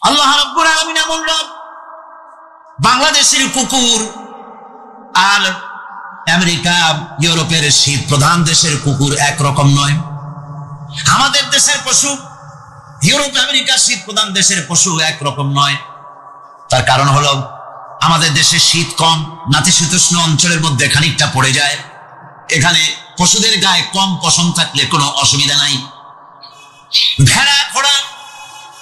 আল্লাহ রাব্বুল আলামিন এমন রব, বাংলাদেশের কুকুর আর আমেরিকা ইউরোপের শীত প্রধান দেশের কুকুর একরকম নয়। আমাদের দেশের পশু ইউরোপ আমেরিকা শীত প্রধান দেশের পশু একরকম নয়। তার কারণ হলো আমাদের দেশে শীত কম, নাতিশীতোষ্ণ অঞ্চলের মধ্যে খানিকটা পড়ে যায়। এখানে পশুদের গায়ে কম পশম থাকলে কোনো অসুবিধা নাই। ভেড়া, ঘোড়া,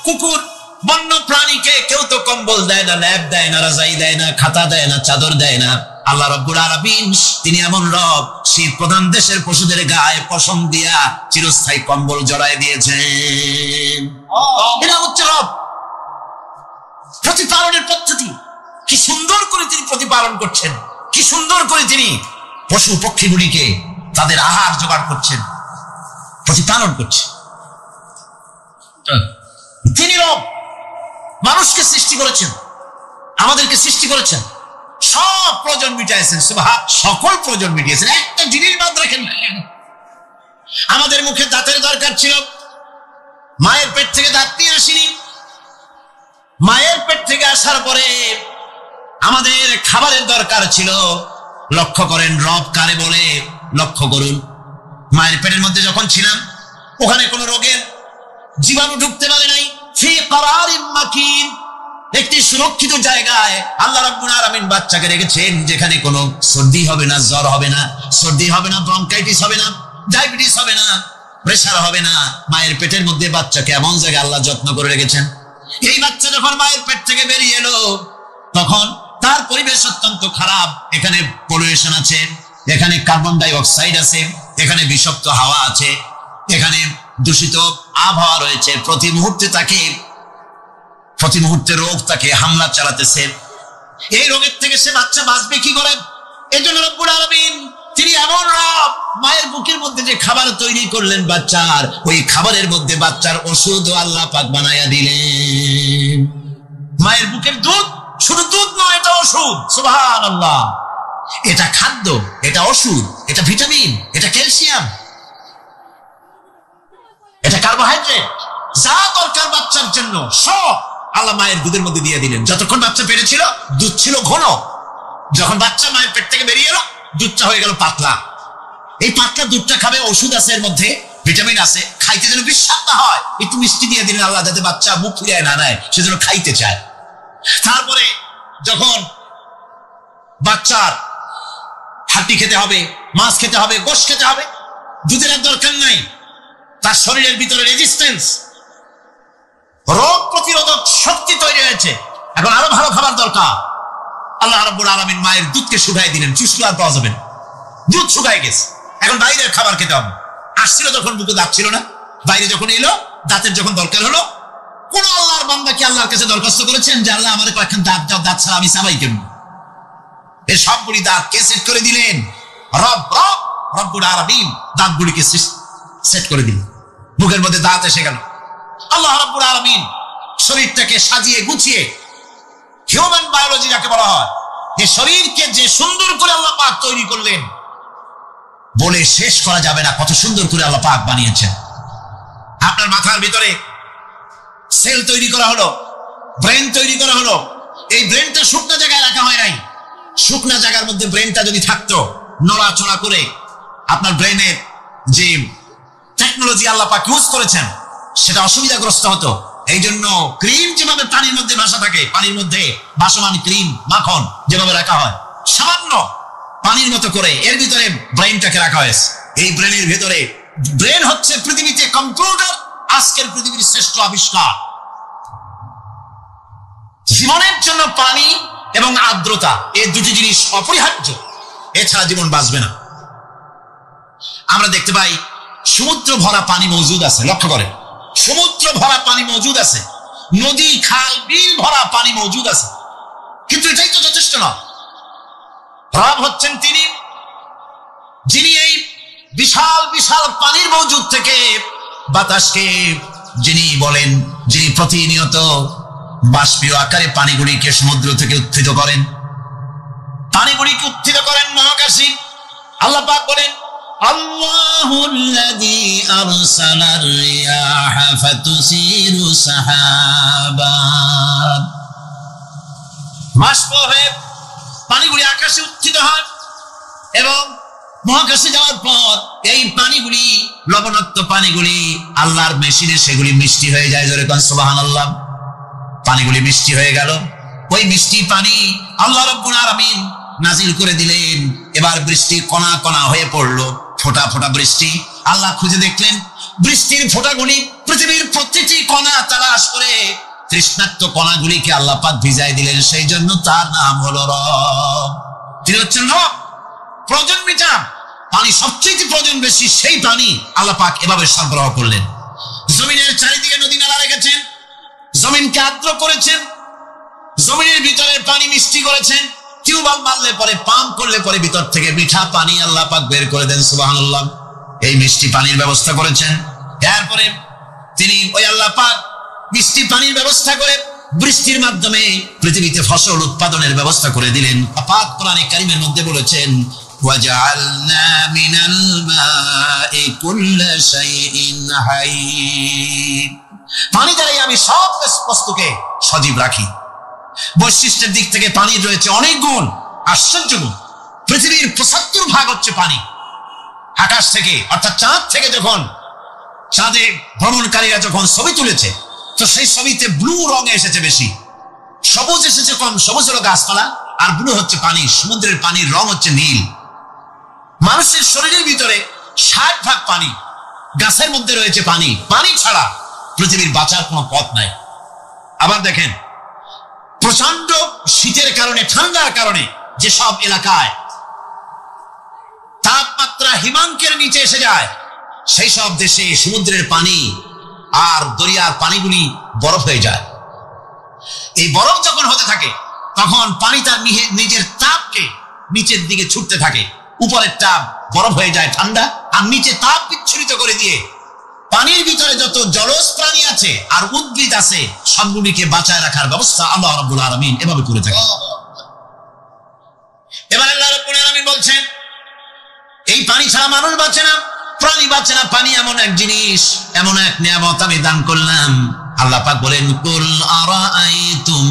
কুকুর, বন্য প্রাণীকে কেউ তো কম্বল দেয় না, ল্যাব দেয় না, রাজাই দেয় না, খাতা দেয় না, চাদর দেয় না। আল্লাহ রাব্বুল আলামিন তিনি এমন রব, শীত প্রধান দেশের পশুদের গায়ে পশম দিয়া চিরস্থায়ী কম্বল জড়ায় দিয়েছেন। এটা হচ্ছে রব। প্রতিপালনের পদ্ধতি কি সুন্দর করে তিনি প্রতিপালন করছেন, কি সুন্দর করে তিনি পশু পক্ষীগুলিকে তাদের আহার জোগাড় করছেন, প্রতিপালন করছেন। তিনি রব, মানুষকে সৃষ্টি করেছেন, আমাদেরকে সৃষ্টি করেছেন, সব প্রয়োজন মিটাইছেন, সকল প্রয়োজন মিটিয়েছেন, একটা জিনিস বাদ রাখেন না। আমাদের মুখে দাঁতের দরকার ছিল, মায়ের পেট থেকে দাঁত নিয়ে আসিনি। মায়ের পেট থেকে আসার পরে আমাদের খাবারের দরকার ছিল। লক্ষ্য করেন রব কারে বলে, লক্ষ্য করুন। মায়ের পেটের মধ্যে যখন ছিলাম ওখানে কোনো রোগের জীবাণু ঢুকতে পারে নাই। ফি করারিন মাকিন, একটি সুরক্ষিত জায়গায় আল্লাহ রাব্বুল আলামিন বাচ্চাকে রেখেছেন, যেখানে কোনো সর্দি হবে না, জ্বর হবে না, সর্দি হবে না, ব্রঙ্কাইটিস হবে না, ডায়াবেটিস হবে না, প্রেসার হবে না। মায়ের পেটের মধ্যে বাচ্চাকে এমন জায়গায় আল্লাহ যত্ন করে রেখেছেন। এই বাচ্চা যখন মায়ের পেট থেকে বেরিয়ে এলো তখন তার পরিবেশ অত্যন্ত খারাপ। এখানে পলিউশন আছে, এখানে কার্বন ডাই অক্সাইড আছে, এখানে বিষাক্ত হাওয়া আছে, এখানে দূষিত আবহাওয়া রয়েছে। প্রতি মুহূর্তে রোগ তাকে হামলা চালাতেছে। এই রোগের থেকে সে বাচ্চা বাঁচবে কি করে? এজন্য রব্বুল আলামিন তিনি এমন রব, মায়ের বুকের মধ্যে যে খাবার তৈরি করলেন বাচ্চার, ওই খাবারের মধ্যে বাচ্চার ওষুধ আল্লাহ পাক বানায়া দিলেন। মায়ের বুকের দুধ শুধু দুধ নয়, এটা ওষুধ। সুবহানাল্লাহ। এটা খাদ্য, এটা ওষুধ, এটা ভিটামিন, এটা ক্যালসিয়াম, এটা কার্বোহাইড্রেট, যা দরকার বাচ্চার জন্য সব আল্লাহ মায়ের দুধের মধ্যে দিয়ে দিলেন। যতক্ষণ বাচ্চা পেটে ছিল দুধ ছিল ঘন, যখন বাচ্চা মায়ের পেট থেকে বেরিয়ে এলো দুধটা হয়ে গেল পাতলা। এই পাতলা দুধটা খাবে, ওষুধ আছে এর মধ্যে, ভিটামিন আছে, খাইতে যেন বিস্বাদ না হয় একটু মিষ্টি দিয়ে দিলেন আল্লাহ, যাতে বাচ্চা মুখ ফিরিয়ে না নেয়, সেজন্য খাইতে চায়। তারপরে যখন বাচ্চার হাড্ডি খেতে হবে, মাছ খেতে হবে, গোশত খেতে হবে, দুধের আর দরকার নাই। তার শরীরের ভিতরে রেজিস্ট্যান্স, রোগ প্রতিরোধক শক্তি তৈরি হয়েছে। এখন আরো ভালো খাবার দরকার। আল্লাহ রাব্বুল আলামিন মায়ের দুধকে শুকাই দিলেন, চুষলে আর পাওয়া যাবে না, দুধ শুকাই গেছে। এখন বাইরের খাবার খেতে হবে। আসছিল যখন বুকে দাঁত ছিল না, বাইরে যখন এলো দাঁতের যখন দরকার হলো, কোন আল্লাহর বান্দা কি আল্লাহর কাছে দরখাস্ত করেছেন যে আল্লাহ আমাদের কয়েকখান দাঁত দাও, দাঁত ছাড়া আমি চাবাই কেমন? এই সবগুলি দাঁত কে সেট করে দিলেন? রব্বুল আলামিন দাঁতগুলিকে সেট করে দিলেন। মুখের মধ্যে দাঁত এসে গেল। আল্লাহ রাব্বুল আলামিন শরীরটাকে সাজিয়ে গুছিয়ে, হিউম্যান বায়োলজি যাকে বলা হয়, এই শরীরকে যে সুন্দর করে আল্লাহ পাক তৈরি করলেন বলে শেষ করা যাবে না। কত সুন্দর করে আল্লাহ পাক বানিয়েছেন। আপনার মাথার ভিতরে সেল তৈরি করা হলো, ব্রেন তৈরি করা হলো। এই ব্রেনটা শুকনো জায়গায় রাখা হয় নাই। শুকনো জায়গার মধ্যে ব্রেনটা যদি থাকতো, নড়াচড়া করে আপনার ব্রেনের যে টেকনোলজি আল্লাহ পাক ইউজ করেছেন সেটা অসুবিধাগ্রস্ত হতো। এই জন্য ক্রিম যেভাবে পানির মধ্যে ভাসা থাকে, পানির মধ্যে ভাসমান ক্রিম মাখন যেভাবে রাখা হয়, সামান্য পানির মতো করে এর ভিতরে ব্রেনটাকে রাখা হয়েছে। এই ব্রেনের ভিতরে, ব্রেন হচ্ছে পৃথিবীতে কম্পিউটার, আজকের পৃথিবীর শ্রেষ্ঠ আবিষ্কার। জীবনের জন্য পানি এবং আর্দ্রতা, এই দুটি জিনিস অপরিহার্য, এছাড়া জীবন বাঁচবে না। আমরা দেখতে পাই সমুদ্র ভরা পানি মজুদ আছে। লক্ষ্য করেন, সমুদ্র ভরা পানি মজুদ আছে, নদী খাল বিল ভরা পানি মজুদ আছে, কিন্তু এটাই তো যথেষ্ট না। রব হচ্ছেন তিনি যিনি এই বিশাল বিশাল পানির মজুদ থেকে বাতাসকে যিনি বলেন, যিনি প্রতিনিয়ত বাষ্পীয় আকারে পানিগুলিকে সমুদ্র থেকে উত্থিত করেন, পানিগুলিকে উত্থিত করেন মহাকাশে। আল্লাহ পাক বলেন, আল্লাহুল্লাযী আরসালার রিয়াহা ফাতুসিরু সাহাবা বাষ্প হয়ে পানিগুলি আকাশে উত্থিত হয় এবং মহাকাশে যাওয়ার পর এই পানিগুলি, লবণাক্ত পানিগুলি আল্লাহর মেশিনে সেগুলি মিষ্টি হয়ে যায়। জোরে কোন সুবহানাল্লাহ। পানিগুলি মিষ্টি হয়ে গেল। ওই মিষ্টি পানি আল্লাহ রাব্বুল আলামিন নাজিল করে দিলেন। এবার বৃষ্টি কণা কণা হয়ে পড়লো, ফোঁটা ফোঁটা বৃষ্টি। আল্লাহ খুঁজে দেখলেন বৃষ্টির ফোঁটাগুলি পৃথিবীর প্রতিটি কণা তালাশ করে তৃষ্ণার্ত কণাগুলিকে আল্লাহ পাক ভিজাই দিলেন। সেই জন্য তার নাম হলো রব। তিনি হচ্ছেন রব, প্রয়োজন মিটান। পানি সবচেয়ে প্রয়োজন বেশি, সেই পানি আল্লাহ পাক এভাবে সরবরাহ করলেন। জমিনের চারিদিকে নদী নালা রেখেছেন, জমিনকে আর্দ্র করেছেন, জমিনের ভিতরে পানি মিষ্টি করেছেন। টিউবওয়েল মারলে পরে, পাম্প করলে পরে ভিতর থেকে মিঠা পানি আল্লাহ পাক বের করে দেন। সুবহানাল্লাহ। এই মিষ্টি পানির ব্যবস্থা করেছেন। এরপরে তিনি ওই আল্লাহ পাক মিষ্টি পানির ব্যবস্থা করে বৃষ্টির মাধ্যমে পৃথিবীতে ফসল উৎপাদনের ব্যবস্থা করে দিলেন। পাক কোরআনে কারীমের মধ্যে বলেছেন, ওয়াজআলনা মিনাল মাই কুল্লা শাইইন হাই। পানি দ্বারাই আমি সব বস্তুকে সজীব রাখি। বৈশিষ্ট্যের দিক থেকে পানির রয়েছে অনেক গুণ, আশ্চর্য গুণ। পৃথিবীর ৭৫% হচ্ছে পানি। আকাশ থেকে অর্থাৎ চাঁদ থেকে যখন চাঁদে ভ্রমণকারীরা যখন ছবি তুলেছে, তো সেই ছবিতে ব্লু রঙ এসেছে বেশি, সবুজ এসেছে কম। সবুজ হলো গাছপালা, আর ব্লু হচ্ছে পানি। সমুদ্রের পানির রং হচ্ছে নীল। মানুষের শরীরের ভিতরে ৬০% পানি, গাছের মধ্যে রয়েছে পানি। পানি ছাড়া পৃথিবীর বাঁচার কোনো পথ নাই। আবার দেখেন, প্রচন্ড শীতের কারণে, ঠান্ডার কারণে যেসব এলাকায় তাপমাত্রা হিমাঙ্কের নিচে এসে যায়, সেই সব দেশে সমুদ্রের পানি আর দরিয়ার পানিগুলি বরফ হয়ে যায়। এই বরফ যখন হতে থাকে, তখন পানি তার নিজের তাপকে নিচের দিকে ছুটতে থাকে। উপরের তাপ বরফ হয়ে যায় ঠান্ডা, আর নিচে তাপ বিচ্ছুরিত করে দিয়ে পানির ভিতরে যত জলজ প্রাণী আছে আর উদ্ভিদ আছে, সবগুলিকে বাঁচায় রাখার ব্যবস্থা আল্লাহ রাব্বুল আলামিন এভাবে করে থাকেন। এবার আল্লাহ রাব্বুল আলামিন বলছেন, এই পানি ছাড়া মানুষ বাঁচে না, প্রাণী বাঁচে না। পানি এমন এক জিনিস, এমন এক নিয়ামত আমি দান করলাম। আল্লাহ পাক বলেন, কুল আরাআইতুম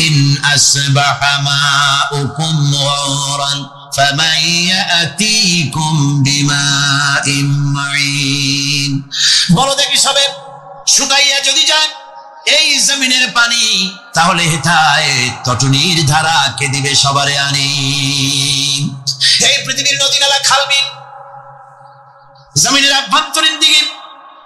ইন আসবাহা মাউকুম গাওরান ফামান ইয়াতিকুম বিমাইন মাইন। বলো দেখি সবে, শুকাইয়া যদি যায় এই জমিনের পানি, তাহলে হেথায় তটনির ধারা কে দিবে সবারে আনি। এই পৃথিবীর নদী নালা, খাল বিল, জমিনের আভ্যন্তরীণ দিকে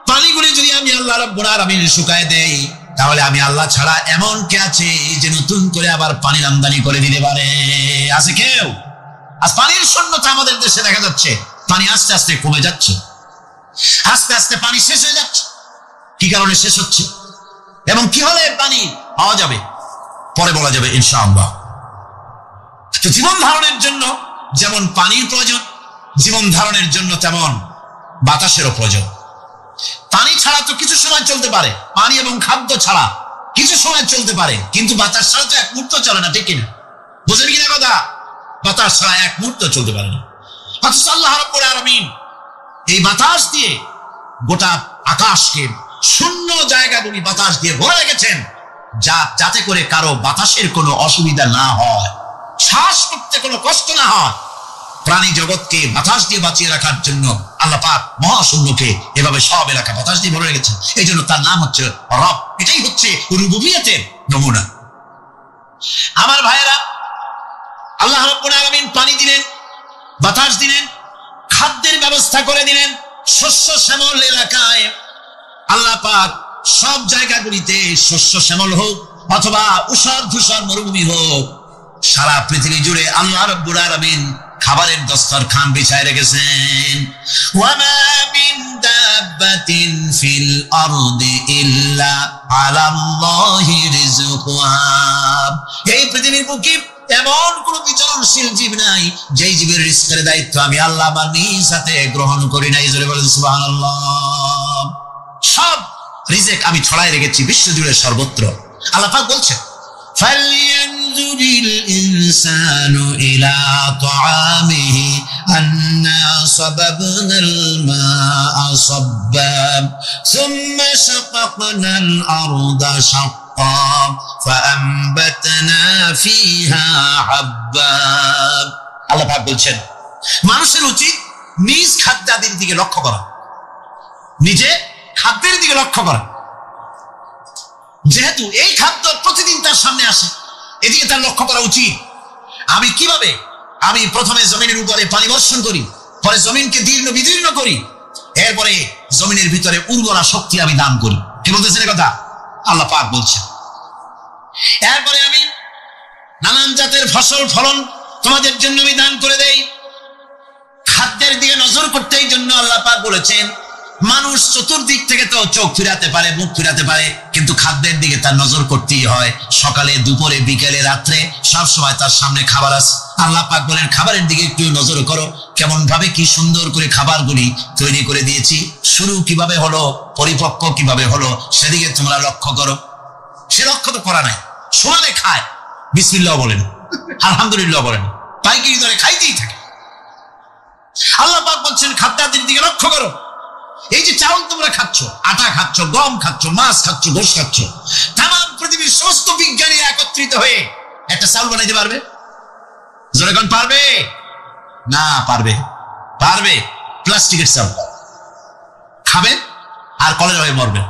পানিগুলি যদি আমি আল্লাহ রাব্বুল আলামিন শুকায় দেই, তাহলে আমি আল্লাহ ছাড়া এমন কে আছে যে নতুন করে আবার পানির আমদানি করে দিতে পারে? আছে কেউ? আজ পানির শূন্যতা আমাদের দেশে দেখা যাচ্ছে। পানি আস্তে আস্তে কমে যাচ্ছে, আস্তে আস্তে পানি শেষ হয়ে যাচ্ছে। কি কারণে শেষ হচ্ছে এবং কি হলে পানি পাওয়া যাবে পরে বলা যাবে ইনশাআল্লাহ। তো জীবন ধারণের জন্য যেমন পানির প্রয়োজন, জীবন ধারণের জন্য তেমন বাতাসেরও প্রয়োজন। পানি ছাড়া তো কিছু সময় চলতে পারে, পানি এবং খাদ্য ছাড়া কিছু সময় চলতে পারে, কিন্তু বাতাস ছাড়া তো এক মুহূর্ত চলে না, ঠিক কিনা? বুঝেন কিনা কথা? বাতাস ছাড়া এক মুহূর্ত চলতে পারে না। অথচ আল্লাহ রাব্বুল আলামিন এই বাতাস দিয়ে গোটা আকাশকে, শূন্য জায়গাগুলি বাতাস দিয়ে ভরে রেখেছেন, যাতে করে কারো বাতাসের কোনো অসুবিধা না হয়, শ্বাস করতে কোনো কষ্ট না হয়। প্রাণী জগৎকে বাতাস দিয়ে বাঁচিয়ে রাখার জন্য আল্লাহ পাক মহাশূন্যকে এভাবে সব এলাকা বাতাস দিয়ে ভরে রেখেছেন। এই জন্য তার নাম হচ্ছে রব। এটাই হচ্ছে রুবুবিয়তের নমুনা। আমার ভাইয়েরা, আল্লাহ রাব্বুল আলামিন পানি দিলেন, বাতাস দিলেন, খাদ্যের ব্যবস্থা করে দিলেন। শস্য শ্যামল এলাকায় আল্লাহ পাক সব জায়গাগুলিতে শস্য শ্যামল হোক অথবা উষর ধূসর মরুভূমি হোক, সারা পৃথিবী জুড়ে আল্লাহ রাব্বুল আলামিন খাবারের দস্তরখান বিছায় রেখেছেন। ওয়ামা মিন দাব্বাতিন ফিল আরদি ইল্লা আলাল্লাহি রিজকুহা। এই পৃথিবীর বুকে এমন কোন বিচরণশীল জীব নাই যেই জীবের রিজকের দায়িত্ব আমি আল্লাহ আমার নিজ হাতে গ্রহণ করি নাই। জোরে বলেন সুবহানাল্লাহ। সব রিজেক আমি ছড়াই রেখেছি বিশ্ব জুড়ে সর্বত্র। আল্লাহ পাক বলছেন, فَلْيَنْظُرِ الْإِنسَانُ إِلَى طَعَامِهِ أَنَّا صَبَبْنَا الْمَاءَ صَبًّا ثُمَّ شَقَقْنَا الْأَرْضَ شَقًّا فَأَنبَتْنَا فيها حبا আল্লাহ পাক বলছেন মানুষের উচিত নিজ খাদ্যাদির দিকে লক্ষ্য করা, নিজে খাদ্যের দিকে লক্ষ্য করা। যেহেতু এই খাদ্য প্রতিদিন তার সামনে আসে, এদিকে তার লক্ষ্য করা উচিত। আমি প্রথমে জমিনের উপরে পানি বর্ষণ করি, পরে জমিনকে দীর্ণ বিদীর্ণ করি, এরপরে জমিনের ভিতরে উর্বরা শক্তি আমি দান করি। কি বলতেছেন কথা? আল্লাহ পাক বলছেন। এরপরে আমি নানান জাতের ফসল ফলন তোমাদের জন্য আমি দান করে দেই। খাদ্যের দিকে নজর করতে এই জন্য আল্লাহ পাক বলেছেন মানুষ চতুর্দিক থেকে তো চোখ ফিরাতে পারে, মুখ ফিরাতে পারে, কিন্তু খাদ্যের দিকে তার নজর করতেই হয়। সকালে, দুপুরে, বিকেলে, রাত্রে সব সময় তার সামনে খাবার আছে। আল্লাহ পাক বলেন খাবারের দিকে একটু নজর করো, কেমন ভাবে কি সুন্দর করে খাবারগুলি তৈরি করে দিয়েছি, শুরু কিভাবে হলো, পরিপক্ক কিভাবে হলো, সেদিকে তোমরা লক্ষ্য করো। সে লক্ষ্য তো করা নাই, সমানে খায়, বিসমিল্লাহ বলেন, আলহামদুলিল্লাহ বলেন, পাইকারি দরে খাইতেই থাকে। আল্লাহ পাক বলছেন খাদ্যাদির দিকে লক্ষ্য করো। এই যে চাউল তোমরা খাচ্ছ, আটা খাচ্ছ, গম খাচ্ছ, মাছ খাচ্ছ, গোশ খাচ্ছ, তাম পৃথিবীর সমস্ত বিজ্ঞানী একত্রিত হয়ে একটা চাউল বানাইতে পারবে? জোরে কোন পারবে? না পারবে। পারবে প্লাস্টিকের চাউল খাবেন আর কলেরা হয়ে মরবেন।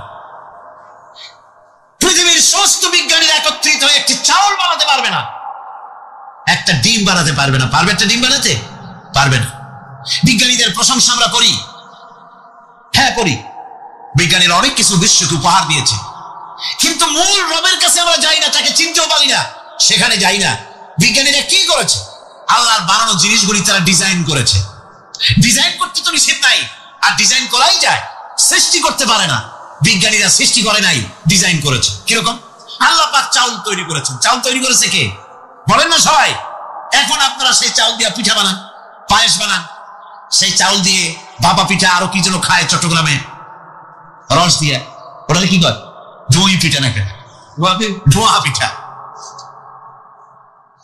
পৃথিবীর সমস্ত বিজ্ঞানীরা একত্রিত হয়ে একটি চাউল বানাতে পারবে না, একটা ডিম বানাতে পারবে না। পারবে একটা ডিম বানাতে? পারবে না। বিজ্ঞানীদের প্রশংসা আমরা করি, হ্যাঁ করি, বিজ্ঞানীরা অনেক কিছু বিশ্বকে উপহার দিয়েছে, কিন্তু মূল রবের কাছে আমরা যাই না, তাকে চিনতেও পারি না, সেখানে যাই না। বিজ্ঞানীরা কি করেছে? আল্লাহর বানানো জিনিসগুলি তারা ডিজাইন করেছে। ডিজাইন করতে তো নিষেধ নাই, আর ডিজাইন করাই যায়, সৃষ্টি করতে পারে না। বিজ্ঞানীরা সৃষ্টি করে নাই, ডিজাইন করেছে। কিরকম? আল্লাহ পাক চাউল তৈরি করেছেন। চাউল তৈরি করেছে কে? বলেন না সবাই। এখন আপনারা সেই চাউল দিয়ে পিঠা বানান, পায়েস বানান, সেই চাউল দিয়ে বাবা পিঠা, আরো কি যেন খায় চট্টগ্রামে রস দিয়ে, ওটা কি কর? দই পিঠা না, কেন ধোয়া পিঠা।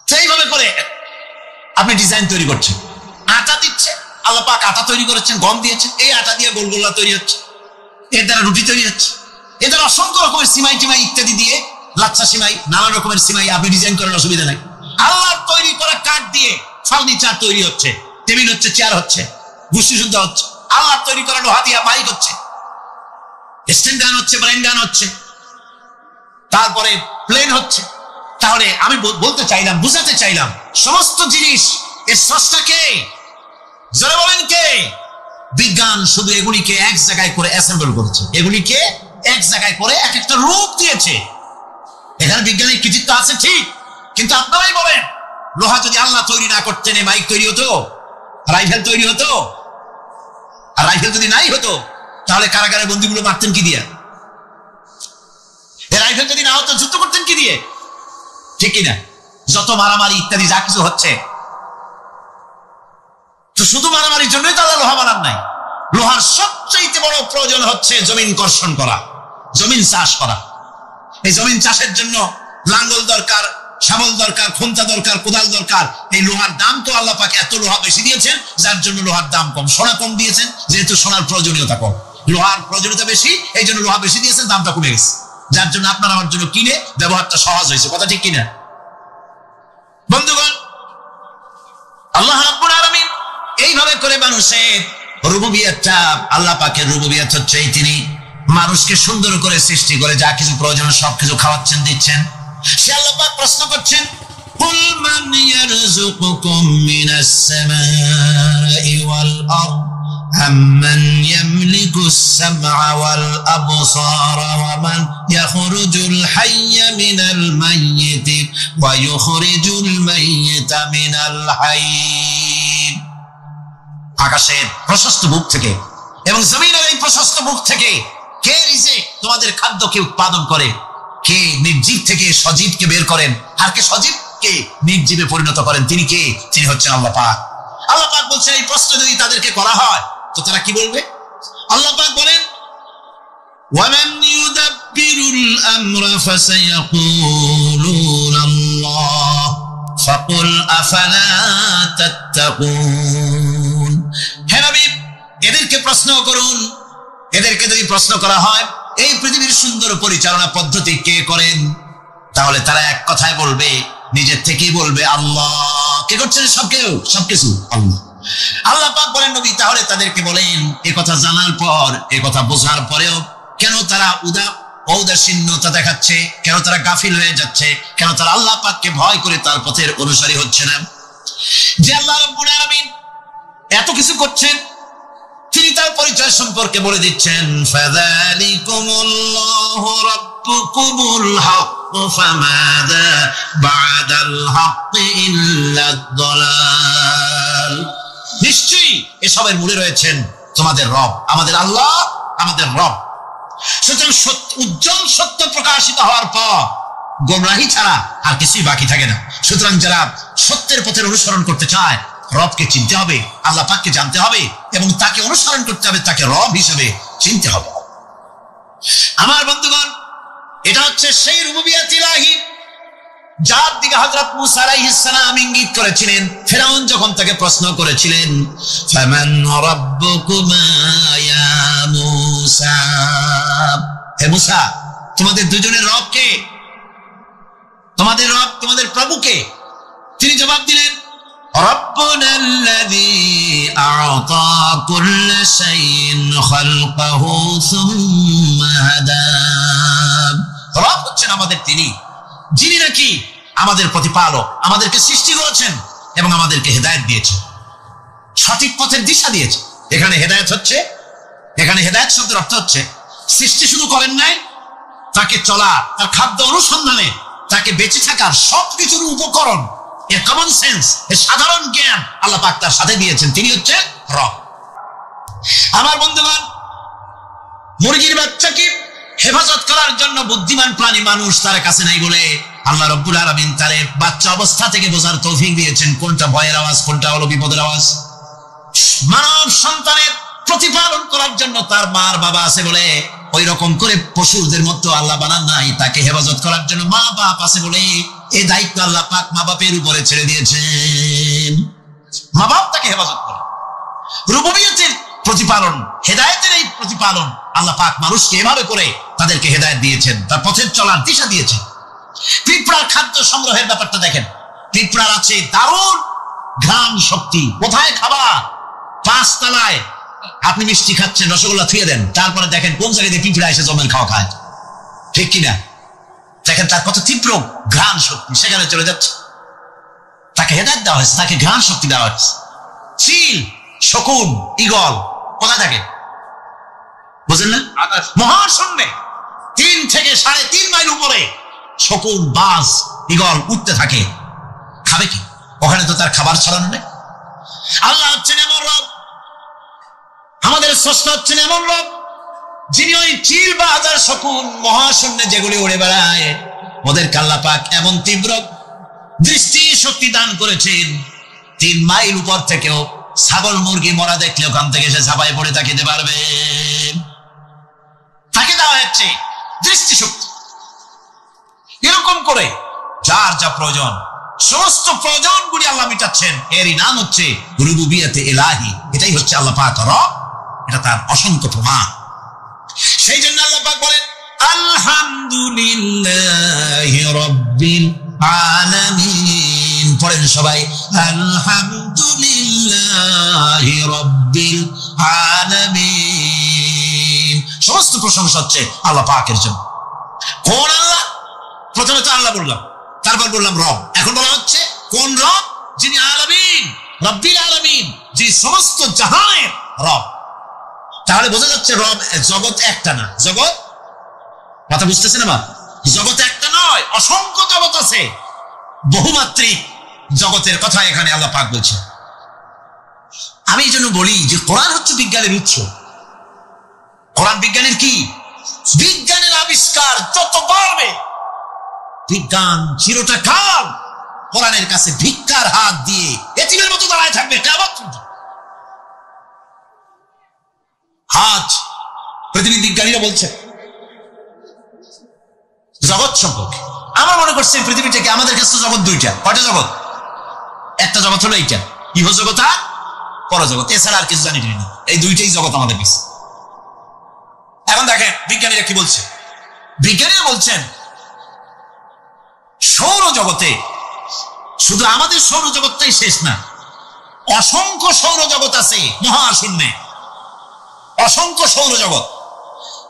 সেইভাবে করে আপনি ডিজাইন তৈরি করছেন। আটা দিচ্ছে, আল্লাহ পাক আটা তৈরি করেছেন, গম দিয়েছেন, এই আটা দিয়ে গোলগোল্লা তৈরি হচ্ছে, এর দ্বারা রুটি তৈরি হচ্ছে, এর দ্বারা অসংখ্য রকমের সিমাই টিমাই ইত্যাদি দিয়ে, লাচ্ছা সিমাই, নানা রকমের সিমাই আপনি ডিজাইন করার অসুবিধা নাই। আল্লাহর তৈরি করা কাঠ দিয়ে ফার্নিচার তৈরি হচ্ছে, টেবিল হচ্ছে, চেয়ার হচ্ছে, গুষ্টি শুদ্ধ হচ্ছে। আল্লাহর তৈরি করা লোহা দিয়া মাইক হচ্ছে, স্ট্যান্ড গান হচ্ছে, ব্রেন গান হচ্ছে, তারপরে প্লেন হচ্ছে। তাহলে আমি বলতে চাইলাম, বুঝাতে চাইলাম, সমস্ত জিনিস এর স্রষ্টা কে? যারা বলেন কে? বিজ্ঞান শুধু এগুলিকে এক জায়গায় করে অ্যাসেম্বল করেছে, এগুলিকে এক জায়গায় করে এক একটা রূপ দিয়েছে। এখানে বিজ্ঞানের কৃতিত্ব আছে ঠিক, কিন্তু আপনারাই বলেন লোহা যদি আল্লাহ তৈরি না করতেন, মাইক তৈরি হতো, রাইফেল তৈরি হতো। আর রাইফেল যদি নাই হতো তাহলে কারাগারের বন্দীগুলো মারতেন কি দিয়ে? রাইফেল যদি না হতো যুদ্ধ করতেন কি দিয়ে? ঠিক কিনা? যত মারামারি ইত্যাদি যা কিছু হচ্ছে, তো শুধু মারামারির জন্যই তো আল্লাহ লোহা বানান নাই। লোহার সবচেয়ে বড় প্রয়োজন হচ্ছে জমিন কর্ষণ করা, জমিন চাষ করা। এই জমিন চাষের জন্য লাঙ্গল দরকার, শাবল দরকার, খুন্তা দরকার, কোদাল দরকার। এই লোহার দাম তো আল্লাহ পাক এত লোহা বেশি দিয়েছেন, যার জন্য লোহার দাম কম। সোনা কম দিয়েছেন, যেহেতু সোনার প্রয়োজনীয়তা কম, লোহার প্রয়োজনীয়তা বেশি, এই জন্য লোহা বেশি দিয়েছেন, দামটা কমে গেছে, যার জন্য আপনার আমার জন্য কিনে ব্যবহারটা সহজ হয়েছে। কথা ঠিক কিনা বন্ধুগণ? আল্লাহ রাব্বুল আলামিন এইভাবে করে মানুষের রুবুবিয়তটা, আল্লাহ পাকের রুবুবিয়ত হচ্ছে তিনি মানুষকে সুন্দর করে সৃষ্টি করে যা কিছু প্রয়োজন সবকিছু খাওয়াচ্ছেন, দিচ্ছেন। সে আল্লাহ পাক প্রশ্ন করছেন, কুল মান ইয়ারযুকুকুম মিনাস সামাই ওয়াল আরদ আম্মান ইয়ামলিকুস সামআ ওয়াল আবসারা ওয়া মান ইয়াখরুজুল হাইয়্যা মিনাল মাইয়িতি ওয়া ইউখরিজুল মাইয়িতা মিনাল হাইয়্য। আকাশের প্রশস্ত বুক থেকে এবং জমিনের এই প্রশস্ত বুক থেকে কে রিজেক তোমাদের খাদ্যকে উৎপাদন করে? কে নির্জীব থেকে সজীবকে বের করেন? আর কে সজীবকে নির্জীবে পরিণত করেন? তিনি কে? তিনি হচ্ছেন আল্লাহ পাক। আল্লাহ পাক বলছেন এই প্রশ্ন যদি তাদেরকে করা হয় তো তারা কি বলবে? আল্লাহ পাক বলেন, ওয়ামান ইউদাব্বিরুল আমরা ফাসায়াকুলুনা আল্লাহ ফাকুল আফালা তাত্তাকুন। হে নবী, এদেরকে প্রশ্ন করুন। এদেরকে যদি প্রশ্ন করা হয় এই পৃথিবীর সুন্দর পরিচালনা পদ্ধতি কে করেন, তাহলে তারা এক কথায় বলবে নিজের থেকেই বলবে আল্লাহ। কে করছেন? সবকিছু আল্লাহ। আল্লাহ পাক বলেন নবী তাহলে তাদেরকে বলেন এ কথা জানার পর, এ কথা বোঝার পরেও কেন তারা ঔদাসীন্যতা দেখাচ্ছে, কেন তারা গাফিল হয়ে যাচ্ছে, কেন তারা আল্লাহ পাককে ভয় করে তার পথের অনুসারী হচ্ছে না? যে আল্লাহ রাব্বুল আলামিন এত কিছু করছেন, তিনি তার পরিচয় সম্পর্কে বলে দিচ্ছেন, ফাযালিকুমুল্লাহু রাব্বুকুমুল হক ফামাযা বা'দাল হক ইল্লাদ দালাল। নিশ্চয়ই এসবের মূলে রয়েছেন তোমাদের রব, আমাদের আল্লাহ, আমাদের রব। সুতরাং উজ্জ্বল সত্য প্রকাশিত হওয়ার পর গোমরাহি ছাড়া আর কিছুই বাকি থাকে না। সুতরাং যারা সত্যের পথের অনুসরণ করতে চায়, রবকে চিনতে হবে, আল্লাহ পাককে জানতে হবে এবং তাকে অনুসরণ করতে হবে, তাকে রব হিসেবে চিনতে হবে। আমার বন্ধুগণ, এটা হচ্ছে সেই রুবুবিয়ত ইলাহি যার দিকে হযরত মূসা আলাইহিস সালাম ইঙ্গিত করেছিলেন ফিরআউন যখন তাকে প্রশ্ন করেছিলেন, ফামান রাব্বুকুমা ইয়া মূসা, হে মূসা তোমাদের দুজনের রব কে? তোমাদের রব, তোমাদের প্রভু কে? তিনি জবাব দিলেন, রাব্বুনাল্লাযী আ'তা কুল্লা শাইইন খালকাহু সুম্মা হাদা। রব হচ্ছেন আমাদের তিনি, যিনি নাকি আমাদের প্রতিপালক, আমাদেরকে সৃষ্টি করেছেন এবং আমাদেরকে হেদায়েত দিয়েছেন, সঠিক পথের দিশা দিয়েছেন। এখানে হেদায়েত শব্দের অর্থ হচ্ছে সৃষ্টি শুধু করেন নাই, তাকে চলা, তার খাদ্য অনুসন্ধানে, তাকে বেঁচে থাকার সবকিছুর উপকরণ, এর কমন সেন্স, এর সাধারণ জ্ঞান আল্লাহ পাক তার সাথে দিয়েছেন। তিনি হচ্ছে রব। আমার বন্ধুগণ, মুরগির বাচ্চাকে হেফাজত করার জন্য বুদ্ধিমান প্রাণী মানুষ তার কাছে নাই বলে আল্লাহ রাব্বুল আলামিন তার বাচ্চা অবস্থা থেকে বোঝার তৌফিক দিয়েছেন কোনটা ভয়ের আওয়াজ, কোনটা হলো বিপদের আওয়াজ। মানব সন্তানের প্রতিপালন করার জন্য তার মার বাবা আছে বলে ওই রকম করে পশুদের মতো আল্লাহ বানান নাই। তাকে হেফাজত করার জন্য মা বাপ আছে বলে এই দায়িত্ব আল্লাহ পাক মা বাপের উপরে ছেড়ে দিয়েছেন। মা বাপ তাকে হেফাজত করে। রুবুবিয়তের প্রতিপালন, হেদায়েতের এই প্রতিপালন আল্লাহ পাক মানুষকে এভাবে করে তাদেরকে হেদায়েত দিয়েছেন, তার পথের চলার দিশা দিয়েছেন। পিঁপড়ার খাদ্য সংগ্রহের ব্যাপারটা দেখেন। পিঁপড়ার আছে দারুণ ঘ্রাণ শক্তি। কোথায় খাবার? 5 তলায় আপনি মিষ্টি খাচ্ছেন, রসগোল্লা থুয়ে দেন, তারপরে দেখেন কোন জায়গায় দিয়ে পিঁপড়া এসে জমের খাওয়া খায়, ঠিক কিনা? দেখেন তার কত তীব্র ঘ্রাণ শক্তি, সেখানে চলে যাচ্ছে। তাকে হেদায়েত দেওয়া হয়েছে, তাকে ঘ্রাণ শক্তি দেওয়া হয়েছে। চিল, শকুন, ঈগল কোথায় থাকে বুঝেন না? মহাশূন্যে 3 থেকে 3.5 মাইল উপরে শকুন, বাজ, ঈগল উঠতে থাকে। খাবে কি? ওখানে তো তার খাবার ছড়ানো নেই। আল্লাহ হচ্ছেন এমন রব, আমাদের স্রষ্টা হচ্ছেন এমন রব, যিনি ওই চিল, বাজ আর শকুন মহাশূন্যে যেগুলি উড়ে বেড়ায় ওদের আল্লাহ পাক এমন তীব্র দৃষ্টি শক্তি দান করেছেন, 3 মাইল উপর থেকেও ছাগল মুরগি মরা দেখলে ওখান থেকে সে ঝাঁপায় পড়ে তাকিতে পারবে। তাকে দেওয়া হচ্ছে দৃষ্টিশক্তি। এরকম করে যার যা প্রয়োজন, সমস্ত প্রয়োজনগুলি আল্লাহ মিটাচ্ছেন। এরই নাম হচ্ছে রুবুবিয়তে ইলাহি। এটাই হচ্ছে আল্লাহ পাক রব। এটা তার অসংখ্য প্রমাণ। সেই জন্য আল্লাহ পাক বলেন, আলহামদুলিল্লাহি রাব্বিল আলামিন। পড়েন সবাই, আলহামদুলিল্লাহি রাব্বিল আলামিন। সমস্ত প্রশংসা হচ্ছে আল্লাহ পাকের জন্য। কোন আল্লাহ? প্রথমে তো আল্লাহ বললাম, তারপর বললাম রব, এখন বলা হচ্ছে কোন রব? যিনি আলামিন, রব্বিল আলামিন, যিনি সমস্ত জাহানের রব। তাহলে বোঝা যাচ্ছে রব জগৎ একটা না। জগৎ, কথা বুঝতেছেন আমার? জগৎ একটা নয়, অসংখ্য জগৎ আছে। বহুমাত্রিক জগতের কথা এখানে আল্লাহ পাক বলছে। আমি এই জন্য বলি যে কোরআন হচ্ছে বিজ্ঞানের উৎস। কোরআন বিজ্ঞানের কি? বিজ্ঞানের আবিষ্কার যত বাড়বে, বিজ্ঞান চিরটা কাল কোরআনের কাছে ভিক্ষার হাত দিয়ে এতিমের মতো দাঁড়ায় থাকবে কিয়ামত পর্যন্ত। আজ পৃথিবীর বিজ্ঞানীরা বলছে জগৎ সম্পর্কে, আমরা মনে করছি পৃথিবীটাকে, আমাদের কাছে জগৎ 2টা। কয়টা জগৎ? একটা জগৎ হলো এইটা, ইহজগৎ আর পরজগৎ, এছাড়া আর কিছু জানি না। এই 2টাই জগৎ আমাদের কাছে। এখন দেখেন বিজ্ঞানীরা কি বলছে। বিজ্ঞানীরা বলছেন সৌর জগতে শুধু আমাদের সৌরজগৎটাই শেষ না, অসংখ্য সৌরজগৎ আছে মহাশূন্যে, অসংখ্য সৌরজগৎ।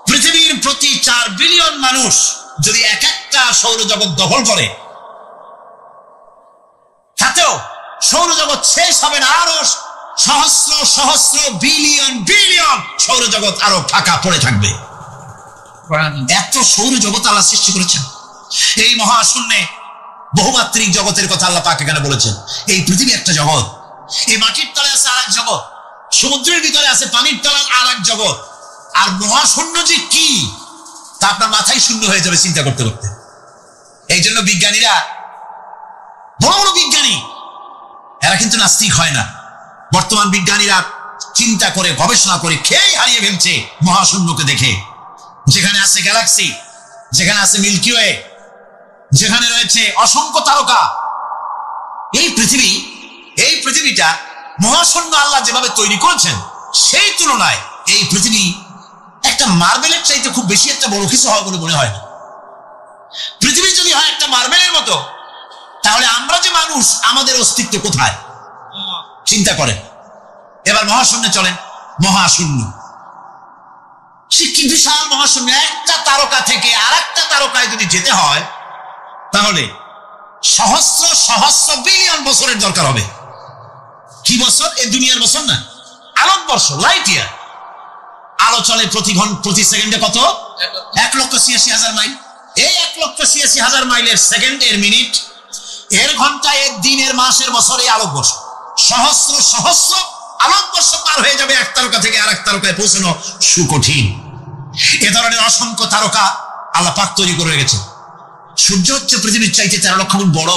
পৃথিবীর প্রতি 4 বিলিয়ন মানুষ যদি এক একটা সৌরজগৎ দখল করে, তাতেও সৌরজগৎ শেষ হবে না। আরো সহস্র সহস্র বিলিয়ন বিলিয়ন সৌরজগৎ আরো ফাঁকা পড়ে থাকবে। এত সৌরজগৎ আল্লাহ সৃষ্টি করেছেন। এই মহাশূন্যে বহুমাত্রিক জগতের কথা আল্লাহ পাক এখানে বলেছেন। এই পৃথিবী একটা জগৎ, এই মাটির তলে আছে আর এক জগৎ, সমুদ্রের ভিতরে আছে পানির তলার আর এক জগৎ। আর মহাশূন্য যে কি তা আপনার মাথায় শূন্য হয়ে যাবে চিন্তা করতে করতে। এই জন্য বিজ্ঞানীরা, বড় বড় বিজ্ঞানী, এরা কিন্তু নাস্তিক হয় না। বর্তমান বিজ্ঞানীরা চিন্তা করে গবেষণা করে খেয়ে হারিয়ে ফেলছে মহাশূন্যকে দেখে, যেখানে আছে গ্যালাক্সি, যেখানে আছে মিল্কি ওয়ে, যেখানে রয়েছে অসংখ্য তারকা। এই পৃথিবীটা মহাশূন্য আল্লাহ যেভাবে তৈরি করেছেন, সেই তুলনায় এই পৃথিবী একটা মার্বেলের চাইতে খুব বেশি একটা বড় কিছু হয় বলে মনে হয় না। পৃথিবী যদি হয় একটা মার্বেলের মতো, তাহলে আমরা যে মানুষ, আমাদের অস্তিত্ব কোথায় চিন্তা করেন। এবার মহাশূন্যে চলেন। মহাশূন্য সে কি বিশাল মহাশূন্য! একটা তারকা থেকে আর একটা তারকায় যদি যেতে হয়, তাহলে সহস্র সহস্র বিলিয়ন বছরের দরকার হবে। কি বছর? এই দুনিয়ার বছর না, আলোকবর্ষ, লাইট ইয়ার। আলো চলে প্রতি সেকেন্ডে কত? 1,86,000 মাইল। এই 1,86,000 মাইলের সেকেন্ড, এর মিনিট, এর ঘন্টা, এর দিন, এর মাস, এর বছর, এই আলোকবর্ষ। সহস্র সহস্র আলোকবর্ষ পার হয়ে যাবে এক তারকা থেকে আর এক তারকায় পৌঁছানো সুকঠিন। এ ধরনের অসংখ্য তারকা আল্লাহ পাক তৈরি করে রেখেছে। সূর্য হচ্ছে পৃথিবীর চাইতে 13 লক্ষ গুণ বড়।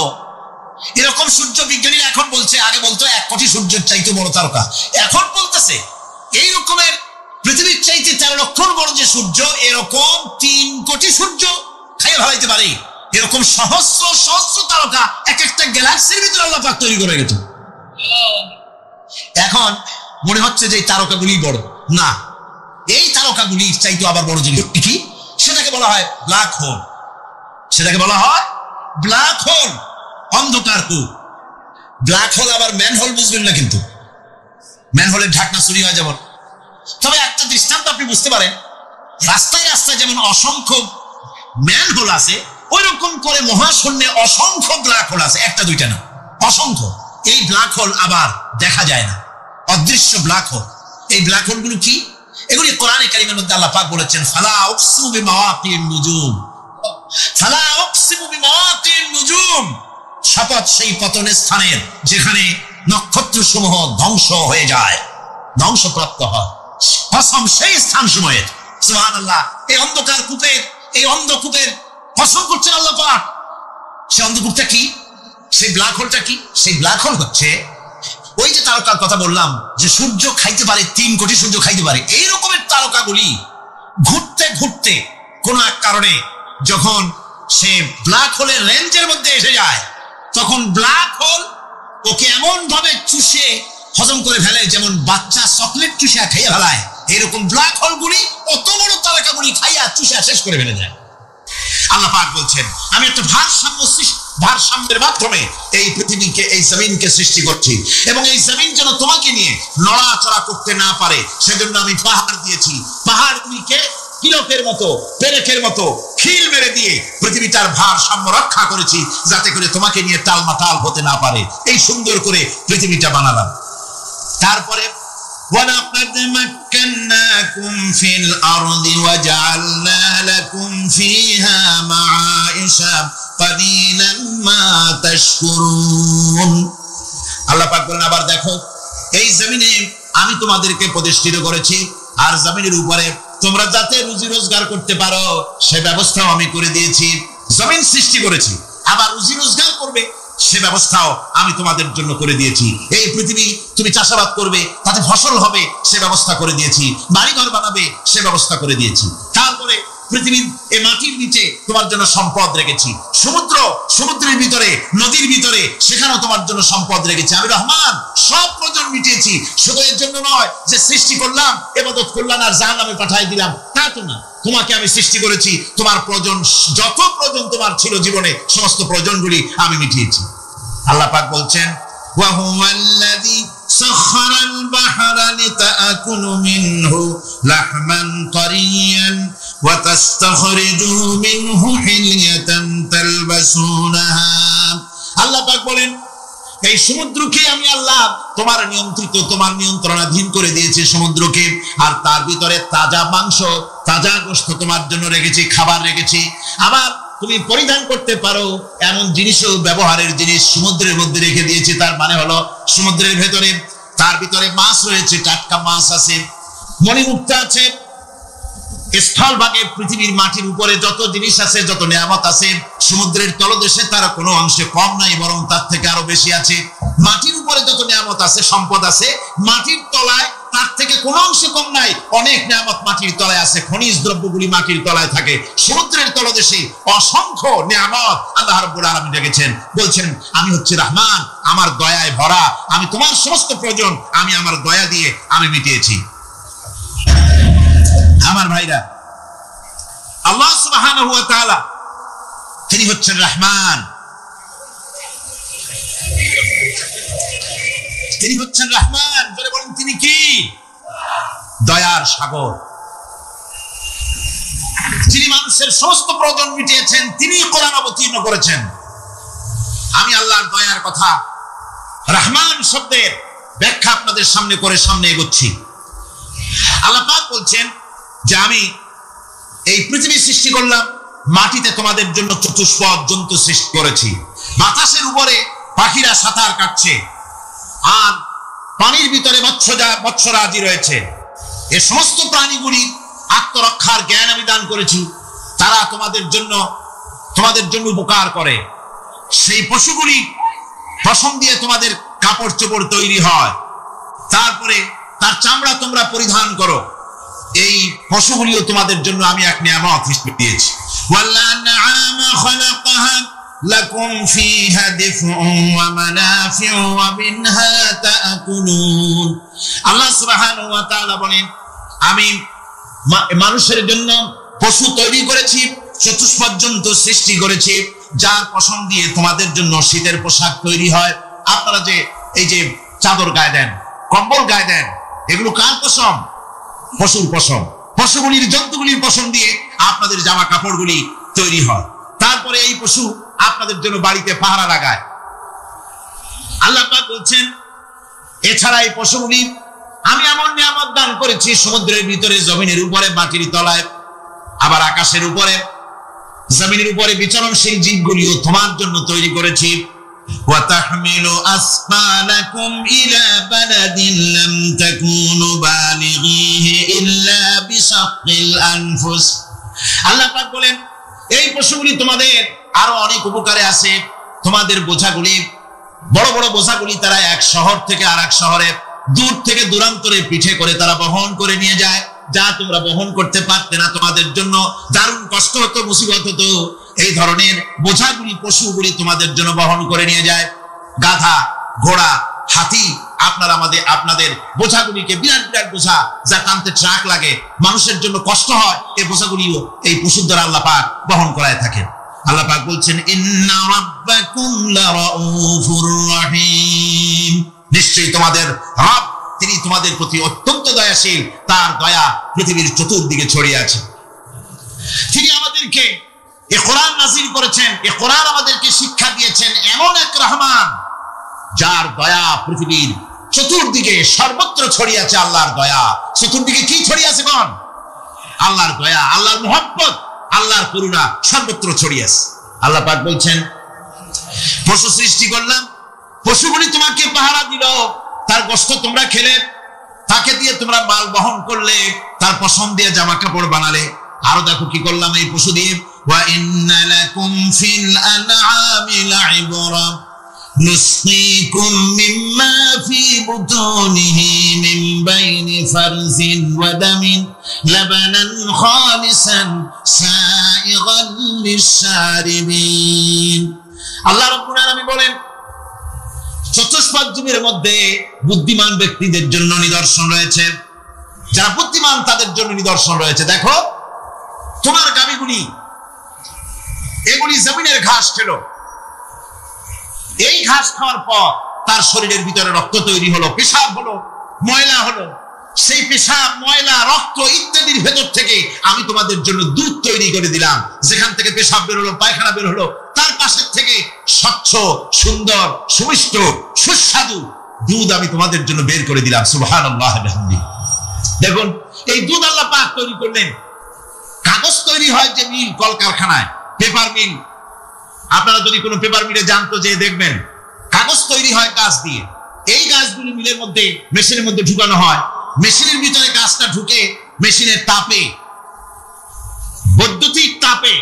এরকম সূর্য বিজ্ঞানীরা এখন বলছে, আগে বলতো 1 কোটি সূর্যের চাইতে বড় তারকা, এখন বলতেছে এই রকমের পৃথিবীর চাইতে 13 লক্ষ গুণ বড় যে সূর্য, এরকম 3 কোটি সূর্য খাইয়ে ফেলাইতে পারে। এরকম সহস্র সহস্র তারকা এক একটা গ্যালাক্সির ভিতরে আল্লাহ পাক তৈরি করে গেছে। এখন মনে হচ্ছে যে এই তারকাগুলি বড় না, এই তারকাগুলির চাইতে আবার বড় জিনিস কি, সেটাকে বলা হয় ব্ল্যাক হোল। সেটাকে বলা হয় ব্ল্যাক হোল, অন্ধকার কূপ। ব্ল্যাক হোল আবার ম্যান হোল বুঝবেন না, কিন্তু ম্যান হোলের ঢাকনা চুরি হয় যেমন। তবে একটা দৃষ্টান্ত আপনি বুঝতে পারেন, রাস্তায় রাস্তায় যেমন অসংখ্য ম্যান হোল আছে, ওই রকম করে মহাশূন্যে অসংখ্য ব্ল্যাক হোল আছে, একটা দুইটা না, অসংখ্য। এই ব্ল্যাক হোল আবার দেখা যায় না, অদৃশ্য ব্ল্যাক হোল। এই ব্ল্যাক হোল গুলো কি? এগুলি কোরআনে কারিমের মধ্যে আল্লাহ পাক বলেছেন, ফালা উকসিমু বিমাওয়াকিন নুজুম, ফালা উকসিমু বিমাওয়াকিন নুজুম, শপথ সেই পতনের স্থানের যেখানে নক্ষত্র সমূহ ধ্বংস হয়ে যায়, ধ্বংসপ্রাপ্ত হয়, কসম সেই স্থান সময়ের। সুবহানাল্লাহ। এই অন্ধকার কূপের, এই অন্ধকূপের কসম করছেন আল্লাহ পাক। সেই অন্ধকূপটা কি? সেই ব্ল্যাক হোলটা কি? সেই ব্ল্যাক হোল হচ্ছে ওই যে তারকার কথা বললাম, যে সূর্য খাইতে পারে, 3 কোটি সূর্য খাইতে পারে, এই রকমের তারকাগুলি ঘুরতে ঘুরতে কোন এক কারণে যখন সে ব্ল্যাক হোলের রেঞ্জের মধ্যে এসে যায়, তখন ব্ল্যাক হোল ওকে এমন ভাবে চুষে হজম করে ফেলে, যেমন বাচ্চা চকলেট চুষে খাইয়া ফেলায়, এরকম ব্ল্যাক হোল গুলি অত বড় তারকাগুলি খাইয়া চুষে শেষ করে ফেলে যায়। আল্লাহ পাক বলছেন, আমি একটা ভারসাম্যের মাধ্যমে এই পৃথিবীকে, এই জমিনকে সৃষ্টি করছি, এবং এই জমিন যেন তোমাকে নিয়ে নড়াচড়া করতে না পারে, সেজন্য আমি পাহাড় দিয়েছি। পাহাড়গুলিকে কিলকের মতো, পেরেকের মতো খিল মেরে দিয়ে পৃথিবীটার ভারসাম্য রক্ষা করেছি, যাতে করে তোমাকে নিয়ে টালমাটাল হতে না পারে। এই সুন্দর করে পৃথিবীটা বানালাম। তারপরে وَلَقَدْ مَكَّنَّاكُمْ فِي الْأَرْضِ وَجَعَلْنَا لَكُمْ فِيهَا مَعَائِشَ قَلِيلًا مَا تَشْكُرُونَ। আল্লাহ পাক বলেন, আবার দেখো, এই জমিনে আমি তোমাদেরকে প্রতিষ্ঠিত করেছি, আর জমিনের উপরে তোমরা যাতে রুজি রোজগার করতে পারো সে ব্যবস্থাও আমি করে দিয়েছি। জমিন সৃষ্টি করেছি, আবার রুজি রোজগার করবে সে ব্যবস্থাও আমি তোমাদের জন্য করে দিয়েছি। এই পৃথিবী তুমি চাষাবাদ করবে, তাতে ফসল হবে সে ব্যবস্থা করে দিয়েছি, বাড়িঘর বানাবে সে ব্যবস্থা করে দিয়েছি। তারপরে পৃথিবীর এই মাটির নিচে তোমার জন্য সম্পদ রেখেছি, সমুদ্রের ভিতরে, নদীর ভিতরে, সেখানেও তোমার জন্য সম্পদ রেখেছি। আমি রহমান, সব প্রয়োজন মিটিয়েছি। শুধু এর জন্য নয় যে সৃষ্টি করলাম, ইবাদত করলাম আর জাহান্নামে পাঠিয়ে দিলাম, তা তো না। তোমাকে আমি সৃষ্টি করেছি, তোমার প্রয়োজন, যত প্রয়োজন তোমার ছিল জীবনে, সমস্ত প্রয়োজনগুলি আমি মিটিয়েছি। আল্লাহ পাক বলছেন ওয়া হুয়াল্লাযী সাখখারাল বাহরা লিতাকুলু মিনহু লাহমান তারিয়ান ওয়া তাস্তাখরিজু মিনহু হিলিয়াতান তালবাসুনাহা। আল্লাহ পাক বলেন এই সমুদ্রকে আমি আল্লাহ তোমার নিয়ন্ত্রিত, তোমার নিয়ন্ত্রণাধীন করে দিয়েছি সমুদ্রকে, আর তার ভিতরে তাজা মাংস, তাজা গোশত তোমার জন্য রেখেছি, খাবার রেখেছি। আবার তুমি পরিধান করতে পারো এমন জিনিসও, ব্যবহারের জিনিস সমুদ্রের মধ্যে রেখে দিয়েছি। তার মানে হলো সমুদ্রের ভেতরে, তার ভিতরে মাছ রয়েছে, টাটকা মাছ আছে, মণিমুক্তা আছে। স্থলভাগে পৃথিবীর মাটির উপরে যত জিনিস আছে, যত নিয়ামত আছে, সমুদ্রের তলদেশে তার কোনো অংশে কম নাই, বরং তার থেকে আরো বেশি আছে। মাটির উপরে যত নিয়ামত আছে, সম্পদ আছে, মাটির তলায় তার থেকে কোনো অংশে কম নাই। অনেক নিয়ামত মাটির তলায় আছে, খনিজ দ্রব্যগুলি মাটির তলায় থাকে। সমুদ্রের তলদেশে অসংখ্য নিয়ামত আল্লাহ রাব্বুল আলামিন রেখেছেন। বলছেন আমি হচ্ছে রহমান, আমার দয়ায় ভরা, আমি তোমার সমস্ত প্রয়োজন আমি আমার দয়া দিয়ে আমি মিটিয়েছি। আমার ভাইরা, আল্লাহ সুবহানাহু ওয়া তাআলা তিনি হচ্ছেন রহমান, তিনি হচ্ছেন রহমান। জোরে বলেন তিনি কি? দয়ার সাগর। যিনি মানুষের সমস্ত প্রয়োজন মিটিয়েছেন, তিনি কোরআন অবতীর্ণ করেছেন। আমি আল্লাহর দয়ার কথা, রহমান শব্দের ব্যাখ্যা আপনাদের সামনে করে সামনে এগোচ্ছি। আল্লাহ পাক বলছেন যে আমি এই পৃথিবী সৃষ্টি করলাম, মাটিতে তোমাদের জন্য চতুষ্পদ জন্তু সৃষ্টি করেছি, বাতাসের উপরে পাখিরা সাঁতার কাটছে, আর পানির ভিতরে মৎস্যরাজি রয়েছে। এই সমস্ত প্রাণীগুলি আত্মরক্ষার জ্ঞান আমি দান করেছি, তারা তোমাদের জন্য উপকার করে। সেই পশুগুলি পশম দিয়ে তোমাদের কাপড় চোপড় তৈরি হয়, তারপরে তার চামড়া তোমরা পরিধান করো। এই পশুগুলিও তোমাদের জন্য আমি এক নিয়ামত হিসেবে দিয়েছি। ওয়াল-আনআমা খালাকাহা লাকুম ফীহা দিফউন ওয়া মানাফিউ ওয়া মিনহা তা'কুলুন। আল্লাহ সুবহানাহু ওয়া তাআলা বলেন আমি মানুষের জন্য পশু তৈরি করেছি, চতুষ্পদ জন্তু সৃষ্টি করেছি, যার পশম দিয়ে তোমাদের জন্য শীতের পোশাক তৈরি হয়। আপনারা যে এই যে চাদর গায়ে দেন, কম্বল গায়ে দেন, এগুলো কার পশম? পশুর পশম। পশুগুলির, জন্তুগুলির পশম দিয়ে আপনাদের জামা কাপড়গুলি তৈরি হয়। তারপরে এই পশু আপনাদের জন্য বাড়িতে পাহারা লাগায়। আল্লাহ পাক বলছেন এছাড়া এই পশুগুলি আমি এমন নিয়ামত দান করেছি, সমুদ্রের ভিতরে, জমিনের উপরে, মাটির তলায়, আবার আকাশের উপরে, জমিনের উপরে বিচরণশীল জীবগুলিও তোমার জন্য তৈরি করেছি। وَتَحْمِلُ أَثْقَالَكُمْ إِلَى بَلَدٍ لَّمْ تَكُونُوا بَالِغِيهِ إِلَّا بِشَقِّ الْأَنفُسِ। আল্লাহ পাক বলেন এই পশুগুলি তোমাদের আরো অনেক উপকারে আছে। তোমাদের বোঝাগুলি, বড় বড় বোঝাগুলি তারা এক শহর থেকে আরেক শহরে, দূর থেকে দূরান্তরে পিঠে করে তারা বহন করে নিয়ে যায়, যা তোমরা বহন করতে পারতে না। তোমাদের জন্য দারুণ কষ্ট হতো, মুসিবত হতো। এই ধরনের বোঝাগুলি, পশুগুলি তোমাদের জন্য বহন করে নিয়ে যায়। গাধা, ঘোড়া, হাতি আপনাদের বোঝাগুলিকে, বিরাট বিরাট বোঝা যা টানতে ট্রাক লাগে, মানুষের জন্য কষ্ট হয়, এই বোঝাগুলিও এই পশুর দ্বারা আল্লাহ পাক বহন করায় থাকেন। আল্লাহ পাক বলছেন ইন্না রাব্বাকুম লারাউফুর রহিম। নিশ্চয়ই তোমাদের রব, তিনি তোমাদের প্রতি অত্যন্ত দয়াশীল, তার দয়া পৃথিবীর চতুর্দিকে ছড়িয়ে আছে। তিনি আমাদেরকে এই কোরআন নাযিল করেছেন, এই কোরআন আমাদেরকে শিক্ষা দিয়েছেন এমন এক রহমান, যার দয়া পৃথিবীর চতুর্দিকে সর্বত্র ছড়িয়ে আছে। আল্লাহর দয়া চতুর্দিকে কি ছড়িয়ে আছে? কোন? আল্লাহর দয়া, আল্লাহর মুহাব্বত, আল্লাহর করুণা সর্বত্র ছড়িয়ে আছে। আল্লাহ পাক বলছেন পশু সৃষ্টি করলাম, পশুগুলি তোমাকে পাহারা দিল, তার গোশত তোমরা খেলে, তাকে দিয়ে তোমরা মাল বহন করলে, তার পশম দিয়ে জামা কাপড় বানালে। আরো দেখো কি করলাম এই পশু দিয়ে। ওয়া ইন্না লাকুম ফিল আনআমি লাইবরা নুসকিকুম মিম্মা ফি বুতুনিহি মিন বাইনি ফারসিন ওয়া দামিন লাবানান খালিসান সাইগান লিশ-শারিবিন। আল্লাহ রাব্বুল আলামিন বলেন চতুষ্পদ জীবের মধ্যে বুদ্ধিমান ব্যক্তিদের জন্য নিদর্শন রয়েছে, যারা বুদ্ধিমান তাদের জন্য নিদর্শন রয়েছে। দেখো তোমার গাভীগুলি, এগুলি জমিনের ঘাস খেলো, এই ঘাস খাওয়ার পর তার শরীরের ভিতরে রক্ত তৈরি হলো, পেশাব হলো, ময়লা হলো। সেই পেশাব, ময়লা, রক্ত ইত্যাদির ভেতর থেকে আমি তোমাদের জন্য দুধ তৈরি করে দিলাম। যেখান থেকে পেশাব বের হলো, পায়খানা বের হলো, তার পাশের থেকে স্বচ্ছ, সুন্দর, সুমিষ্ট, সুস্বাদু দুধ আমি তোমাদের জন্য বের করে দিলাম। সুবহানাল্লাহ বিহামদিহি। দেখুন, এই দুধ আল্লাহ পাক তৈরি করলেন। কাগজ তৈরি হয় যে মিল, কলকারখানায়, পেপার মিল। আপনারা যদি কোনো পেপার মিলে যান তো যে দেখবেন কাগজ তৈরি হয় গাছ দিয়ে। এই গাছগুলি মিলের মধ্যে, মেশিনের মধ্যে ঢুকানো হয়। মেশিনের ভিতরে গাছটা ঢুকে মেশিনের তাপে, বৈদ্যুতিক তাপে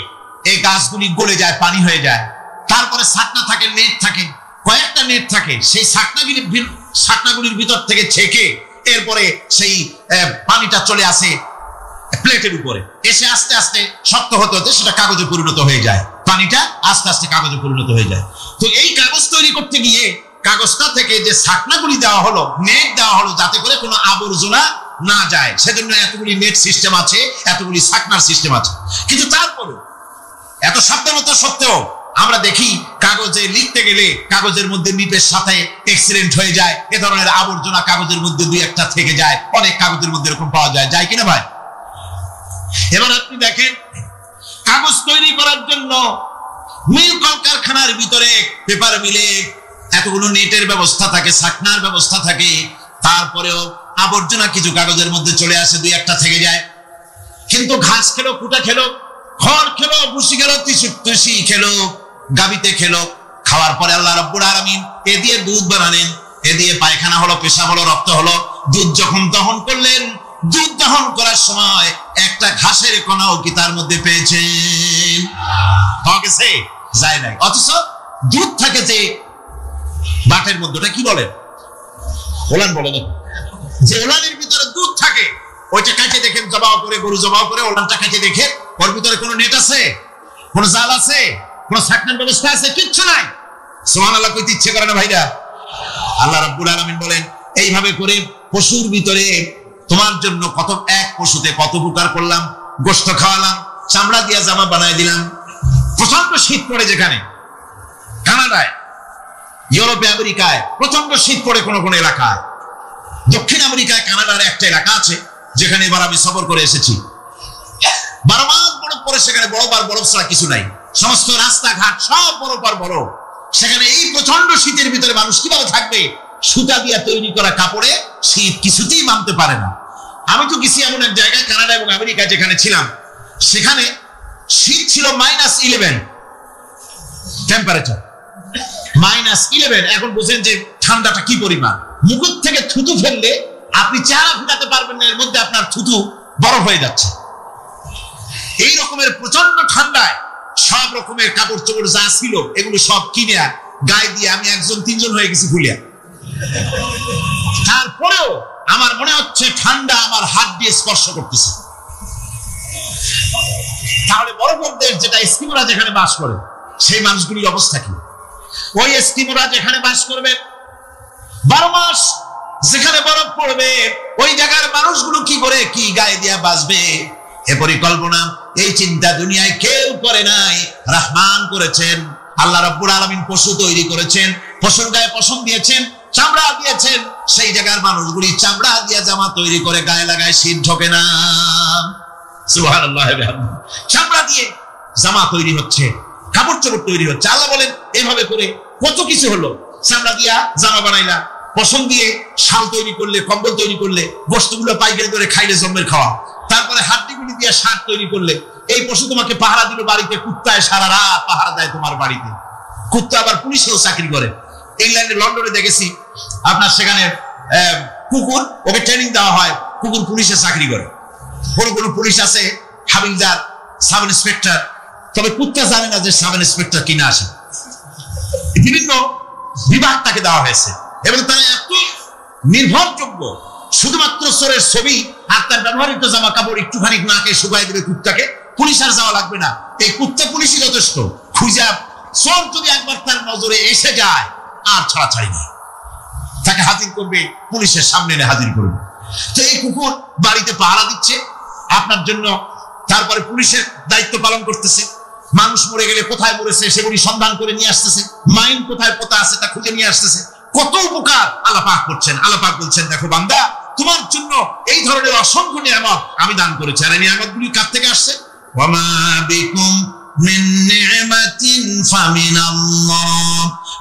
এই গাছগুলি গলে যায়, পানি হয়ে যায়। তারপরে ছাকনা থাকে, নেট থাকে, কয়েকটা নেট থাকে। সেই ছাকনাগুলির ভিতর থেকে ছেঁকে এরপরে সেই পানিটা চলে আসে প্লেটের উপরে, এসে আস্তে আস্তে শক্ত হতে হতে সেটা কাগজে পরিণত হয়ে যায়। পানিটা আস্তে আস্তে কাগজে পরিণত হয়ে যায়। তো এই কাগজ তৈরি করতে গিয়ে কাগজটা থেকে যে ছাকনাগুলি দেওয়া হলো, নেট দেওয়া হলো, যাতে করে কোনো আবর্জনা না যায়, সেজন্য এতগুলি নেট সিস্টেম আছে, এতগুলি ছাকনার সিস্টেম আছে। কিন্তু তারপরে এত সাবধানতা সত্ত্বেও আমরা দেখি কাগজে লিখতে গেলে কাগজের মধ্যে নিপের সাথে অ্যাক্সিডেন্ট হয়ে যায়। এ ধরনের আবর্জনা কাগজের মধ্যে দুই একটা থেকে যায়। অনেক কাগজের মধ্যে এরকম পাওয়া যায়, যায় কিনা ভাই? এবার আপনি দেখেন, কাগজ তৈরি করার জন্য মিল কলকারখানার ভিতরে, পেপার মিলে এতগুলো নেটের ব্যবস্থা থাকে, ছাকনার ব্যবস্থা থাকে। তারপরেও আবর্জনা কিছু কাগজের মধ্যে চলে আসে, দুই একটা থেকে যায়। কিন্তু ঘাস খেলো, কুটা খেলো, খড় খেলো, ভুসি খেলো, তুষি খেলো, গাবিতে খেলো, খাওয়ার পরে আল্লাহ রাব্বুল আলামিন এ দিয়ে দুধ বানালেন। এ দিয়ে পায়খানা হলো, পেশাব হলো, রক্ত হলো। দুধ যখন দহন করলেন, দুধ দহন করার সময় একটা ঘাসের কণাও কি তার মধ্যে পেয়েছেন? পাওয়া গেছে? যায় নাই। অথচ দুধ থাকে যে বাটের মধ্যে, ওটা কি বলে? ওলান বলে না? যে ওলানের ভিতরে দুধ থাকে, ওইটা কাছে দেখেন, জবাও করে, গরু জবাও করে ওলানটা কাছে দেখে, ওর ভিতরে কোনো নেট আছে, কোনো জাল আছে, কোনো ছাকনার ব্যবস্থা আছে? কিচ্ছু নাই। সুবহানাল্লাহ কইতে ইচ্ছে করে না ভাইরা? আল্লাহ রাব্বুল আলামিন বলেন, এইভাবে করে পশুর ভিতরে তোমার জন্য কত, এক পশুতে কত উপকার করলাম। গোশত খাওয়ালাম, চামড়া দিয়া জামা বানায় দিলাম। প্রচন্ড শীত পড়ে যেখানে, কানাডায়, ইউরোপে, আমেরিকায় প্রচন্ড শীত পড়ে কোন কোন এলাকায়। দক্ষিণ আমেরিকায় কানাডার একটা এলাকা আছে যেখানে এবার আমি সফর করে এসেছি। 12 মাস বরফ পড়ে সেখানে, বরফ আর বরফ ছাড়া কিছু নাই। সমস্ত রাস্তাঘাট সব বরফ আর বরফ। সেখানে এই প্রচন্ড শীতের ভিতরে মানুষ কিভাবে থাকবে? সুতা দিয়ে তৈরি করা কাপড়ে শীত কিছুতেই মানতে পারে না। আমি তো গেছি এমন এক জায়গায়, কানাডা এবং আমেরিকা যেখানে ছিলাম, সেখানে শীত ছিল -11 টেম্পারেচার, -11। এখন বুঝেন যে ঠান্ডাটা কি পরিমাণ। মুখ থেকে থুতু ফেললে আপনি চেহারা ফেরাতে পারবেন না, এর মধ্যে আপনার থুতু বরফ হয়ে যাচ্ছে। এই রকমের প্রচন্ড ঠান্ডায় সব রকমের কাপড় চোপড় যা ছিল এগুলো সব কিনে গায়ে দিয়ে আমি 1-3 হয়ে গেছি ফুলিয়া। তারপরেও আমার মনে হচ্ছে ঠান্ডা আমার হাত দিয়ে স্পর্শ করতেছে। তাহলে বরফের দেশ যেটা, এস্কিমোরা যেখানে বাস করে, সেই মানুষগুলির অবস্থা কি? ওই এস্কিমোরা যেখানে বাস করবে, 12 মাস যেখানে বরফ পড়বে, ওই জায়গার মানুষগুলো কি করে, কি গায়ে দিয়া বাঁচবে? এ পরিকল্পনা, এই চিন্তা দুনিয়ায় কেউ করে নাই। রহমান করেছেন। আল্লাহ রাব্বুল আলামিন পশু তৈরি করেছেন, পশুর গায়ে পশম দিয়েছেন, চামড়া দিয়েছেন। সেই জায়গার মানুষগুলি চামড়া দিয়ে জামা তৈরি করে গায়ে লাগায়, শীত ঢোকে না। সুবহানাল্লাহ। চামড়া দিয়ে জামা তৈরি হচ্ছে, কাপড় চোপড় তৈরি হচ্ছে। আল্লাহ বলেন, এইভাবে করে কত কিছু হলো। চামড়া দিয়া জামা বানাইলা, পশম দিয়ে শাল তৈরি করলে, কম্বল তৈরি করলে, বস্তুগুলো পাইকারি করে খাইলে জন্মের খাওয়া। তারপরে হাড্ডিগুলি দিয়ে শার্ট তৈরি করলে, এই পশু তোমাকে পাহারা দিল বাড়িতে, কুত্তায় সারা রাত পাহারা দেয় তোমার বাড়িতে। কুত্তা আবার পুলিশেও চাকরি করে। ইংল্যান্ডে, লন্ডনে দেখেছি আপনার, সেখানে কুকুর, ওকে ট্রেনিং দেওয়া হয়, কুকুর পুলিশে চাকরি করে। কোন কোন পুলিশ আছে হাবিলদার, সাব ইন্সপেক্টর, তবে কুত্তা জানে না যে সাব ইন্সপেক্টর কিনা আসে। বিভিন্ন বিভাগ তাকে দেওয়া হয়েছে এবং তারা এত নির্ভরযোগ্য, শুধুমাত্র চোরের ছবি আর তার ব্যবহৃত জামা কাপড় একটুখানি নাকে শুকাই দেবে কুত্তাকে, পুলিশ আর যাওয়া লাগবে না। এই কুত্তা পুলিশই যথেষ্ট। খুঁজা চোর যদি একবার তার নজরে এসে যায়, আর ছাড়াছাড়ি নেই, তাকে হাজির করবে, পুলিশের সামনে এনে হাজির করবে। তো এই কুকুর বাড়িতে পাহারা দিচ্ছে আপনার জন্য, তারপরে পুলিশের দায়িত্ব পালন করতেছে, মানুষ মরে গেলে কোথায় মরেছে সেগুলি সন্ধান করে নিয়ে আসতেছে, মাইন কোথায় পোতা আছে তা খুঁজে নিয়ে আসতেছে। কত উপকার আল্লাহ পাক করছেন। আল্লাহ পাক বলছেন, দেখো বান্দা, তোমার জন্য এই ধরনের অসংখ্য নিয়ামত আমি দান করেছি। আর এই নিয়ামতগুলি কার থেকে আসছে? ওয়ামা বিকুম মিন নি'মাতিন ফামিনাল্লাহ।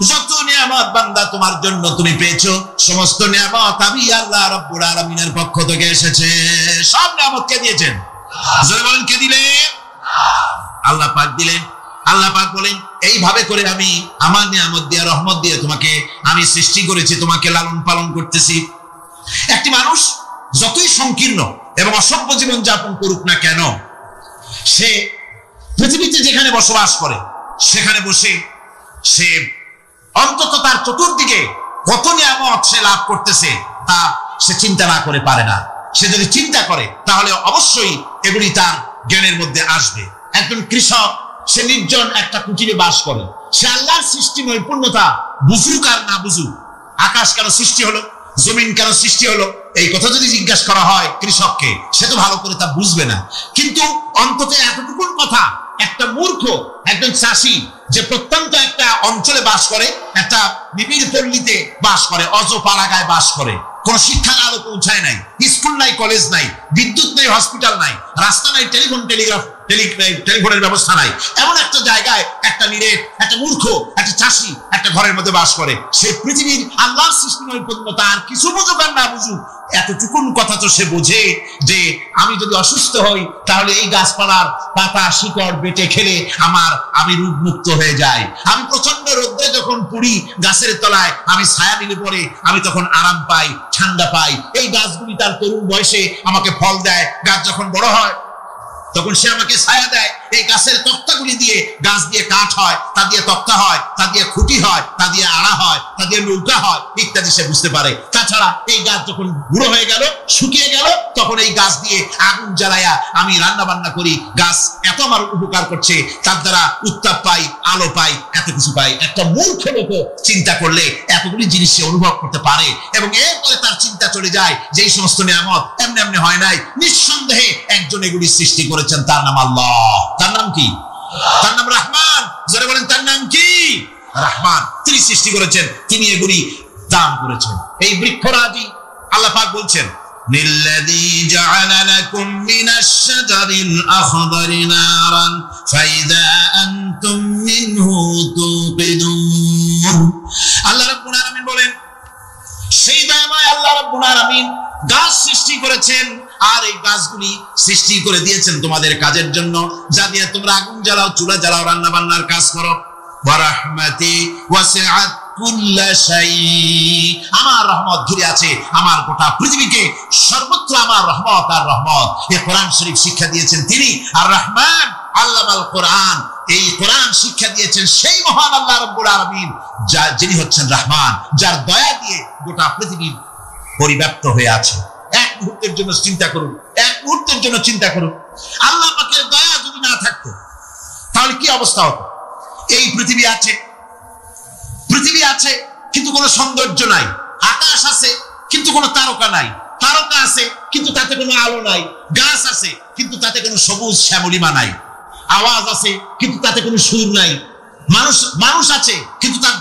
যত নিয়ামত বান্দা তোমার জন্য তুমি পেয়েছো, সমস্ত নিয়ামত আমি আল্লাহ রাব্বুল আলামিনের পক্ষ থেকে এসেছে। সব নিয়ামত কে দিয়েছেন? জোরে বলেন, কে দিলেন? আল্লাহ পাক দিলেন। আল্লাহ পাক বলেন, এইভাবে করে আমি আমার নিয়ামত দিয়ে, রহমত দিয়ে তোমাকে আমি সৃষ্টি করেছি, তোমাকে লালন পালন করতেছি। একটি মানুষ যতই সংকীর্ণ এবং অসভ্য জীবন যাপন করুক না কেন, সে পৃথিবীতে যেখানে বসবাস করে সেখানে বসে সে অন্তত তার চতুর্দিকে কত নিয়ামত সে লাভ করতেছে তা সে চিন্তা না করে পারে না। সে যদি চিন্তা করে তাহলে অবশ্যই এগুলি তার জ্ঞানের মধ্যে আসবে। একজন কৃষক, সে নির্জন একটা কুটিরে বাস করে, সে আল্লাহর সৃষ্টি নৈপুণ্যতা বুঝুক আর না বুঝুক, আকাশ কেন সৃষ্টি হলো, জমিন কেন সৃষ্টি হলো, এই কথা যদি জিজ্ঞাসা করা হয় কৃষককে, সে তো ভালো করে তা বুঝবে না। কিন্তু অন্তত এতটুকুন কথা একটা মূর্খ একজন চাষি যে প্রত্যন্ত একটা অঞ্চলে বাস করে, একটা নিবিড় পল্লীতে বাস করে, অজপাড়াগায় বাস করে, কোন শিক্ষার আলো পৌঁছায় নাই, স্কুল নাই, কলেজ নাই, বিদ্যুৎ নাই, হসপিটাল নাই, রাস্তা নাই, টেলিফোন টেলিফোনের ব্যবস্থা নাই, এমন একটা জায়গায় একটা নিরেট, একটা মূর্খ, একটা চাষি একটা ঘরের মধ্যে বাস করে। সে পৃথিবীর আল্লাহর সৃষ্টি নৈপুণ্যতা আর কিছু বুঝুক আর না বুঝুক, এতটুকুন কথা তো সে বোঝে যে আমি যদি অসুস্থ হই তাহলে এই গাছপালার পাতা শিকড় বেটে খেলে আমি রোগমুক্ত হয়ে যাই। আমি প্রচন্ড রোদ্রে যখন পুড়ি গাছের তলায়, আমি ছায়া নিলে পরে আমি তখন আরাম পাই, ঠান্ডা পাই। এই গাছগুলি তার তরুণ বয়সে আমাকে ফল দেয়, গাছ যখন বড় হয় তখন সে আমাকে ছায়া দেয়। এই গাছের তক্তাগুলি দিয়ে, গাছ দিয়ে কাঠ হয়, তা দিয়ে তক্তা হয়, তা দিয়ে খুঁটি হয়, তা দিয়ে আড়া হয়, তা দিয়ে নৌকা হয় ইত্যাদি সে বুঝতে পারে। তাছাড়া এই গাছ যখন বুড়ো হয়ে গেল, শুকিয়ে গেল, তখন এই গাছ দিয়ে আগুন জ্বালায়া আমি রান্না বান্না করি। গাছ এত আমার উপকার করছে, তার দ্বারা উত্তাপ পাই, আলো পাই, এত কিছু পাই। একটা মূর্খ লোক চিন্তা করলে এতগুলি জিনিস সে অনুভব করতে পারে এবং এরপরে তার চিন্তা চলে যায় যে এই সমস্ত নিয়ামত এমনি এমনি হয় নাই, নিঃসন্দেহে একজন এগুলি সৃষ্টি করেছেন, তার নাম আল্লাহ। তার নাম কি? তার নাম রহমান। যারা বলেন তার নাম কি? রহমান। তিনি সৃষ্টি করেছেন, তিনি এগুলি দান করেছেন। এই বৃক্ষরাজি আল্লাহ পাক বলছেন, নিল্লাযী জাআলা লাকুম মিনাশ শাজারিল আখদারি নারান ফাইযা আনতুম মিনহু তুকিদুন। আল্লাহ রাব্বুল আলামিন বলেন, সেই দয়াময় আল্লাহ রাব্বুল আলামিন গাছ সৃষ্টি করেছেন, আর এই গাছগুলি সৃষ্টি করে দিয়েছেন তোমাদের কাজের জন্য, যা দিয়ে তোমরা আগুন জ্বালাও, চুলা জ্বালাও, রান্না বান্নার কাজ করো। ওয়া রাহমাতি ওয়াসিআত কুল্লা শাই। আমার রহমত ঘিরে আছে আমার গোটা পৃথিবীকে, সর্বত্র আমার রহমত আর রহমত। এই কোরআন শরীফ শিক্ষা দিয়েছেন তিনি আর রহমান আল্লামাল কোরআন। এই কোরআন শিক্ষা দিয়েছেন সেই মহান আল্লাহ রাব্বুল আলামিন, যিনি হচ্ছেন রহমান, যার দয়া দিয়ে গোটা পৃথিবী পরিব্যাপ্ত হয়ে আছে। এক মুহূর্তের জন্য চিন্তা করুন, এক মুহূর্তের জন্য চিন্তা করুন, আল্লাহ পাকের দয়া যদি না থাকতো তাহলে কি অবস্থা হতো? এই পৃথিবী আছে, পৃথিবী আছে কিন্তু কোনো সৌন্দর্য নাই, আকাশ আছে কিন্তু কোনো তারকা নাই, তারকা আছে কিন্তু তাতে কোনো আলো নাই, গাছ আছে কিন্তু তাতে কোনো সবুজ শ্যামলিমা নাই, আওয়াজ আছে কিন্তু তাতে কোনো সুর নাই, মানুষ আছে কিন্তু তার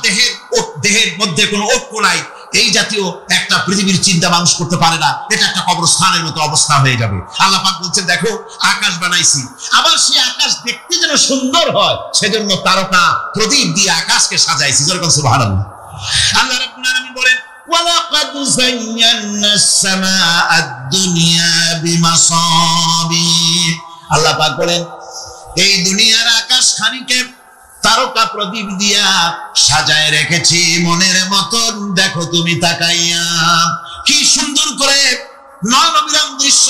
দেহের মধ্যে কোনো ঐক্য নাই। এই জাতীয় একটা পৃথিবীর চিন্তা মানুষ করতে পারে না, এটা একটা কবরস্থানের মতো অবস্থা হয়ে যাবে। আল্লাহ পাক বলছেন, দেখো আকাশ বানাইছি, আবার সেই আকাশ দেখতে যেন সুন্দর হয় সেজন্য তারকা প্রদীপ দিয়ে আকাশকে সাজাইছি। যেরকম সুবহানাল্লাহ। আল্লাহ রাব্বুল আলামিন বলেন, ওয়ালাকাদ যায়্যানাস সামাআদ দুনিয়া বিমাসাবিহ। আল্লাহ পাক বলেন, এই দুনিয়ার আকাশ খানিকে তারকা প্রদীপ দিয়া সাজায় রেখেছি মনের মতন। দেখো তুমি তাকাইয়া কি সুন্দর করে নয়নবিরাম দৃশ্য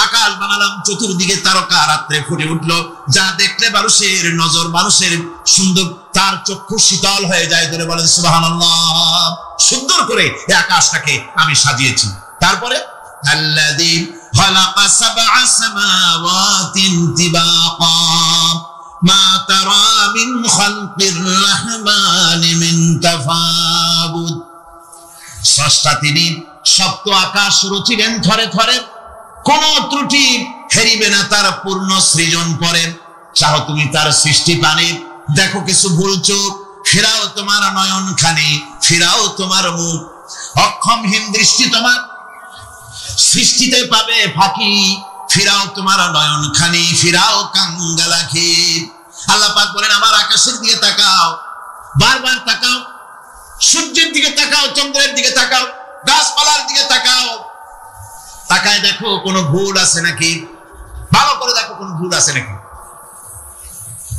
আকাশ বানালাম, চতুর্দিকে তারকা রাত্রে ফুটে উঠলো, যা দেখলে মানুষের নজর, মানুষের সুন্দর, তার চক্ষু শীতল হয়ে যায়। ধরে বলেন সুবহানাল্লাহ। সুন্দর করে এই আকাশটাকে আমি সাজিয়েছি। তারপরে আল্লাযী খালাকা সাবআ সামাওয়াতিন তিবাকা মা তারা মিন খালকির রহমানি মিন তাফাবুদ। স্রষ্টা তিনি সপ্ত আকাশ রচিলেন থরে থরে, কোন ত্রুটি হেরিবে না তার পূর্ণ সৃজন পরে। চাও তুমি তার সৃষ্টি পানি, দেখো কিছু ভুল চোখ, ফেরাও তোমার নয়ন খানি, ফেরাও তোমার মুখ, অক্ষমহীন দৃষ্টি তোমার সৃষ্টিতে পাবে ফাঁকি, ফিরাও তোমার নয়ন খানি, ফিরাও কাঙ্গালাখি। আল্লাহ পাক বলেন আমার আকাশের দিকে তাকাও, বারবার তাকাও, সূর্যের দিকে তাকাও, চন্দ্রের দিকে তাকাও, গাছপালার দিকে তাকাও, তাকায় দেখো কোনো ভুল আছে নাকি, ভালো করে দেখো কোনো ভুল আছে নাকি।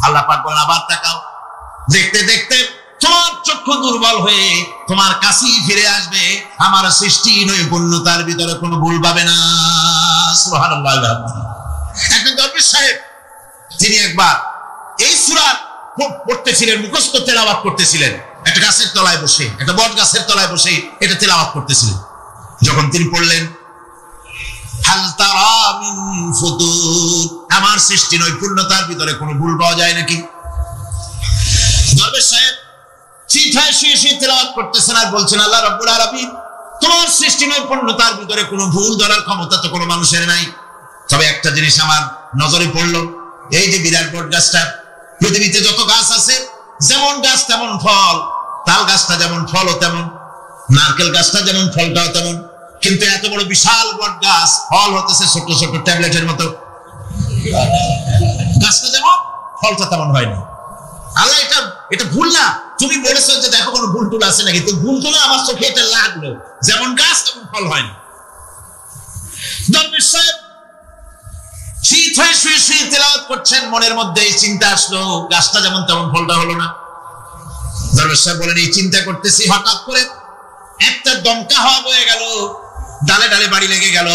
আল্লাহ পাক বলেন আবার তাকাও, দেখতে দেখতে তোমার চক্ষু দুর্বল হয়ে তোমার কাছেই ফিরে আসবে, আমার সৃষ্টি নৈপুণ্যতার ভিতরে কোনো ভুল পাবে না। সুবহানাল্লাহ। একজন দরবেশ সাহেব, তিনি একবার এই সূরা পড়তেছিলেন, মুখস্থ তেলাওয়াত করতেছিলেন, একটা গাছের তলায় বসে, একটা বট গাছের তলায় বসে এটা তেলাওয়াত করতেছিলেন। যখন তিনি পড়লেন হাল তারা মিন ফুতুর, আমার সৃষ্টি নৈপুণ্যতার ভিতরে কোনো ভুল পাওয়া যায় নাকি। দরবেশ সাহেব চিঠায় শুয়ে শুয়ে তেলাওয়াত করতেছেন আর বলছেন আল্লাহ রাব্বুল আলামিন, তোমার সৃষ্টি নৈপুণ্যতার ভিতরে কোনো ভুল ধরার ক্ষমতা তো কোনো মানুষের নাই। তবে একটা জিনিস আমার নজরে পড়লো, এই যে বিরাট বট গাছটা, পৃথিবীতে যত গাছ আছে যেমন গাছ তেমন ফল, তাল গাছটা যেমন ফলও তেমন, নারকেল গাছটা যেমন ফলটাও তেমন, কিন্তু এত বড় বিশাল বট গাছ ফল হতেছে ছোট ছোট ট্যাবলেটের মতো, গাছটা যেমন ফলটা তেমন হয়নি। আল্লাহ এটা ভুল না, তুমি বলেছো যে দেখো কোনো ভুল টুল আছে নাকি, তো ভুল টুল আমার চোখে এটা লাগলো, যেমন গাছ তেমন ফল হয়নি। দরবেশ সাহেব শীত হয়ে শুয়ে শুয়ে তেলাওয়াত করছেন, মনের মধ্যে এই চিন্তা আসলো গাছটা যেমন তেমন ফলটা হলো না। দরবেশ সাহেব বলেন এই চিন্তা করতেছি, হঠাৎ করে একটা দমকা হাওয়া বয়ে গেল, ডালে ডালে বাড়ি লেগে গেল,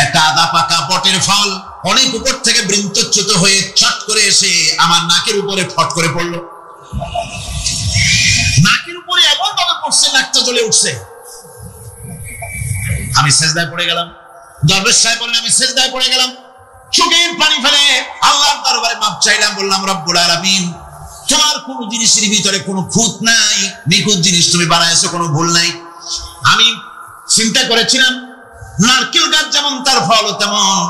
একটা আদা পাকা বটের ফল অনেক উপর থেকে বৃন্তচ্যুত হয়ে চট করে এসে আমার নাকের উপরে ফট করে পড়লো। নাকের উপরে এমন ভাবে পড়ছে নাকটা জ্বলে উঠছে, আমি সেজদায় পড়ে গেলাম। দরবেশ সাহেব বলেন আমি সেজদায় পড়ে গেলাম, চোখের পানি ফেলে আল্লাহর দরবারে মাপ চাইলাম, বললাম রব্বুল আলামিন, তোমার কোন জিনিসের ভিতরে কোনো খুঁত নাই, নিখুঁত জিনিস তুমি বানাইছো, কোনো ভুল নাই। আমি চিন্তা করেছিলাম নারকেল গাছ যেমন তার ফলও তেমন,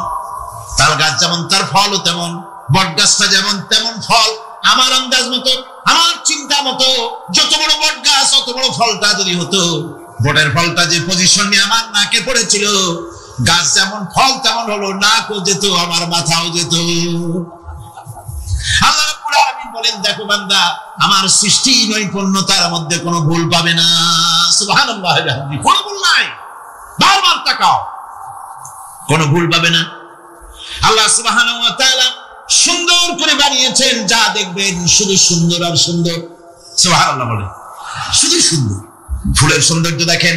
তাল গাছ যেমন তার ফলও তেমন, বট গাছটা যেমন তেমন ফল, আমার আন্দাজ মতো, আমার চিন্তা মতো যত বড় বট গাছ অত বড় ফলটা যদি হতো, বটের ফলটা যে পজিশন নিয়ে আমার নাকে পড়েছিল, গাছ যেমন ফল তেমন হলো, নাকও যেত আমার মাথাও যেত। আল্লাহ রাব্বুল আলামিন বলেন দেখো বান্দা, আমার সৃষ্টি নৈপুণ্যতার মধ্যে কোনো ভুল পাবে না। সুবহানাল্লাহ, কোনো ভুল নাই, বারবার তাকাও, কোনো ভুল পাবে না। আল্লাহ সুবহানাহু ওয়া তাআলা সুন্দর করে বানিয়েছেন, যা দেখবেন শুধু সুন্দর আর সুন্দর। সুবহানাল্লাহ বলে শুধু সুন্দর, ফুলের সৌন্দর্য দেখেন,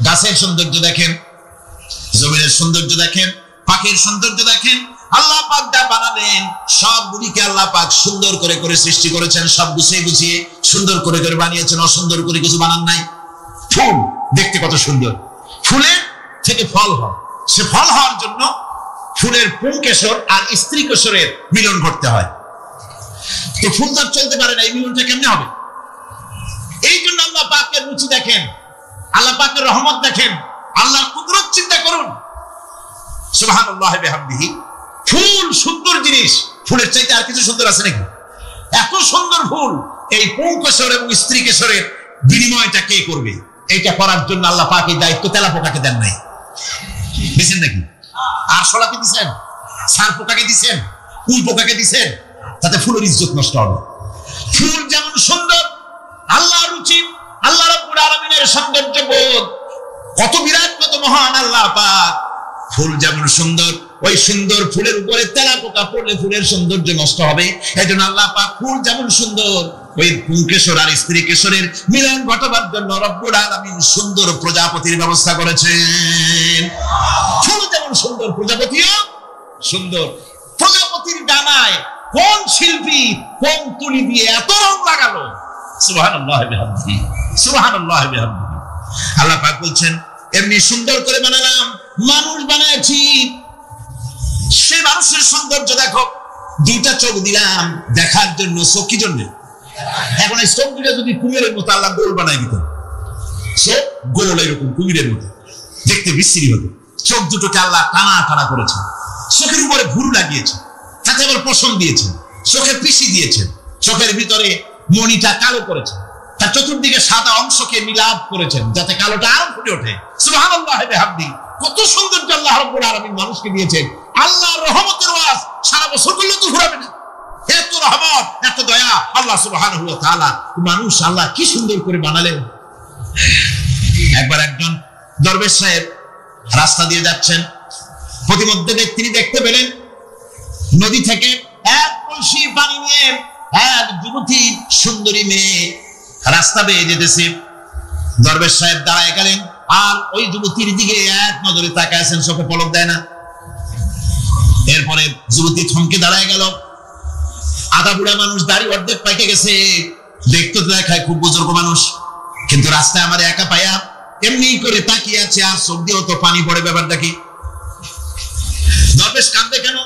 গাছের সৌন্দর্য দেখেন, জমিনের সৌন্দর্য দেখেন, পাখির সৌন্দর্য দেখেন। আল্লাহ পাক যা বানালেন সবগুলিকে আল্লাহ পাক সুন্দর করে করে সৃষ্টি করেছেন, সব গুছিয়ে গুছিয়ে সুন্দর করে করে বানিয়েছেন, অসুন্দর করে কিছু বানান নাই। ফুল দেখতে কত সুন্দর, ফুলের থেকে ফল হয়, সে ফল হওয়ার জন্য ফুলের পুংকেশর আর স্ত্রী কেশরের মিলন করতে হয়। তো ফুল তো চলতে পারে না, এই মিলনটা কেমনে হবে? এই জন্য আল্লাহ পাকের রুচি দেখেন, আল্লাহ পাকের রহমত দেখেন, আল্লাহর কুদরত চিন্তা করুন। সুবহানাল্লাহ বিহামদিহি। ফুল সুন্দর জিনিস, ফুলের চাইতে আর কিছু সুন্দর আছে নাকি? এত সুন্দর ফুল, এই পুংকেশর এবং স্ত্রী কেশরের বিনিময়টা কে করবে? এইটা করার জন্য আল্লাহ পাক এই দায়িত্ব তেলা পোকাকে দেন নাই, দিচ্ছেন নাকি? আর শোলাকে দিচ্ছেন, সার পোকাকে দিচ্ছেন, কুল পোকাকে দিচ্ছেন, তাতে ফুলের ইজ্জত নষ্ট হবে। ফুল যেমন সুন্দর, আল্লাহর রুচি, আল্লাহ রাব্বুল আলামিনের সৌন্দর্য বোধ কত বিরাট, কত মহান আল্লাহ পাক। ফুল যেমন সুন্দর, ওই সুন্দর ফুলের উপরে তেলা পোকা পড়লে ফুলের সৌন্দর্য নষ্ট হবে। এই জন্য আল্লাহ পাক ফুল যেমন সুন্দর, ওই পুংকেশর আর স্ত্রী কেশরের মিলন ঘটাবার জন্য রব্বুল আলামিন সুন্দর প্রজাপতির ব্যবস্থা করেছেন। ফুল যেমন সুন্দর, প্রজাপতিও সুন্দর। প্রজাপতির ডানায় কোন শিল্পী কোন তুলি দিয়ে এত রং লাগালো! সুবহানাল্লাহ বিহামদিহি, সুবহানাল্লাহ বিহামদিহি। আল্লাহ পাক বলছেন এমনি সুন্দর করে বানালাম, মানুষ বানাইছি, সে মানুষের সৌন্দর্য দেখো। দুইটা চোখ দিলাম দেখার জন্য, চোখ কি জন্য? এখন এই চোখ দুটা যদি কুমিরের মতো আল্লাহ গোল বানাই দিত, চোখ গোল এরকম কুমিরের মতো দেখতে বিশ্রী হতো। চোখ দুটোকে আল্লাহ টানা টানা করেছে, চোখের উপরে ভুরু লাগিয়েছে, তাতে আবার পশম দিয়েছে, চোখে পিষি দিয়েছেন, চোখের ভিতরে মণিটা কালো করেছেন, তার চতুর্দিকে সাদা অংশকে মিলাপ করেছেন যাতে কালোটা আরো ফুটে ওঠে। সুবহানাল্লাহ বিহামদিহি। কত সৌন্দর্য আল্লাহ রাব্বুল আলামিন মানুষকে দিয়েছেন। আল্লাহর রহমতের ওয়াজ সারা বছর করলে তো ঘুরাবে না, এত রহমত, এত দয়া আল্লাহ সুবহানাহু ওয়া তাআলা। মানুষ আল্লাহ কি সুন্দর করে বানালেন। একবার একজন দরবেশ সাহেব রাস্তা দিয়ে যাচ্ছেন, প্রতিমধ্যে তিনি দেখতে পেলেন নদী থেকে এক কলসি পানি নিয়ে এক যুবতী সুন্দরী মেয়ে রাস্তা বেয়ে যেতেছে। দরবেশ সাহেব দাঁড়ায় গেলেন আর ওই যুবতীর দিকে এক নজরে তাকায় আছেন, চোখে পলক দেয় না। এরপরে যুবতী থমকে দাঁড়ায় গেল। আধা বুড়া মানুষ, দাড়ি অর্ধেক পাইকে গেছে, দেখতে তো দেখায় খুব বুজুর্গ মানুষ, কিন্তু রাস্তায় আমার একা পায়া এমনি করে তাকিয়ে আছে আর চোখ দিয়েও তো পানি পড়ে। ব্যাপারটা কি? দরবেশ কাঁদে কেন?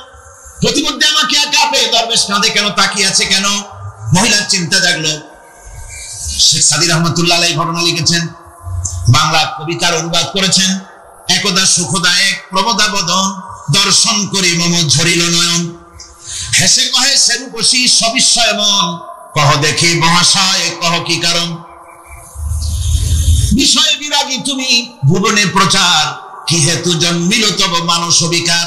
প্রতিমধ্যে আমাকে একা পেয়ে দরবেশ কাঁদে কেন, তাকিয়ে আছে কেন? মহিলার চিন্তা জাগলো। শেখ সাদী রহমতুল্লাহ আলাইহি ঘটনা লিখেছেন, বাংলা কবিতার অনুবাদ করেছেন। একদা সুখদায়ক প্রমোদা বদন, দর্শন করি মম ঝরিল নয়ন। হেসে কহে সেরূপসী সবিস্ময় মন, কহ দেখি মহাশয় কহ কি কারণ। বিষয় বিরাগী তুমি ভুবনে প্রচার, কি হেতু জন্মিল তব মানস বিকার।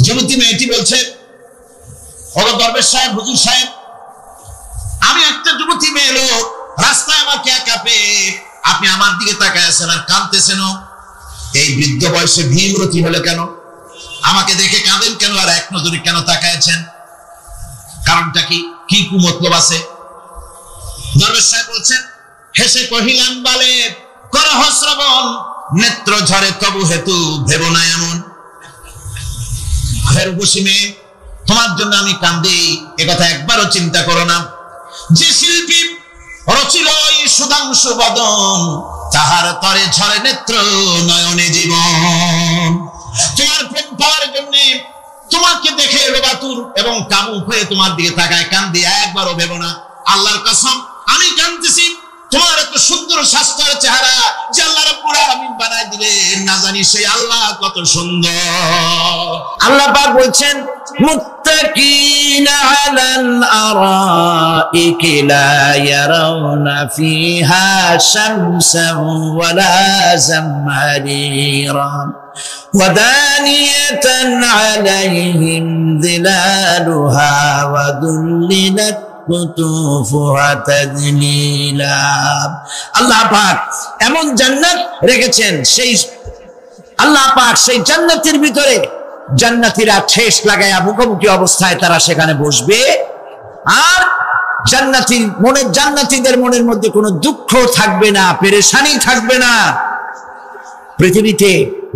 যুবতী মেয়েটি বলছে, ও দরবেশ সাহেব, হুজুর সাহেব, আমি একটা যুবতী মেয়ে লোক, রাস্তায় আমাকে একা পেয়ে আপনি আমার দিকে তাকায় আছেন আর কাঁদতেছেন। এই বৃদ্ধ বয়সে ভীমরতি হলে কেন? আমাকে দেখে কাঁদেন কেন আর এক নজরে কেন তাকায়ছেন? কারণটা কি? কি কুমতলব আছে? দরবেশ সাহেব বলছেন, হেসে কহিলাম বালে করহ শ্রবণ, নেত্র ঝরে তবু হেতু ভেব না এমন। রূপসী মেয়ে, তোমার জন্য আমি কান্দি, একথা একবারও চিন্তা করো না। যে শিল্পী রচিল এই সুধাংশু বদন, তাহার তরে ঝরে নেত্র নয়নে জীবন। তোমার প্রেম পাওয়ার জন্য তোমাকে দেখে লোবাতুর এবং কামুক হয়ে তোমার দিকে তাকায় কান্দি, একবারও ভেবো না। আল্লাহর কসম আমি কাঁদতেছি তোমার এত সুন্দর স্বাস্থ্যের চেহারা যে আল্লাহ রাব্বুল আলামিন বানায় দিলেন, না জানি সেই আল্লাহ কত সুন্দর। আল্লাহ পাক বলছেন, মুত্তাকিনা আলাল আরাইকি লা ইয়ারাউনা ফিহা শামসান ওয়ালা জামহারিরা ওয়া দানিয়াতান আলাইহিম যিলালুহা ওয়া দুল্লিলাত কুতুফুহা তাদলিলা। আল্লাহ পাক এমন জান্নাত রেখেছেন, সেই আল্লাহ পাক সেই জান্নাতের ভিতরে জান্নাতীরা ঠেস লাগায়া মুখোমুখি অবস্থায় তারা সেখানে বসবে। আর জান্নাতীদের মনের মধ্যে কোনো দুঃখ থাকবে না, পেরেশানি থাকবে না। পৃথিবীতে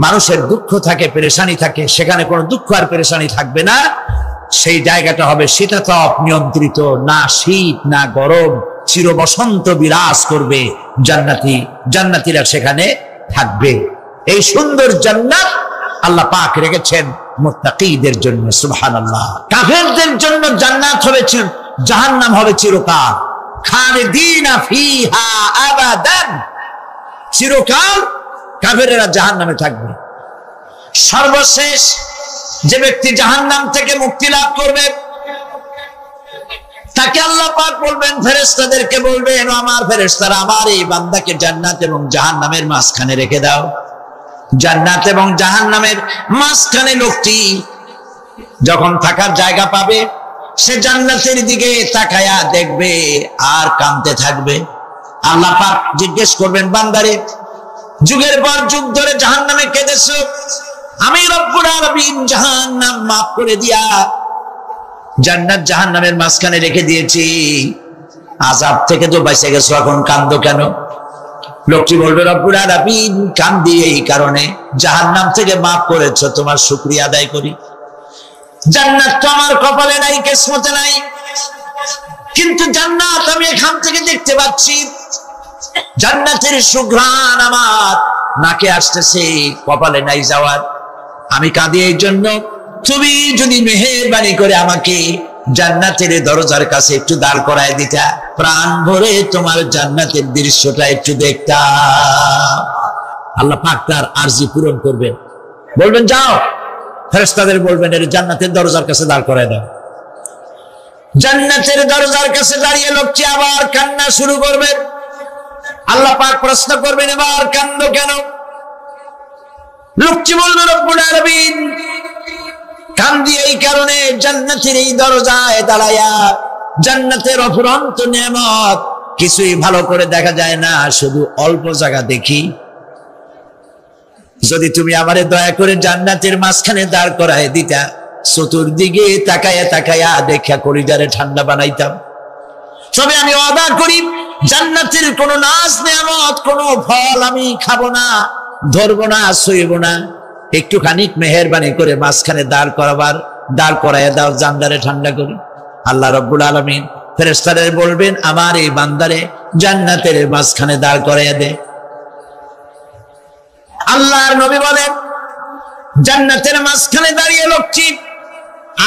মানুষের দুঃখ থাকে, পেরেশানি থাকে, সেখানে কোনো দুঃখ আর পেরেশানি থাকবে না। সেই জায়গাটা হবে শীতাতপ নিয়ন্ত্রিত, না শীত না গরম, চির বসন্ত বিরাজ করবে। জান্নাতীরা সেখানে থাকবে। এই সুন্দর জান্নাত আল্লাহ পাক রেখেছেন মুত্তাকীদের জন্য। সুবহানাল্লাহ। কাফেরদের জন্য জান্নাত হবে, জাহান্নাম হবে চিরকাল। খালিদিনা ফিহা আবাদান, চিরকাল কাফেরেরা জাহান্নামে থাকবে। সর্বশেষ যে ব্যক্তি জাহান্নাম থেকে মুক্তি লাভ করবে তাকে আল্লাহ পাক বলবেন, ফেরেশতাদেরকে বলবেন, আমার ফেরেশতারা আমার এই বান্দাকে জান্নাত এবং জাহান্নামের মাঝখানে রেখে দাও। জান্নাত এবং জাহান্নামের মাঝখানে লোকটি যখন থাকার জায়গা পাবে, সে জান্নাতের দিকে তাকায়া দেখবে আর কাঁদতে থাকবে। আল্লাহ পাক জিজ্ঞেস করবেন, বান্দারে যুগের পর যুগ ধরে জাহান্নামে কেঁদেছো, আমি রব্বুল আলামিন জাহান্নাম মাফ করে দিয়া জান্নাত জাহান্নামের মাঝখানে রেখে দিয়েছি, আযাব থেকে তো বেঁচে গেছো, এখন কাঁদো কেন? লোকটি বলবে, রব্বুল আলামিন কান্দি এই কারণে, জাহান্নাম থেকে মাফ করেছো, তোমার শুকরিয়া আদায় করি। জান্নাত তো আমার কপালে নাই, কিসমতে নাই, কিন্তু জান্নাত আমি এখান থেকে দেখতে পাচ্ছি। জান্নাতের সুঘ্রাণ আমার নাকে আসতেছে, কপালে নাই যাওয়ার। আমি কাঁদি এই জন্য, তুমি যদি মেহেরবানি করে আমাকে জান্নাতের দরজার কাছে একটু দাঁড় করায় দিতা, প্রাণ ভরে তোমার জান্নাতের দৃশ্যটা একটু দেখতাম। আল্লাহ পাক তার আরজি পূরণ করবেন, বলবেন যাও, ফেরেশতাদের বলবেন এর জান্নাতের দরজার কাছে দাঁড় করায় দাও। জান্নাতের দরজার কাছে দাঁড়িয়ে লোকটি আবার কান্না শুরু করবে। আল্লাহ পাক প্রশ্ন করবেন, এবার কান্দো কেন? লোকটি বলবে, রব্বুল আলামিন, কান্দি এই কারণে, জান্নাতের এই দরজায় দাঁড়ায়া জান্নাতের অফুরন্ত নেয়ামত কিছুই ভালো করে দেখা যায় না, শুধু অল্প জায়গা দেখি। যদি তুমি আমারে দয়া করে জান্নাতের মাঝখানে দাঁড় করায় দিতা, চতুর্দিকে তাকায়া তাকায়া দেখা কলিজারে ঠান্ডা বানাইতাম। তবে আমি ওয়াদা করি, জান্নাতের কোন নাজ নেয়ামত, কোন ফল আমি খাবো না, ধরবো না, ছুঁইব না। একটুখানি মেহেরবানি করে মাঝখানে দাঁড় করাইয়া দাও, জান্নারে ঠান্ডা করি। আল্লাহ রাব্বুল আলামিন ফেরেশতাদের বলবেন, আমার এই বান্দারে জান্নাতের মাঝখানে দাঁড় করাইয়া দে। আল্লাহর নবী বলেন, জান্নাতের মাঝখানে দাঁড়িয়ে লোকটি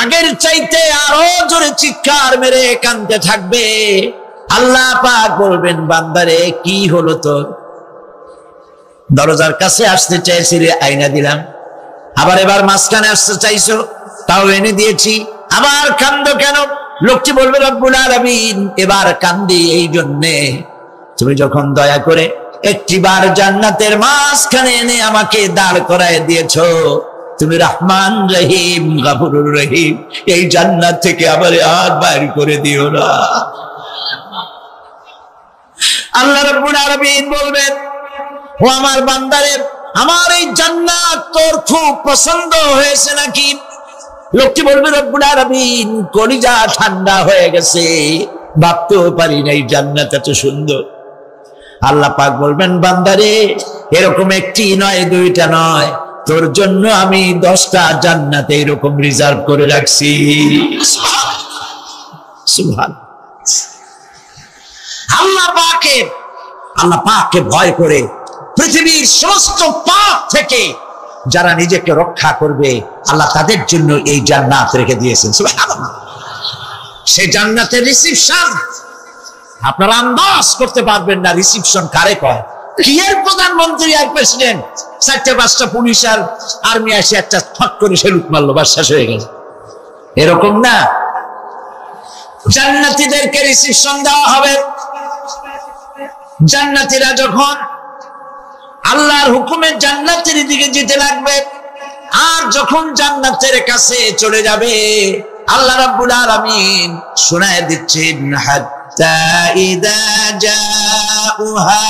আগের চাইতে আরো জোরে চিৎকার মেরে কাঁদতে থাকবে। আল্লাহ পাক বলবেন, বান্দারে কি হলো তোর? দরজার কাছে আসতে চাইছিলে, আইনা দিলাম। আবার এবার মাঝখানে আসতে চাইছো, তাও এনে দিয়েছি। আবার কান্দো কেন? লোকটি বলবে, রব্বুল আলামিন, এবার কান্দি এই জন্যে, তুমি যখন দয়া করে একটিবার জান্নাতের মাঝখানে এনে আমাকে দাঁড় করায় দিয়েছো, তুমি রহমান রহিম গফুরুর রহিম, এই জান্নাত থেকে আবার আর বাইর করে দিও না। আল্লাহ রাব্বুল আলামিন বলবেন, ও আমার বান্দারে, আমার এই জান্নাত তোর খুব পছন্দ হয়েছে নাকি? লোকটি বলবে, রব্বুল আলামিন, কলিজা ঠান্ডা হয়ে গেছে, ভাবতেও পারি না এই জান্নাত এত সুন্দর। আল্লাহ পাক বলবেন, বান্দারে, এরকম একটি নয়, দুইটা নয়, তোর জন্য আমি 10টা জান্নাতে এরকম রিজার্ভ করে রাখছি। সুবহানাল্লাহ। আল্লাহ পাককে ভয় করে পৃথিবীর সমস্ত পাপ থেকে যারা নিজেকে রক্ষা করবে, আল্লাহ তাদের জন্য এই জান্নাত রেখে দিয়েছেন। সুবহানাল্লাহ। সেই জান্নাতের রিসিপশন আপনারা আন্দাজ করতে পারবেন না, রিসিপশন কারে কয়। কি এর প্রধানমন্ত্রী আর প্রেসিডেন্ট, 4-5টা পুলিশ আর আর্মি এসে একটা ফট করে সেলুট মারলো, বাস শেষ হয়ে গেছে, এরকম না। জান্নাতীদেরকে রিসিপশন দেওয়া হবে। জান্নাতীরা যখন আল্লাহর হুকুমে জান্নাতের দিকে যেতে লাগবে, আর যখন জান্নাতের কাছে চলে যাবে, আল্লাহ রাব্বুল আলামিন শোনায় দিচ্ছেন, হাত্তা ইযা জাউহা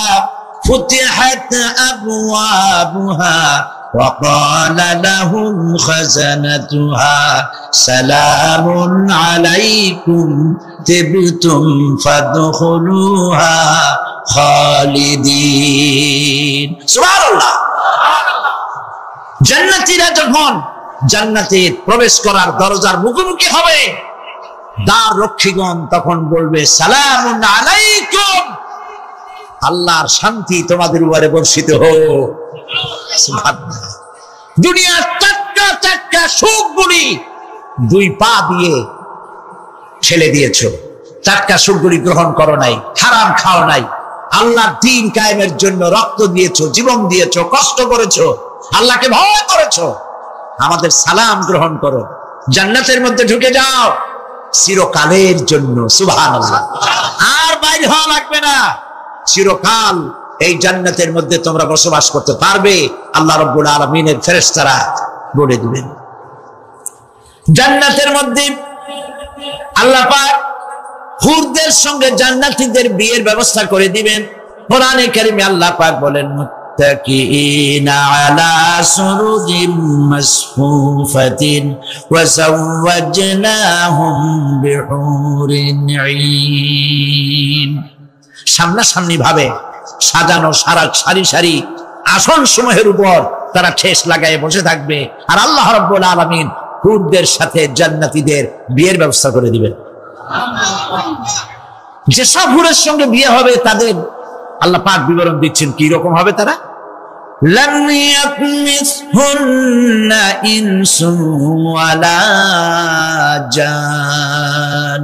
ফুতিহাত আবওয়াবুহা ওয়া ক্বালা লাহুম খাযানাতুহা সালামুন আলাইকুম তিবতুম ফাদখুলুহা খালিদিন। সুবহানাল্লাহ। জান্নাতীরা যখন জান্নাতে প্রবেশ করার দরজার মুখোমুখি হবে, দ্বার রক্ষীগণ তখন বলবে, সালামুন আলাইকুম, আল্লাহর শান্তি তোমাদের উপরে বর্ষিত হোক। সুবহানাল্লাহ। দুনিয়ার টাটকা সুখগুলি 2 পা দিয়ে ঠেলে দিয়েছো, টাটকা সুখগুলি গ্রহণ করো নাই, হারাম খাও নাই, আল্লাহর দ্বীন কায়েমের জন্য রক্ত দিয়েছো, জীবন দিয়েছো, কষ্ট করেছো, আল্লাহকে ভয় করেছো। আমাদের সালাম গ্রহণ করো, জান্নাতের মধ্যে ঢুকে যাও চিরকালের জন্য। সুবহানাল্লাহ। আর বাইরে হওয়া লাগবে না, চিরকাল এই জান্নাতের মধ্যে তোমরা বসবাস করতে পারবে। আল্লাহ রাব্বুল আলামিনের ফেরেশতারা বলে দিবেন। জান্নাতের মধ্যে আল্লাহ পাক হুরদের সঙ্গে জান্নাতীদের বিয়ের ব্যবস্থা করে দিবেন। কোরআনে কারিমে আল্লাহ পাক বলেন, মুত্তাকিইনা আলা সুরুজিম মাসফুফাতিন ওয়া যাওয়াজনাহুম বিহুরিন ঈন। সামনাসামনি ভাবে সাজানো সারি সারি আসন সমূহের উপর তারা ঠেস লাগায় বসে থাকবে, আর আল্লাহ রাব্বুল আলামিন হুরদের সাথে জান্নাতীদের বিয়ের ব্যবস্থা করে দিবেন। যেসব হুরের সঙ্গে বিয়ে হবে তাদের আল্লাহ পাক বিবরণ দিচ্ছেন কি রকম হবে তারা। লাম ইয়াতমিসহুন্না ইনসুন ওয়ালা জান।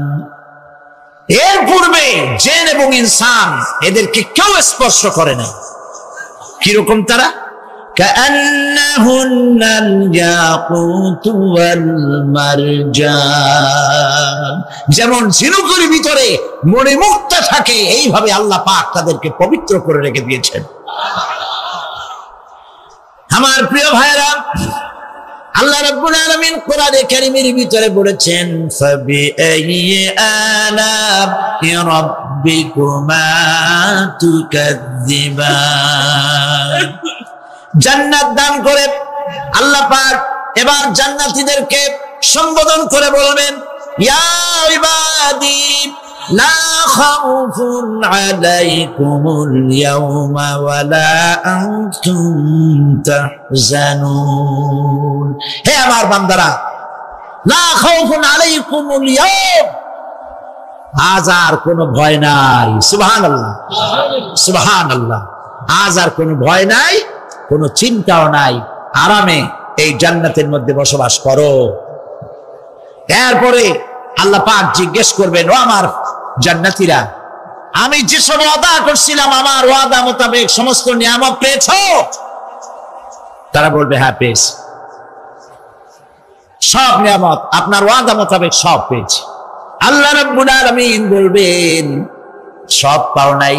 এর পূর্বে জিন এবং ইনসান এদেরকে কেউ স্পর্শ করে নাই। কিরকম তারা? كأنهن الياقوت والمرجان, যেমন ঝিনুকের ভিতরে মণিমুক্তা থাকে এইভাবে আল্লাহ পাক তাদেরকে পবিত্র করে রেখে দিয়েছেন। আমার প্রিয় ভাইরা, আল্লাহ রাব্বুল আলামিন কোরআনে কারীমের ভিতরে বলেছেন ফাবিআইয়ি আলা'i রাব্বিকুমা তুকাযযিবান। জান্নাত দান করে আল্লাহ পাক এবার জান্নাতীদেরকে সম্বোধন করে বলবেন, ইয়া ইবাদি লা খাউফুন আলাইকুমুল ইয়াওমা ওয়ালা আনতুম তাহজানুন। হে আমার বান্দারা, লা খাউফুন আলাইকুমুল ইয়াওম, আজ আর কোনো ভয় নাই। সুবহানাল্লাহ, সুবহানাল্লাহ। আজ আর কোনো ভয় নাই, কোনো চিন্তাও নাই, আরামে এই জান্নাতের মধ্যে বসবাস করো। এরপরে আল্লাহ পাক জিজ্ঞেস করবেন, ও আমার জান্নাতীরা, আমি যেসব ওয়াদা করছিলাম আমার ওয়াদা মোতাবেক সমস্ত নিয়ামত পেয়েছো? তারা বলবে হ্যাঁ পেয়েছি, সব নিয়ামত আপনার ওয়াদা মোতাবেক সব পেয়েছি। আল্লাহ রাব্বুল আলামিন বলবেন সব পাও নাই,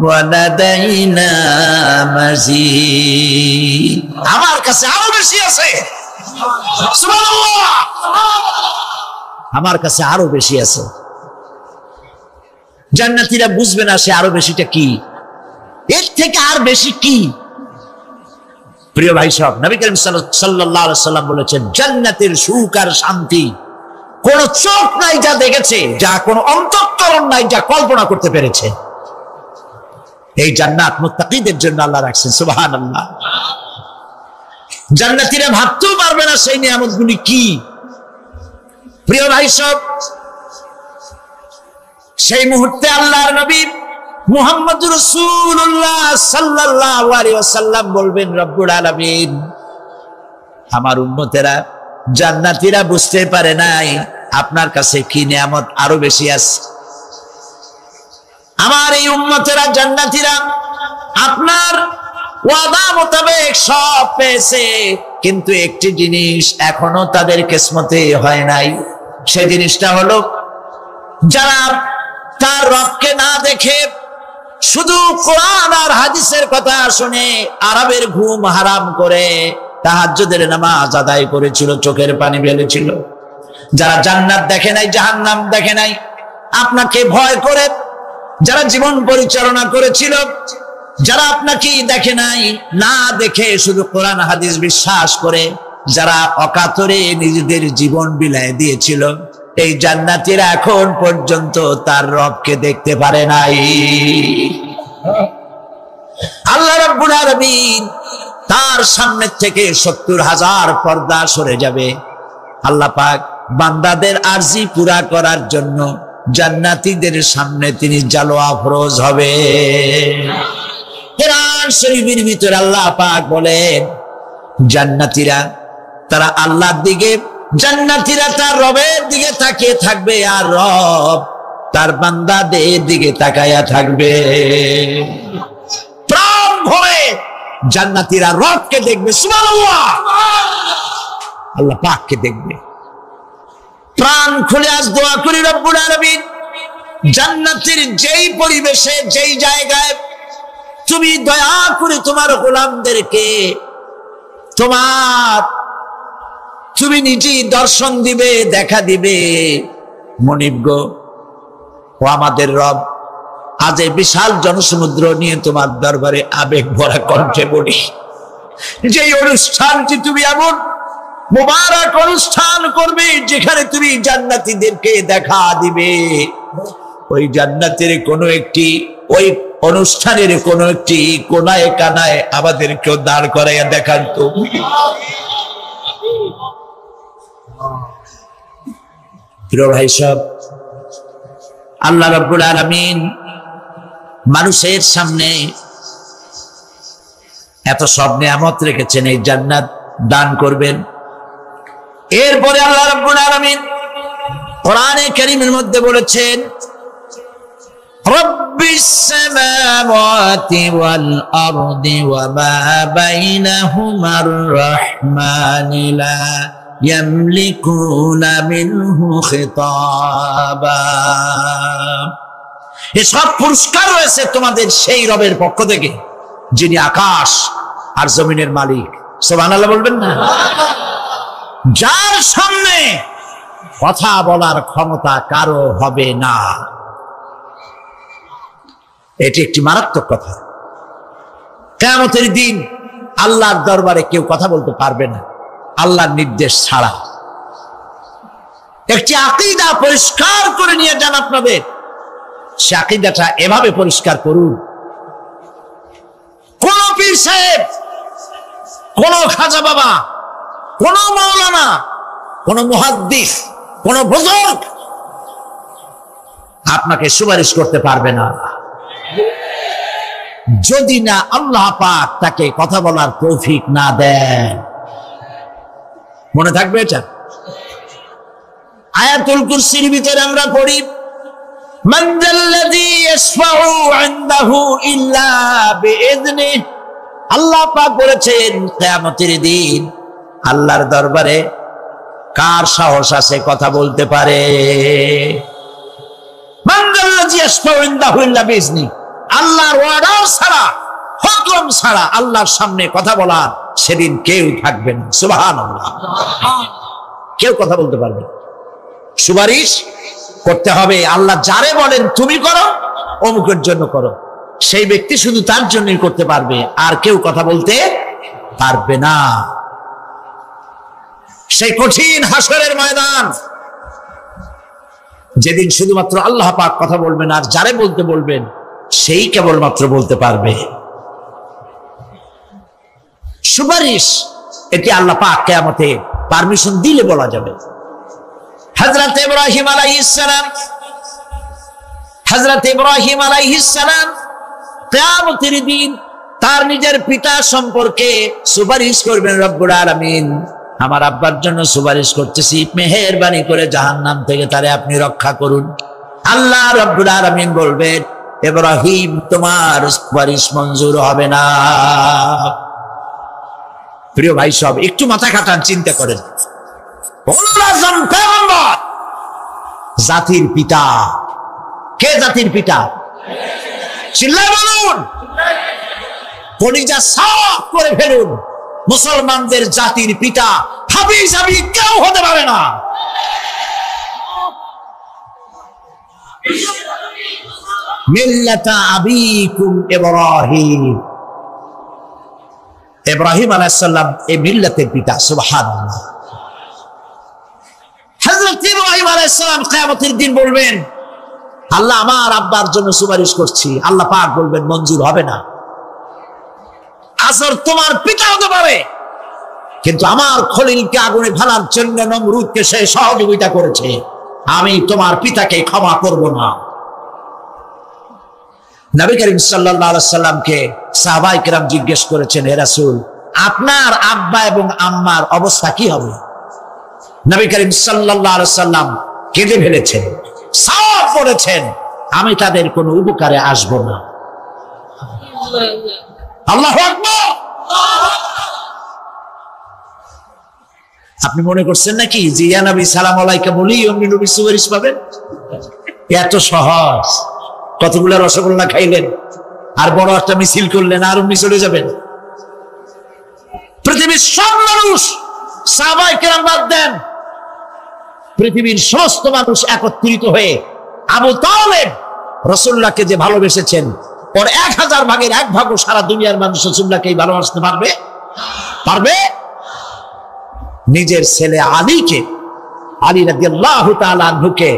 ওয়ালাদাইনা মাজিদ, আমার কাছে আরো বেশি আছে। সুবহানাল্লাহ, আমার কাছে আরো বেশি আছে। জান্নাতীরা বুঝবে না সে আরো বেশিটা কি, এর থেকে আর বেশি কি। প্রিয় ভাই সব, নবী করিম সাল্লাল্লাহু আলাইহি সাল্লাম বলেছেন জান্নাতের সুখ আর শান্তি কোন চোখ নাই যা দেখেছে, যা কোন অন্তঃকরণ নাই যা কল্পনা করতে পেরেছে। এই জান্নাত মুত্তাকিদের জন্য আল্লাহ রাখছেন। সুবহানাল্লাহ। জান্নাতীরা ভাবতেও পারবে না সেই নিয়ামতগুলি কি। প্রিয় ভাই সব, সেই মুহূর্তে আল্লাহর নবী মুহাম্মদুর রাসূলুল্লাহ সাল্লাল্লাহু আলাইহি ওয়াসাল্লাম বলবেন, রব্বুল আলামিন, আমার উম্মতেরা জান্নাতীরা বুঝতে পারে নাই আপনার কাছে কি নিয়ামত আরো বেশি আছে। আমার এই উম্মতেরা জান্নাতীরা আপনার ওয়াদা মোতাবেক সব পেয়েছে, কিন্তু একটি জিনিস এখনো তাদের কিসমতে হয় নাই। সেই জিনিসটা হলো, যারা তার রবকে না দেখে শুধু কোরআন আর হাদিসের কথা শুনে আরবের ঘুম হারাম করে তাহাজ্জুদের নামাজ আদায় করেছিল, চোখের পানি ফেলেছিল, যারা জান্নাত দেখে নাই, জাহান্নাম দেখে নাই, আপনাকে ভয় করে যারা জীবন পরিচালনা করেছিল, যারা আপনাকে দেখে নাই, না দেখে শুধু কোরআন হাদিস বিশ্বাস করে যারা অকাতরে নিজেদের জীবন বিলায় দিয়েছিল, এই জান্নাতীরা এখন পর্যন্ত তার রবকে দেখতে পারে নাই। আল্লাহ রাব্বুল আলামিন তার সামনে থেকে ৭০,০০০ পর্দা সরে যাবে। আল্লাহ পাক বান্দাদের আরজি পুরা করার জন্য জান্নাতীদের সামনে তিনি জালোয়া ফরজ হবে। কোরআন শরীফের ভিতরে আল্লাহ পাক বলেন, জান্নাতীরা তারা আল্লাহর দিকে, জান্নাতীরা তার রবের দিকে তাকিয়ে থাকবে, আর রব তার বান্দাদের দিকে তাকায়া থাকবে। প্রাণ ভরে জান্নাতীরা রবকে দেখবে। সুবহানাল্লাহ, আল্লাহ পাককে দেখবে। প্রাণ খুলে আজ দোয়া করি, রব্বুল আলামিন জান্নাতের যেই পরিবেশে, যেই জায়গায় তুমি দয়া করে তোমার গোলামদেরকে তুমি নিজেই দর্শন দিবে, দেখা দিবে। মনিব গো, ও আমাদের রব, আজ এই বিশাল জনসমুদ্র নিয়ে তোমার দরবারে আবেগ ভরা কণ্ঠে বলি, যে অনুষ্ঠানটি তুমি এমন মুবারক অনুষ্ঠান করবে যেখানে তুমি জান্নাতীদেরকে দেখা দিবে, ওই জান্নাতের কোনো একটি, ওই অনুষ্ঠানের কোনো একটি কোনায় কানায় আমাদেরকেও দাঁড় করাইয়া দেখান তো। প্রিয় ভাই সব, আল্লাহ রাব্বুল আলামিন মানুষের সামনে এত সব নিয়ামত রেখেছেন, এই জান্নাত দান করবেন। এরপরে আল্লাহ রাব্বুল আলামিন কোরআনে কারীমের মধ্যে বলেছেন, রব্বি রব্বিস সামাওয়াতি ওয়াল আরদি ওয়া মা বাইনাহুমার রাহমানি লা ইয়ামলিকুনা মিনহু খিতাবা। এসব পুরস্কার রয়েছে তোমাদের সেই রবের পক্ষ থেকে যিনি আকাশ আর জমিনের মালিক। সুবহানাল্লাহ বলবেন না? যার সামনে কথা বলার ক্ষমতা কারো হবে না। এটি একটি মারাত্মক কথা। কিয়ামতের দিন আল্লাহর দরবারে কেউ কথা বলতে পারবে না আল্লাহর নির্দেশ ছাড়া। একটি আকীদা পরিষ্কার করে নিয়ে যান আপনাদের। সে আকীদাটা এভাবে পরিষ্কার করুন, কোন পীর সাহেব, কোন খাজা বাবা, কোন মাওলানা, কোন মুহাদ্দিস, কোন বুজুর্গ আপনাকে সুপারিশ করতে পারবে না যদি না আল্লাহ পাক তাকে কথা বলার তৌফিক না দেন। মনে থাকবে এটা। আয়াতুল কুরসির ভিতরে আমরা পড়ি, মান যাল্লাযী ইয়াশফাউ ইনদাহু ইল্লা বিইذনিহি। আল্লাহ পাক বলেছেন কিয়ামতের দিন আল্লাহর দরবারে কার সাহস আছে কথা বলতে পারে? মান যাল্লাযী ইয়াশফাউ ইনদাহু ইল্লা বিইذনিহি। আল্লাহর অর্ডার ছাড়া, হুকুম ছাড়া আল্লাহর সামনে কথা বলার সেদিন কেউ থাকবে না। সুবহানাল্লাহ। কেউ কথা বলতে পারবে না। সুপারিশ করতে হবে আল্লাহ যারে বলেন তুমি করো, অমুকের জন্য করো, সেই ব্যক্তি শুধু তার জন্যই করতে পারবে, আর কেউ কথা বলতে পারবে না। সেই কঠিন হাসরের ময়দান যেদিন শুধুমাত্র আল্লাহ পাক কথা বলবেন, আর যারে বলতে বলবেন সেই কেবলমাত্র বলতে পারবে। সুপারিশ এটি আল্লাহ পাক কিয়ামতে পারমিশন দিলে বলা যাবে। হযরত ইব্রাহিম আলাইহিস সালাম কিয়ামতের দিন তার নিজের পিতা সম্পর্কে সুপারিশ করবেন। রব্বুল আলামিন, আমার আব্বার জন্য সুপারিশ করতেছি, মেহেরবানি করে জাহান্নাম থেকে তারে আপনি রক্ষা করুন। আল্লাহ রব্বুল আলামিন বলবেন, ইব্রাহিম তোমার সুপারিশ মঞ্জুর হবে না। প্রিয় ভাই সব একটু মাথা খাটান, চিন্তা করেন। জাতির পিতা কে? জাতির পিতা চিল্লায় বলুন, কলিজা সাফ করে ফেলুন। মুসলমানদের জাতির পিতা হাবিজাবি কেউ হতে পারে না। মিল্লাতা আবিকুম ইব্রাহিম। ইব্রাহিম আলাইহিস সালাম এই মিল্লাতের পিতা। সুবহানাল্লাহ। হযরত ইব্রাহিম আলাইহিস সালাম কিয়ামতের দিন বলবেন, আল্লাহ আমার আব্বার জন্য সুপারিশ করছি। আল্লাহ পাক বলবেন মঞ্জুর হবে না। আসর তোমার পিতা হতে পারে, কিন্তু আমার খলিলকে আগুনে ফেলার জন্য নমরুদকে সে সহযোগিতা করেছে, আমি তোমার পিতাকে ক্ষমা করব না। নবী করিম সাল্লাল্লাহু আলাইহি সাল্লামকে সাহাবায়ে কেরাম জিজ্ঞেস করেছেন, হে রাসূল, আপনার আব্বা এবং আম্মার অবস্থা কি হবে? নবী করিম সাল্লাল্লাহু আলাইহি সাল্লাম কেঁদে ফেলেছেন, সাফ বলেছেন, আমি তাদের কোনো উপকারে আসব না। আল্লাহু আকবার। আপনি মনে করছেন নাকি যে ইয়া নবী সালাম আলাইকা বলি অমনি নবী সুপারিশ পাবেন? এত সহজ। কতগুলো রসগোল্লা খাইলেন আর বড় একটা মিছিল করলেন আর অমনি চলে যাবেন? পৃথিবীর সব মানুষ, সাহাবায়ে কেরাম বাদ দেন, পৃথিবীর সমস্ত মানুষ একত্রিত হয়ে আবু তালেব রাসূলুল্লাহকে যে ভালোবেসেছেন, ওর 1000 ভাগের 1 ভাগও সারা দুনিয়ার মানুষ রাসূলুল্লাহকে ভালোবাসতে পারবে? পারবে? নিজের ছেলে আলীকে, আলী রাদিয়াল্লাহু তাআলা আনহুকে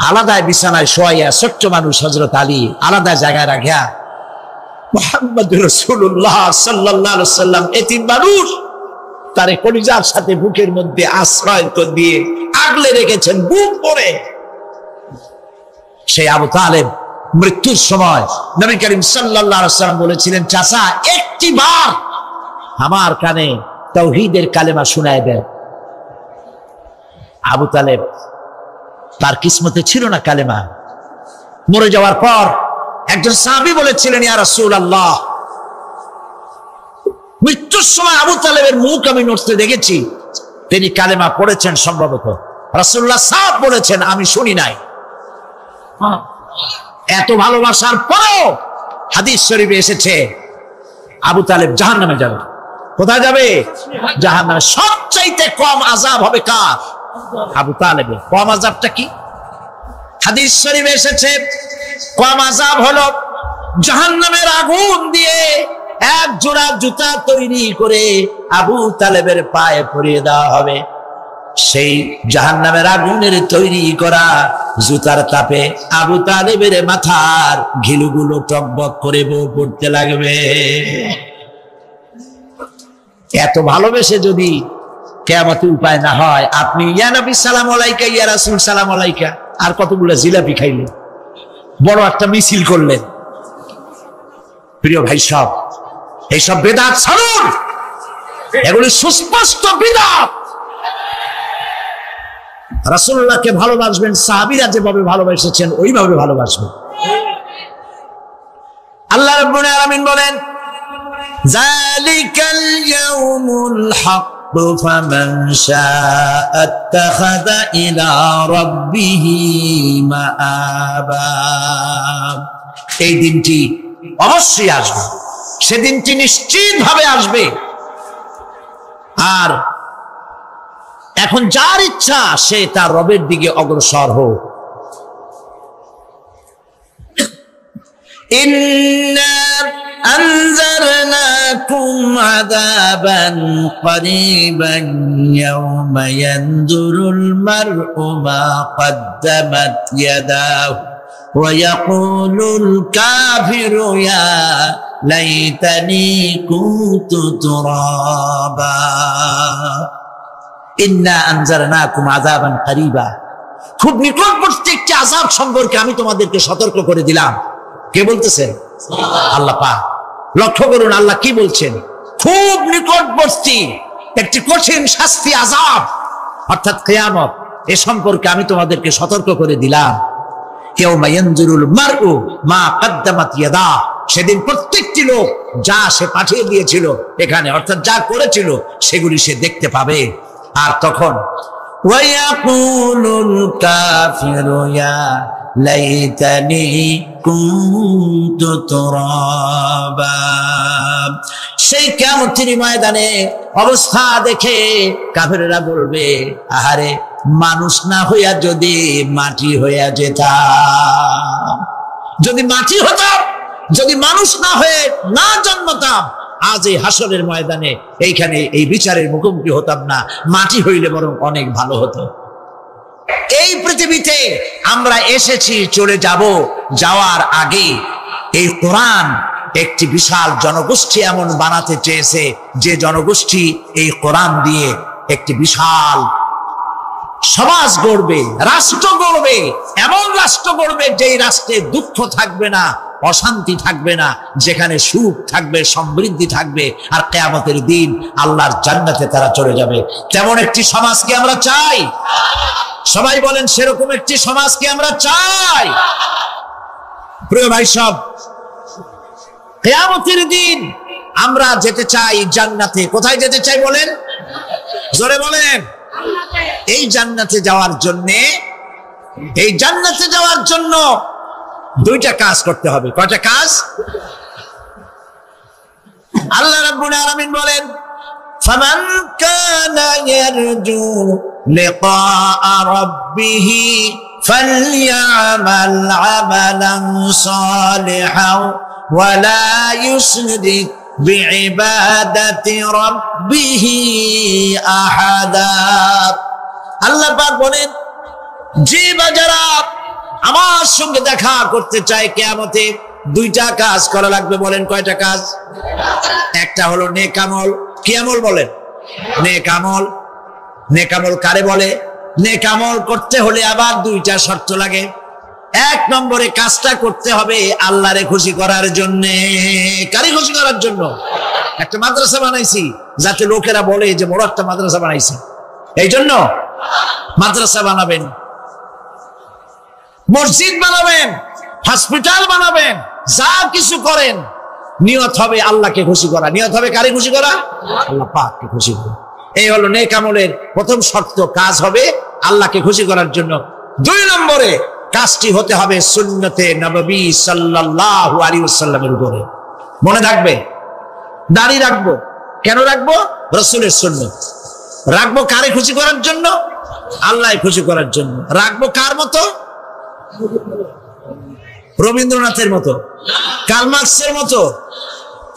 আলাদা বিছানায় শোয়াইয়া, ছোট্ট মানুষ হযরত আলী আলাদা জায়গায় রাখিয়া মুহাম্মদুর রাসূলুল্লাহ সাল্লাল্লাহু আলাইহি ওয়াসাল্লাম এতিম মানুষ তারে কলিজার সাথে বুকের মধ্যে আশ্রয় দিয়ে আগলে রেখেছেন বুক পড়ে। সেই আবু তালেব মৃত্যুর সময় নবী করিম সাল্লাল্লাহু আলাইহি ওয়াসাল্লাম বলেছিলেন, চাচা একটিবার আমার কানে তাওহীদের কালেমা শোনায় দেন। আবু তালেব, তার কিসমতে ছিল না কালেমা, মরে যাওয়ার পর একজন সাহাবী বলেছিলেন, ইয়া রাসূলুল্লাহ, মৃত্যুর সময় আবু তালেবের মুখ আমি নড়তে দেখেছি, তিনি কালেমা পড়েছেন সম্ভবত। রাসূলুল্লাহ সাফ বলেছেন, আমি শুনি নাই। এত ভালোবাসার পরেও হাদিস শরীফে এসেছে আবু তালেব জাহান্নামে যাবে। কোথায় যাবে? জাহান্নামে। সবচাইতে কম আযাব হবে কার? আবু তালেবের। কম আযাবটা কি? হাদিস শরীফে এসেছে কম আযাব হলো জাহান্নামের আগুন দিয়ে এক জোড়া জুতা তৈরি করে আবু তালেবের পায়ে পরিয়ে দেওয়া হবে। সেই জাহান্নামের আগুনের তৈরি করা জুতার তাপে আবু তালেবের মাথার ঘিলুগুলো টকবক করে বউ পড়তে লাগবে। এত ভালোবেসে যদি কিয়ামতে উপায় না হয়, আপনি ইয়া নবী সালাম আলাইকা, ইয়া রাসূল সালাম আলাইকা, আর কতগুলো জিলাপি খাইলেন, বড় একটা মিছিল করলেন। প্রিয় ভাই সব, এইসব বিদআত ছাড়ুন, এগুলি সুস্পষ্ট বিদআত। রাসূলুল্লাহকে ভালোবাসবেন, সাহাবীরা যেভাবে ভালোবেসেছেন ওইভাবে ভালোবাসবেন। আল্লাহ রাব্বুল আলামিন বলেন, যালিকাল ইয়াউমুল হক ফামান শাআ ইত্তাখাযা ইলা রাব্বিহি মাআবা। এই দিনটি অবশ্যই আসবে, সেদিনটি নিশ্চিতভাবে আসবে। আর এখন যার ইচ্ছা সে তার রবের দিকে অগ্রসর হোক। ইন্না আনজারনাকুম আযাবান করিবান ইয়াওমা ইয়ানজুরুল মার'ু মা কদ্দামাত ইয়াদাহু ওয়া ইয়াকুলুল কাফিরু ইয়া লাইতানি কুনতু তুরাবা। ইন্না আনজারনাকুম আযাবান করিবা, খুব নিকটবর্তী একটি আযাব সম্পর্কে আমি তোমাদেরকে সতর্ক করে দিলাম। কে বলতেছেন? আল্লাহ পাক। লক্ষ্য করুন আল্লাহ কি বলছেন, খুব নিকটবর্তী একটি কঠিন শাস্তি, আযাব অর্থাৎ কিয়ামত, এ সম্পর্কে আমি তোমাদেরকে সতর্ক করে দিলাম। ইয়াউমা ইয়ানজুরুল মার'ু মা কদ্দামাত ইয়াদাহু, সেদিন প্রত্যেকটি লোক যা সে পাঠিয়ে দিয়েছিল এখানে, অর্থাৎ যা করেছিল সেগুলি সে দেখতে পাবে। আর তখন ওয়ায়াকুলুল কাফিরু ইয়া লাইতানি কুনতু তুরাবা। সেই কিয়ামতের ময়দানে অবস্থা দেখে কাফেররা বলবে, আহারে, মানুষ না হইয়া যদি মাটি হইয়া যেতাম, যদি মাটি হতাম, যদি মানুষ না হয়ে না জন্মতাম, আজ এই হাসরের ময়দানে এইখানে এই বিচারের মুখোমুখি হতাম না, মাটি হইলে বরং অনেক ভালো হতো। এই পৃথিবীতে আমরা এসেছি, চলে যাব, যাওয়ার আগে এই কোরআন একটি বিশাল জনগোষ্ঠী এমন বানাতে চেয়েছে যে জনগোষ্ঠী এই কোরআন দিয়ে একটি বিশাল সমাজ গড়বে, রাষ্ট্র গড়বে, এমন রাষ্ট্র গড়বে যেই রাষ্ট্রে দুঃখ থাকবে না, অশান্তি থাকবে না, যেখানে সুখ থাকবে, সমৃদ্ধি থাকবে, আর কিয়ামতের দিন আল্লাহর জান্নাতে তারা চলে যাবে। তেমন একটি সমাজকে আমরা চাই। সবাই বলেন, সেরকম একটি সমাজকে আমরা চাই। প্রিয় ভাই সব, কিয়ামতের দিন আমরা যেতে চাই জান্নাতে। কোথায় যেতে চাই বলেন? জোরে বলেন। এই জান্নাতে যাওয়ার জন্য দুইটা কাজ করতে হবে। কয়টা কাজ? আল্লাহ রাব্বুল আলামিন বলেন, ফামান কানা ইয়ারজু লিকাআ রাব্বিহি ফালইআমাল আমালান সালিহান ওয়া লা ইউশরিক বিইবাদাতি রাব্বিহি আহাদা। আল্লাহ পাক বলেন, যে বাজারা আমার সঙ্গে দেখা করতে চায় কিয়ামতে, দুইটা কাজ করা লাগবে। বলেন কয়টা কাজ? একটা হলো নেক আমল। কি আমল বলেন? নেক আমল। নেক আমল কারে বলে? নেক আমল করতে হলে আবার দুইটা শর্ত লাগে। এক নম্বরে কাজটা করতে হবে আল্লাহরে খুশি করার জন্য। কারে খুশি করার জন্য? একটা মাদ্রাসা বানাইছি যাতে লোকেরা বলে যে বড় একটা মাদ্রাসা বানাইছি, এই জন্য মাদ্রাসা বানাবেন। মসজিদ বানাবেন হসপিটাল বানাবেন, যা কিছু করেন, নিয়ত হবে আল্লাহকে খুশি করা। নিয়ত হবে কারে খুশি করা? আল্লাহ পাককে খুশি করা। এই হলো নেক আমলের প্রথম শর্ত। কাজ হবে আল্লাহকে খুশি করার জন্য। 2 নম্বরে কাজটি হতে হবে সুন্নতে নববী সাল্লাল্লাহু আলাইহি ওয়াসাল্লামের উপরে। মনে থাকবে, দাড়ি রাখবো কেন রাখবো? রাসূলের সুন্নাত। রাখবো কারে খুশি করার জন্য? আল্লাহ খুশি করার জন্য। রাখবো কার মতো? রবীন্দ্রনাথের মতো, কার্ল মার্কসের মতো,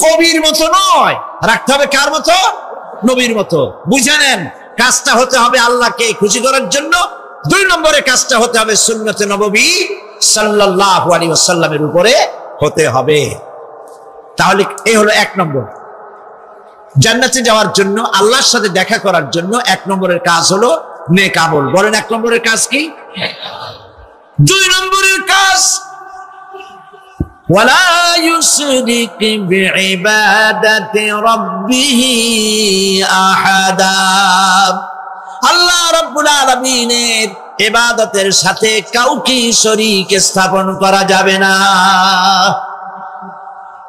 কবির মতো নয়। রাখতে হবে কার মতো? নবীর মতো। বুঝে নেন, কাজটা হতে হবে আল্লাহকে খুশি করার জন্য। 2 নম্বরে কাজটা হতে হবে সুন্নতে নববী সাল্লাল্লাহু আলাইহি ওয়াসাল্লামের উপরে হতে হবে। তাহলে এই হলো 1 নম্বর। জান্নাতে যাওয়ার জন্য, আল্লাহর সাথে দেখা করার জন্য 1 নম্বরের কাজ হলো নেক আমল। বলেন 1 নম্বরের কাজ কি? 2 নম্বরের কাজ ওয়ালা ইউশরিক বিইবাদাতি রাব্বিহি আহাদা। আল্লাহ রাব্বুল আলামিনের ইবাদতের সাথে কাউকে শরীক স্থাপন করা যাবে না।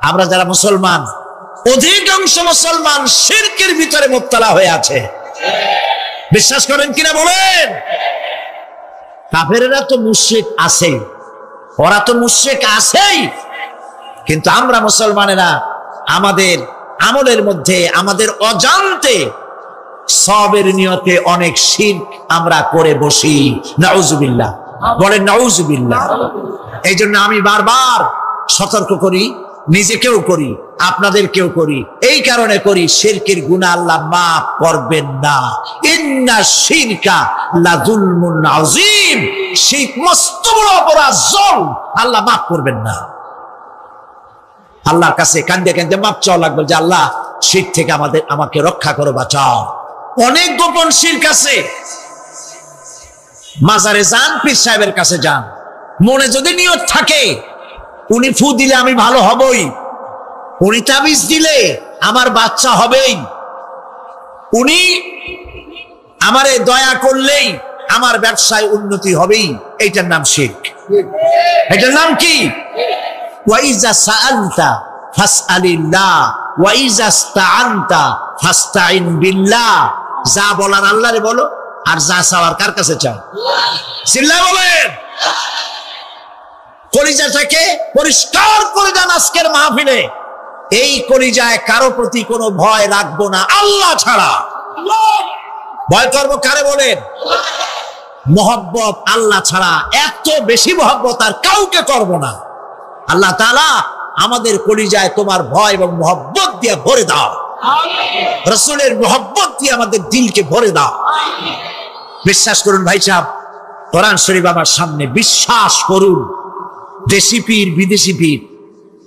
আমরা যারা মুসলমান, অধিকাংশ মুসলমান শিরকের ভিতরে মুবতালা হয়ে আছে। বিশ্বাস করেন কিনা বলেন? কাফেররা তো মুশরিক আছেই, ওরা তো মুশরিক আছেই, কিন্তু আমরা মুসলমানেরা আমাদের আমলের মধ্যে, আমাদের অজান্তে সবের নিয়তে অনেক শিরক আমরা করে বসি। নাউজুবিল্লাহ, বলেন নাউজুবিল্লাহ। এই জন্য আমি বারবার সতর্ক করি, নিজেকেও করি, আপনাদেরকেও করি। এই কারণে করি, শিরকের গুনাহ আল্লাহ মাফ করবেন না। ইন্না শিরকা লাযুলমুন আযীম। শিরক মস্ত বড় অপরাধ, জুলম, আল্লাহ মাফ করবেন না। আল্লাহর কাছে কান্দে কান্দে মাপ চাওয়া লাগবে যে আল্লাহ শিরক থেকে আমাকে রক্ষা করো, বাঁচাও। অনেক গোপন শিরক আছে। মাজারে যান, পীর সাহেবের কাছে যান, মনে যদি নিয়ত থাকে উনি ফু দিলে আমি ভালো হবই, উনি তাবিজ দিলে আমার বাচ্চা হবেই, উনি আমারে দয়া করলেই আমার ব্যবসায় উন্নতি হবেই, এইটার নাম শিরক। এটার নাম কি? ওয়াইজা সাআলতা ফাসআলিল্লাহ ওয়াইজা ইসতাআনতা ফাসতাইন বিল্লাহ। যা বলার আল্লাহরে বলো, আর যা চাওয়ার কার কাছে চাও? চিল্লা বলেন। কলিজাটাকে পরিষ্কার করে দেন আজকের মাহফিলে। এই কলিজায় কারো প্রতি কোনো ভয় রাখবো না আল্লাহ ছাড়া। ভয় করবো কারে বলেন? মহব্বত আল্লাহ ছাড়া, এত বেশি মহব্বত আর কাউকে করব না। আল্লাহ তাআলা আমাদের কলিজায় তোমার ভয় এবং মহব্বত দিয়ে ভরে দাও। রাসূলের মহব্বত দিয়ে আমাদের দিলকে ভরে দাও। বিশ্বাস করুন ভাই সাহেব, কোরআন শরীফ আমার সামনে, বিশ্বাস করুন। দেশি পীর, বিদেশি পীর,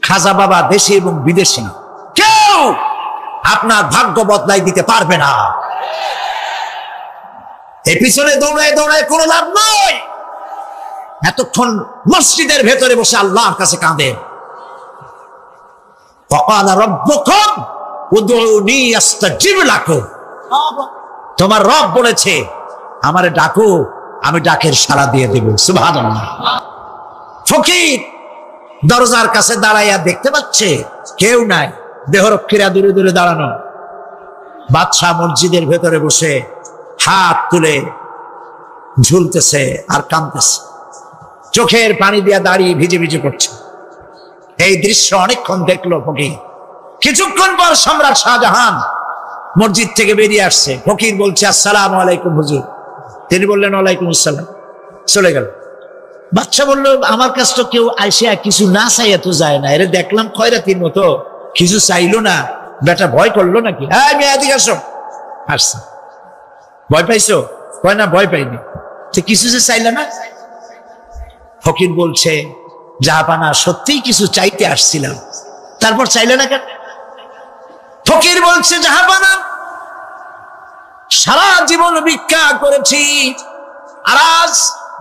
খাজা বাবা দেশি এবং বিদেশি, কেউ আপনার ভাগ্য বদলাই দিতে পারবে না। এই পিছনে দৌড়ায় দৌড়ায় কোনো লাভ নয়। এতক্ষণ মসজিদের ভেতরে বসে আল্লাহর কাছে কাঁদে। ওয়াকালা রাব্বুকুম উদউনি আস্তাজিব লাকুম। তোমার রব বলেছে আমারে ডাকো, আমি ডাকের সাড়া দিয়ে দেব। সুবহানাল্লাহ। ফকির দরজার কাছে দাঁড়াইয়া দেখতে পাচ্ছে কেউ নাই, দেহরক্ষীরা দূরে দূরে দাঁড়ানো। বাদশাহ মসজিদের ভেতরে বসে হাত তুলে ঝুলতেছে আর কাঁদতেছে, চোখের পানি দিয়া দাঁড়িয়ে ভিজে ভিজে পড়ছে। এই দৃশ্য অনেকক্ষণ দেখলো ফকির। কিছুক্ষণ পর সম্রাট শাহজাহান মসজিদ থেকে বেরিয়ে আসছে। ফকির বলছে আসসালামু আলাইকুম হুজুর। তিনি বললেন ওয়ালাইকুম আসসালাম, চলে গেল। বাচ্চা বললো আমার কাছে তো কেউ আইসা কিছু না চাইয়া তো যায় না, এরা দেখলাম খয়রাতির মতো কিছু চাইলো না, বেটা ভয় করলো নাকি? হ্যাঁ আমি এদিকে আসো। আসছে। ভয় পাইছো? কয় না ভয় পাইনি। তো কিছু যে চাইলে না? ফকির বলছে জাহাপানা সত্যিই কিছু চাইতে আসছিলাম, তারপর চাইলে না কেন? ফকির বলছে জাহাপানা সারা জীবন ভিক্ষা করেছি, আর আজ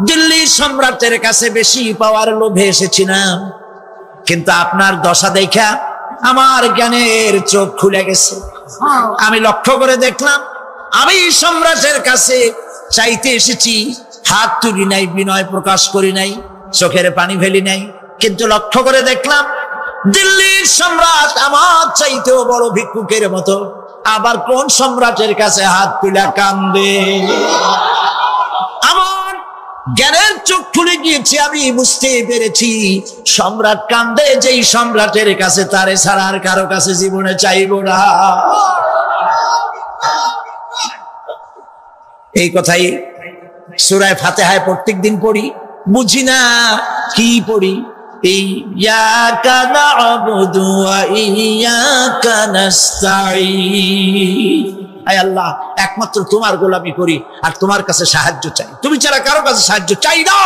দিল্লির সম্রাটের কাছে বেশি পাওয়ার লোভে এসেছিলাম, কিন্তু আপনার দশা দেখা আমার জ্ঞানের চোখ খুলে গেছে। আমি লক্ষ্য করে দেখলাম আমি সম্রাটের কাছে চাইতে এসেছি, হাত তুলি নাই, বিনয় প্রকাশ করি নাই, চোখের পানি ফেলি নাই, কিন্তু লক্ষ্য করে দেখলাম দিল্লির সম্রাট আমার চাইতেও বড় ভিক্ষুকের মতো আবার কোন সম্রাটের কাছে হাত তুলে কান্দে। আমার জ্ঞানের চোখ খুলে গিয়েছে, আমি বুঝতে পেরেছি সম্রাট কান্দে যেই সম্রাটের কাছে, তারে ছাড়া আর কারো কাছে জীবনে চাইব না। এই কথাই সূরা ফাতিহায় প্রত্যেকদিন পড়ি, বুঝি না কি পড়ি। ইয়াকা না'বুদু ওয়া ইয়াকা নাস্তাঈন। আয় আল্লাহ, একমাত্র তোমার গোলামি করি আর তোমার কাছে সাহায্য চাই, তুমি ছাড়া কারো কাছে সাহায্য চাই না।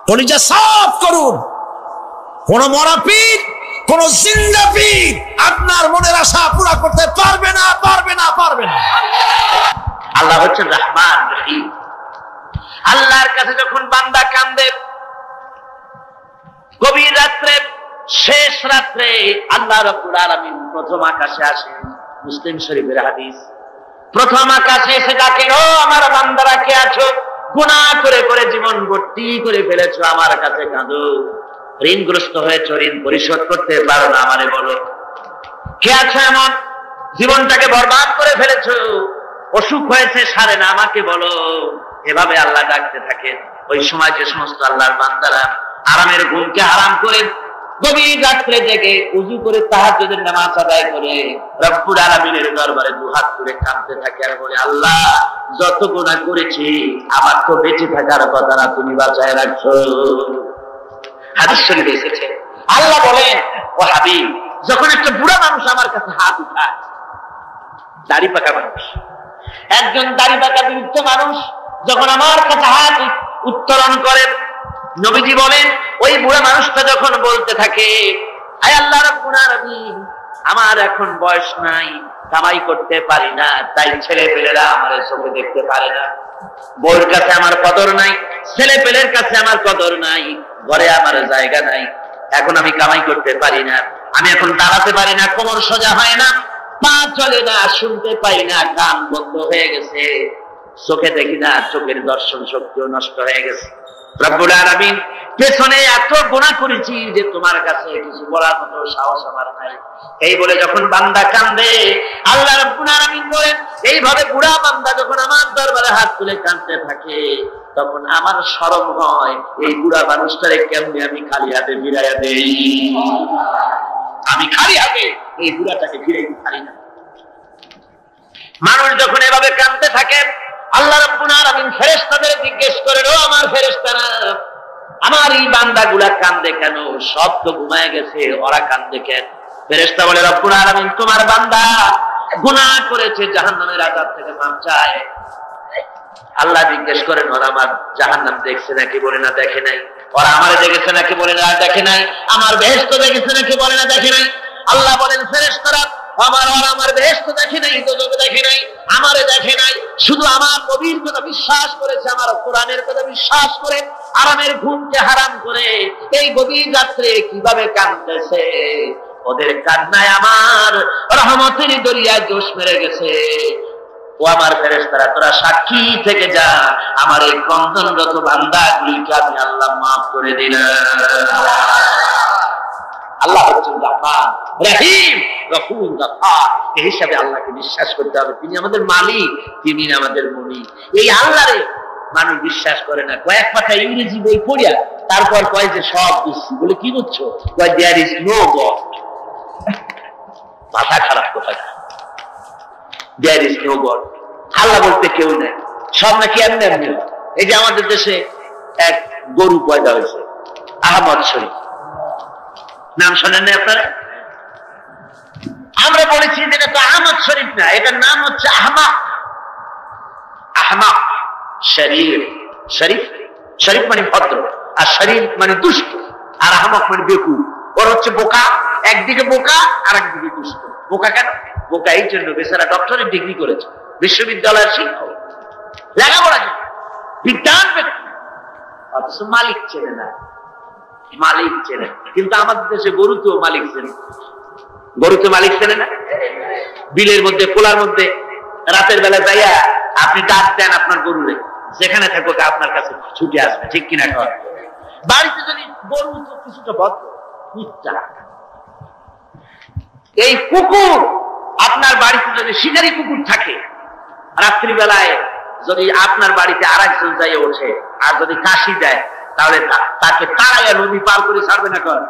কলিজা সাফ করুন। কোন মরা পীর, কোন জিন্দা পীর আপনার মনের আশা পুরা করতে পারবে না, পারবে না, পারবে না। আল্লাহ হচ্ছেন রহমান রহিম। আল্লাহর কাছে যখন বান্দা কান্দে, গভীর রাত্রে, শেষ রাত্রে আল্লাহ রাব্বুল আলামিন প্রথম আকাশে আসেন। মুসলিম শরীফের হাদিস, প্রথম আকাশে এসে ডাকেন, ও আমার বান্দারা কে আছো? গুনাহ করে করে জীবন ভর্তি করে ফেলেছো, আমার কাছে কাঁদো। ঋণগ্রস্ত হয়েছো, ঋণ পরিশোধ করতে পারো না, আমারে বলো। কে আছো এমন জীবনটাকে বরবাদ করে ফেলেছো, অসুখ হয়েছে সারে না, আমাকে বলো। এভাবে আল্লাহ ডাকতে থাকেন। ওই সময় যে সমস্ত আল্লাহর বান্দারা আরামের ঘুমকে হারাম করে গভীর রাত্রে জেগে উযু করে তাহাজ্জুদের নামাজ আদায় করে রব্বুল আলামিনের দরবারে দুহাত তুলে কাঁদতে থাকে আর বলে, আল্লাহ যত গুনাহ করেছি আমার তো বেঁচে থাকার কথা না, তুমি বাঁচায় রাখছো। হাদিস শরীফে এসেছে, আল্লাহ বলেন, ও হাবিব, যখন একটা বুড়া মানুষ আমার কাছে হাত উঠায়, দাড়ি পাকা মানুষ, একজন দাড়ি পাকা বৃদ্ধ মানুষ যখন আমার কাছে হাত উত্তোলন করে, নবীজি বলেন ওই বুড়া মানুষটা যখন বলতে থাকে, আয় আল্লাহ রাব্বুল আলামিন, আমার এখন বয়স নাই, কামাই করতে পারি না, তাই ছেলে পেলেরা আমার চোখে দেখতে পারে না, বউর কাছে আমার কদর নাই, ছেলে পেলের কাছে আমার কদর নাই, ঘরে আমার জায়গা নাই, এখন আমি কামাই করতে পারি না, আমি এখন দাঁড়াতে পারি না, কোমর সোজা হয় না, পা চলে না, শুনতে পাই না, কান বন্ধ হয়ে গেছে, চোখে দেখি না, চোখের দর্শন শক্তিও নষ্ট হয়ে গেছে। রব্বুল আলামিন, পেছনে এত গুনাহ করেছি যে তোমার কাছে কিছু বলার মতো সাহস আমার নাই। এই বলে যখন বান্দা কান্দে, আল্লাহ রব্বুল আলামিন বলেন, এইভাবে বুড়া বান্দা যখন আমার দরবারে হাত তুলে কাঁদতে থাকে, তখন আমার শরম হয় এই বুড়া মানুষটারে কেমনে আমি খালি হাতে ফিরাইয়া দেই। আমি খালি হাতে এই বুড়াটাকে ফিরাইতে পারি না। মানুষ যখন এভাবে কাঁদতে থাকে, আল্লাহ রাব্বুল আলামিন ফেরেশতাদের জিজ্ঞেস করেন, ও আমার ফেরেশতারা, আমার এই বান্দাগুলা কান্দে কেন? সব তো ঘুমায় গেছে, ওরা কান্দে কেন? ফেরেশতা বলে, রব্বুল আলামিন, তোমার বান্দা গুনাহ করেছে, জাহান্নামের আযাব থেকে মাফ চায়। আল্লাহ জিজ্ঞেস করেন, ওরা আমার জাহান্নাম দেখছে নাকি? বলে না, দেখে নাই। ওরা আমারে দেখেছে নাকি? বলে না, দেখে নাই। আমার বেহেশত দেখেছে নাকি? বলে না, দেখে নাই। আল্লাহ বলেন, ফেরেশতারা আমার বেহেশত দেখে নাই, দোজখ দেখে নাই, আমারে দেখে নাই, শুধু আমার নবীর কথা বিশ্বাস করেছে, আমার কোরআনের কথা বিশ্বাস করে আরামের ঘুমকে হারাম করে এই গভীর রাত্রে কিভাবে কাঁদতেছে। ওদের কান্নায় আমার রহমতের দরিয়ায় জোশ মেরে গেছে। ও আমার ফেরেশতারা, তোরা সাক্ষী থেকে যা, আমার এই ক্রন্দনরত বান্দাগুলিকে আমি আল্লাহ মাফ করে দিলাম। আল্লাহ হচ্ছেন রহমান রহিম গফুর গফফার। এই হিসাবে আল্লাহকে বিশ্বাস করতে হবে, তিনি আমাদের মালিক, তিনি আমাদের মুনিব। এই আল্লাহরে মানুষ বিশ্বাস করে না। কয়েক পাতা ইংরেজি বই পড়িয়া তারপর কয় যে সব বুঝছি। বলে কি বুঝছো? কয় দেয়ার ইজ নো গড। মাথা খারাপ কথা। দেয়ার ইজ নো গড, আল্লাহ বলতে কেউ নেই, সব নাকি এমনি এমনি। এই যে আমাদের দেশে এক গরু পয়দা হয়েছে, আহমদ শরীফ, নাম শোনেন না আপনারা? আমরা বলেছি যে এটা তো আহমদ শরীফ না, এটার নাম হচ্ছে আহমাক। আহমাক শরীফ, শরীফ শরীফ মানে ভদ্র, আর শরীফ মানে দুষ্ট, আর আহমাক মানে বেকুব। ওর হচ্ছে বোকা, একদিকে বোকা আর একদিকে দুষ্ট। বোকা কেন? বোকা এই জন্য বেচারা ডক্টরের ডিগ্রি করেছে, বিশ্ববিদ্যালয়ের শিক্ষক, লেখাপড়া বিজ্ঞান ব্যক্তি, অথচ মালিক চেনে না। মালিক চেনে, কিন্তু আমাদের দেশে গরুতেও মালিক চেনে। গরুতে মালিক চেনে না। বিলের মধ্যে, খোলার মধ্যে রাতের বেলা যাইয়া আপনি ডাক দেন আপনার গরুরে, যেখানে থাকুক আপনার কাছে ছুটে আসবে, ঠিক কিনা? বাড়িতে যদি গরু তো কিছুটা ভদ্র, এই কুকুর আপনার বাড়িতে যদি শিকারী কুকুর থাকে, রাত্রিবেলায় যদি আপনার বাড়িতে আরেকজন যাই ওঠে আর যদি কাশি দেয়, তাহলে তাকে তাড়াইয়া নদী পার করে ছাড়বে না কর।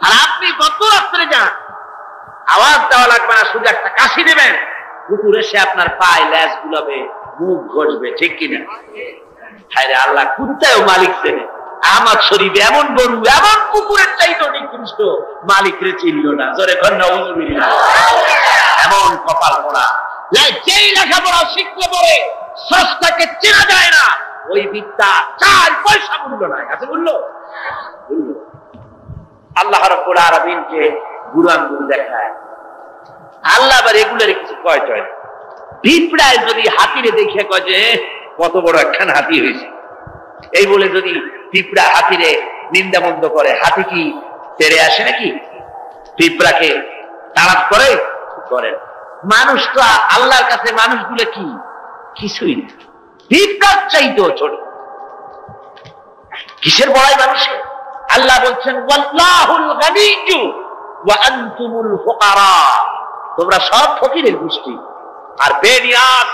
আর আপনি কত রাত্রে যান, আওয়াজ দেওয়া লাগবে না, শুধু একটা কাশি দেবেন, কুকুর এসে আপনার পায়ে ল্যাজ গুলাবে, মুখ ঘষবে, ঠিক কিনা? হ্যাঁ রে আল্লাহ, কুত্তায়ও মালিক চেনে। আহমদ শরীফ এমন গরু, এমন কুকুরের চাইতে নিকৃষ্ট, মালিক রে চিনল না। জোরে কন্যা এমন কপাল পড়া। যেই লেখাপড়া শিখলে পরে স্রষ্টাকে চেনা যায় না, ওই বিদ্যা 4 পয়সা মূল্য নাই। আছে বললো আল্লাহ রাব্বুল আলামিনকে গুরু আঙ্গুল দেখায়। আল্লাহ আবার এগুলোর কিছু কয় টয়। পিঁপড়ায় যদি হাতিরে দেখে কয় যে কত বড় একখান হাতি হয়েছে, এই বলে যদি পিঁপড়া হাতিরে নিন্দা বন্ধ করে, হাতি কি তেড়ে আসে নাকি? পিঁপড়াকে তাড়াত করে করেন। মানুষ তো আল্লাহর কাছে মানুষগুলো কি কিছুই না, পিঁপড়ার চাইতেও ছোট। কিসের বড়াই মানুষে? আল্লাহ বলছেন ওয়াল্লাহুল গানিয়্যু ওয়া আনতুমুল ফুকারা, তোমরা সব ফকিরের গোষ্ঠী আর বেনিয়াত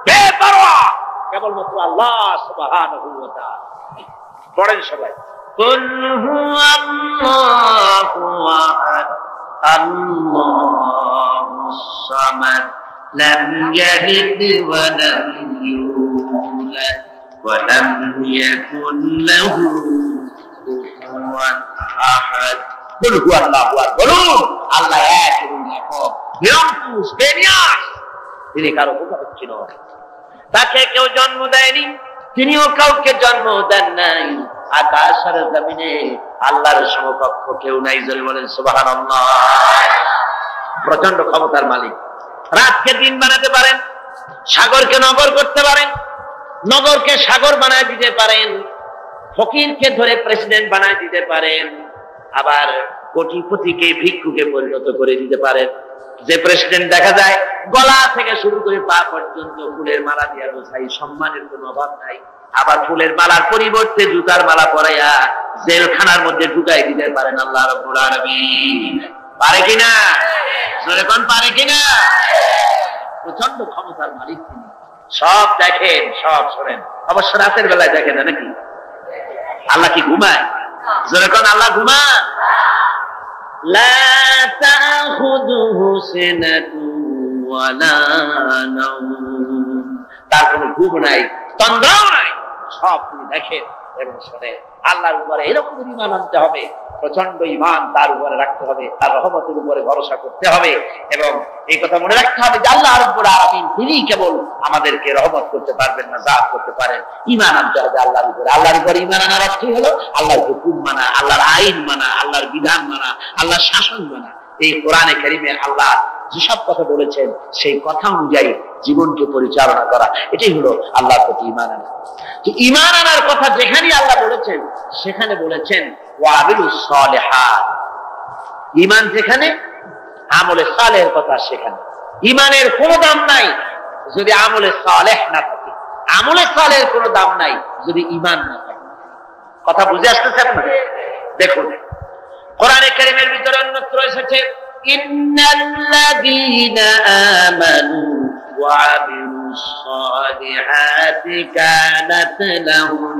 বেপরোয়া কেবলমাত্র আল্লাহ সুবহানাহু ওয়া তাআলা। পড়েন সবাই, কুল হুয়াল্লাহু আহাদ আল্লাহুস সামাদ লাম ইয়ালিদ ওয়া লাম ইউলাদ ওয়া লাম ইয়াকুল লাহু কুফুয়ান আহাদ। কুল হুয়াল্লাহু আহাদ, বলুন আল্লাহ এক এবং একক, নিরঙ্কুশ, বেনিয়াস, তিনি কারো মুখাপেক্ষী নন। তাকে কেউ জন্ম দেয়নি, তিনিও কাউকে জন্ম দেন নাই। আকাশ আর জমিনে আল্লাহর সমকক্ষ কেউ নাই। জোরে বলেন সুবহানাল্লাহ। প্রচন্ড ক্ষমতার মালিক। রাতকে দিন বানাতে পারেন, সাগরকে নগর করতে পারেন, নগরকে সাগর বানায় দিতে পারেন, ফকিরকে ধরে প্রেসিডেন্ট বানায় দিতে পারেন, আবার কোটিপতিকে ভিক্ষুকে পরিণত করে দিতে পারেন। যে প্রেসিডেন্ট দেখা যায় গলা থেকে শুরু করে পা পর্যন্ত ফুলের মালা দিয়ে বোঝাই, সম্মানের কোনো অভাব নাই। আবার ফুলের মালার পরিবর্তে জুতার মালা পরাইয়া জেলখানার মধ্যে ঢুকাই দিতে পারেন আল্লাহ রাব্বুল আলামিন। পারে কিনা? জোরে কোন পারে কিনা? প্রচন্ড ক্ষমতার মালিক তিনি। সব দেখেন, সব শোনেন। অবশ্য রাতের বেলায় দেখেন না নাকি? আল্লাহ কি ঘুমায়? জোরে কোন আল্লাহ ঘুমায়? লা তাখুযুহু সিনাতুন ওয়ালা নাওম, তার কোনো ঘুম নাই, তন্দ্রাও নাই, সব তিনি দেখেন এবং শোনেন। আল্লাহর উপরে এরকম ঈমান আনতে হবে, প্রচন্ড ঈমান তার উপরে রাখতে হবে, তার রহমতের উপরে ভরসা করতে হবে এবং এই কথা মনে রাখতে হবে যে আল্লাহ রাব্বুল আলামিন তিনি কেবল আমাদেরকে রহমত করতে পারবেন না, জাত করতে পারেন। ঈমান আনতে হবে আল্লাহর উপরে। আল্লাহর উপরে ঈমান আনার অর্থ হলো আল্লাহর হুকুম মানা, আল্লাহর আইন মানা, আল্লাহর বিধান মানা, আল্লাহর শাসন মানা। এই কোরআনে কারীমে আল্লাহ যেসব কথা বলেছেন সেই কথা অনুযায়ী জীবনকে পরিচালনা করা, এটাই হলো আল্লাহর প্রতি ঈমান আনা। তো ঈমান আনার কথা যেখানে আল্লাহ বলেছেন সেখানে বলেছেন ওয়াবিলুস সালিহাত। ঈমান যেখানে, আমলে সালেহের কথা সেখানে। ঈমানের কোনো দাম নাই যদি আমলে সালেহ না থাকে, আমলে সালেহের কোনো দাম নাই যদি ঈমান না থাকে। কথা বুঝে আসতেছে আপনার? দেখুন কোরআনে কারীমের ভিতরে অন্যত্র এসেছে ইন্নাল্লাযীনা আমানু ওয়া আমিলুস সালিহাতি কানাত লাহুম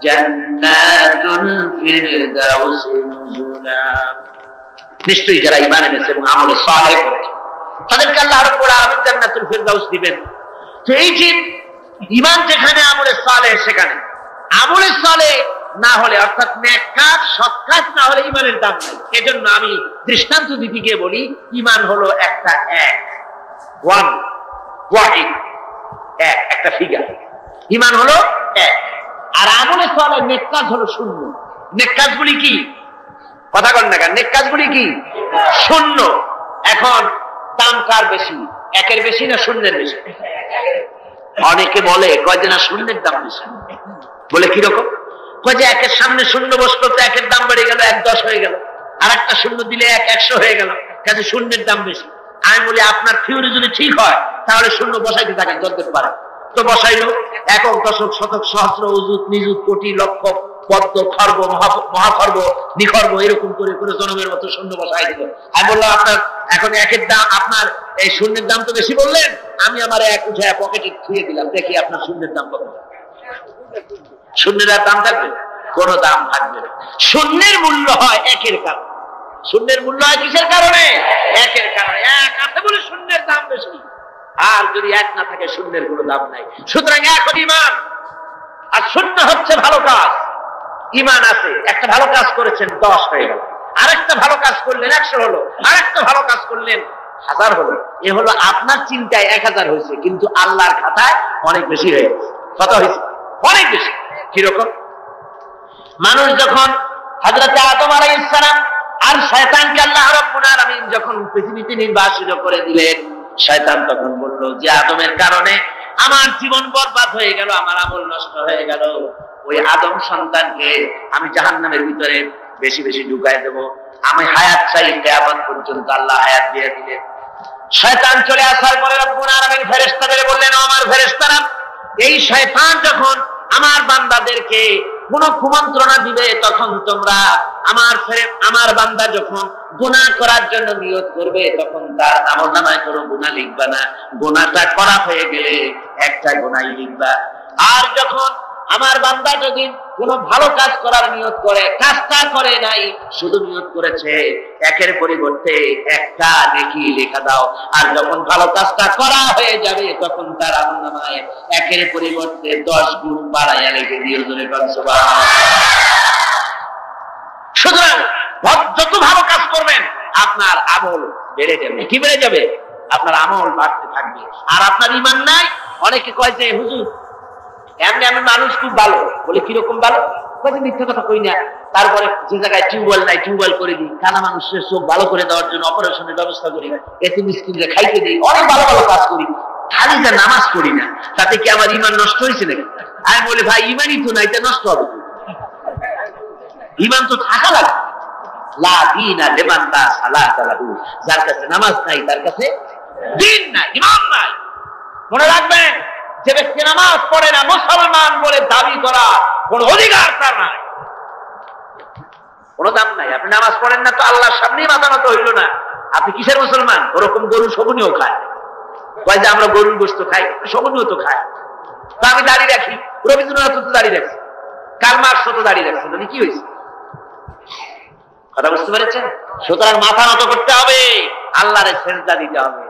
জান্নাতুল ফিরদাউসি নুজুলা। নিশ্চয়ই যারা ঈমান এনেছে এবং আমলে সালেহ করেছে তাদেরকে আল্লাহ রাব্বুল আলামিন জান্নাতুল ফিরদাউস দিবেন। তো এই যে ঈমান যেখানে, আমলে সালেহ সেখানে। আমলে সালেহ না হলে, অর্থাৎ নেক কাজ, সৎ কাজ না হলে ঈমানের দাম নাই। এজন্য আমি দৃষ্টান্ত দিতে গিয়ে বলি ঈমান হলো একটা এক, ওয়ান, ওয়াহিদ, এক, একটা ফিগার। ঈমান হলো এক। আর আমলে সালেহ নেক কাজ হলো শূন্য। নেক কাজগুলি কি? কথা বলেন না কেন? নেক কাজগুলি কি? শূন্য। এখন দাম কার বেশি, একের বেশি না শূন্যের বেশি? অনেকে বলে কয় যে না শূন্যের দাম বেশি। বলে কিরকম? কয় যে একের সামনে শূন্য বসলো তো একের দাম বেড়ে গেল, 1-10 হয়ে গেল, আর একটা শূন্য দিলে 1-100 হয়ে গেল, কাজে শূন্যের দাম বেশি। আমি বলি আপনার থিওরি যদি ঠিক হয় তাহলে শূন্য বসাইতে থাকেন যতদূর পারে। তো বসাইলো, একক, দশক, শতক, সহস্র, অযুত, নিযুত, কোটি, লক্ষ, পদ্ম, খর্ব, মহাখর্ব, নিখর্ব এরকম করে করে জনমের মতো শূন্য বসাই দিল। আমি বললাম আপনার এখন একের দাম, আপনার এই শূন্যের দাম তো বেশি বললেন, আমি আমার এক উঠে পকেটে ছুঁয়ে দিলাম, দেখি আপনার শূন্যের দাম কত। শূন্যের আর দাম থাকবে? কোনো দাম থাকবে না। শূন্যের মূল্য হয় একের কারণে। শূন্যের মূল্য হয় কিসের কারণে? একের কারণে। এক আছে বলে শূন্যের দাম বেশি, আর যদি এক না থাকে শূন্যের কোনো দাম নাই। সুতরাং এখন ইমান আর শূন্য হচ্ছে ভালো কাজ। ইমান আছে, একটা ভালো কাজ করেছেন 10 হয়ে গেল, আরেকটা ভালো কাজ করলেন 100 হলো, আরেকটা ভালো কাজ করলেন 1000 হলো। এ হলো আপনার চিন্তায় 1000 হয়েছে, কিন্তু আল্লাহর খাতায় অনেক বেশি হয়ে গেছে। কত হয়েছে? অনেক বেশি। কিরকম? মানুষ যখন হযরত আদম আলাইহিস সালাম আর শয়তানকে আল্লাহ রাব্বুল আলামিন যখন পৃথিবীতে নির্বাসিত করে দিলেন, শয়তান তখন বলল যে আদমের কারণে আমার জীবন বরবাদ হয়ে গেল, আমার আমল নষ্ট হয়ে গেল, ওই আদম সন্তানকে আমি জাহান্নামের ভিতরে বেশি বেশি ঢুকাই দেব, আমি হায়াত চাই কিয়ামত পর্যন্ত। আল্লাহ হায়াত দিয়ে দিলেন। শয়তান চলে আসার পরে রব্বুল আলামিন ফেরেশতাদের বললেন, আমার ফেরেশতারা, এই শয়তান যখন আমার বান্দাদেরকে কোন কুমন্ত্রণা দিবে, তখন তোমরা আমার বান্দা যখন গুনাহ করার জন্য নিয়ত করবে, তখন তার আমলনামায় কোনো গুনাহ লিখবা না, গুনাহটা করা হয়ে গেলে একটা গুনাহই লিখবা। আর যখন আমার বান্দা যদি কোনো ভালো কাজ করার নিয়ত করে, কাজটা করে নাই, শুধু নিয়ত করেছে, একের পরিবর্তে একটা নেকি লেখা দাও। আর যখন ভালো কাজটা করা হয়ে যাবে, তখন তার আমলনামায় একের পরিবর্তে 10 গুণ বাড়াইয়া লিখে দিও। জোরে বল সুবহানাল্লাহ। সুতরাং যত ভালো কাজ করবেন আপনার আমল বেড়ে যাবে। কি বেড়ে যাবে? আপনার আমল বাড়তে থাকবে। আর আপনার ঈমান নাই। অনেকে কয় যে হুজুর এমনি আমি মানুষ খুব ভালো, বলে কিরকম ভালো? মিথ্যা কথা কই না। তারপরে যে জায়গায় টিউবওয়েল নাই টিউবওয়েল করে দিই, কানা মানুষের চোখ ভালো করে দেওয়ার জন্য অপারেশনের ব্যবস্থা করি, এতিম মিসকিনদের খাইতে দিই, অনেক ভালো ভালো কাজ করি, খালি যা নামাজ পড়ি না, তাতে কি আমার ঈমান নষ্ট হয়েছে নাকি? আমি বলি ভাই ঈমানই তো নাই, এটা নষ্ট হবে। ঈমান তো থাকা লাগে। লা দীনা লিমান লা সালাতা লাহু, যার কাছে নামাজ নাই তার কাছে দ্বীন নাই, ঈমান নাই। মনে রাখবেন, যে ব্যক্তি নামাজ পড়ে না, মুসলমান বলে দাবি করা কোন অধিকার তার নাই, কোন দাম নাই। আপনি নামাজ পড়েন না তো আল্লাহর সামনেই মাথা নত হইল না, আপনি কিসের মুসলমান? ওরকম গরু শগুনিও খায়, কয় যে আমরা গরুর গোশত খাই, শগুনিও তো খায়। তো আমি দাঁড়িয়ে রাখি, রবীন্দ্রনাথ তো দাঁড়িয়ে রাখছি, কার্ল মার্কস তো দাঁড়িয়ে রাখছে, মানে কি হয়েছে? কথা বুঝতে পেরেছেন? সুতরাং মাথা নত করতে হবে, আল্লাহরে সেজদা দিতে হবে।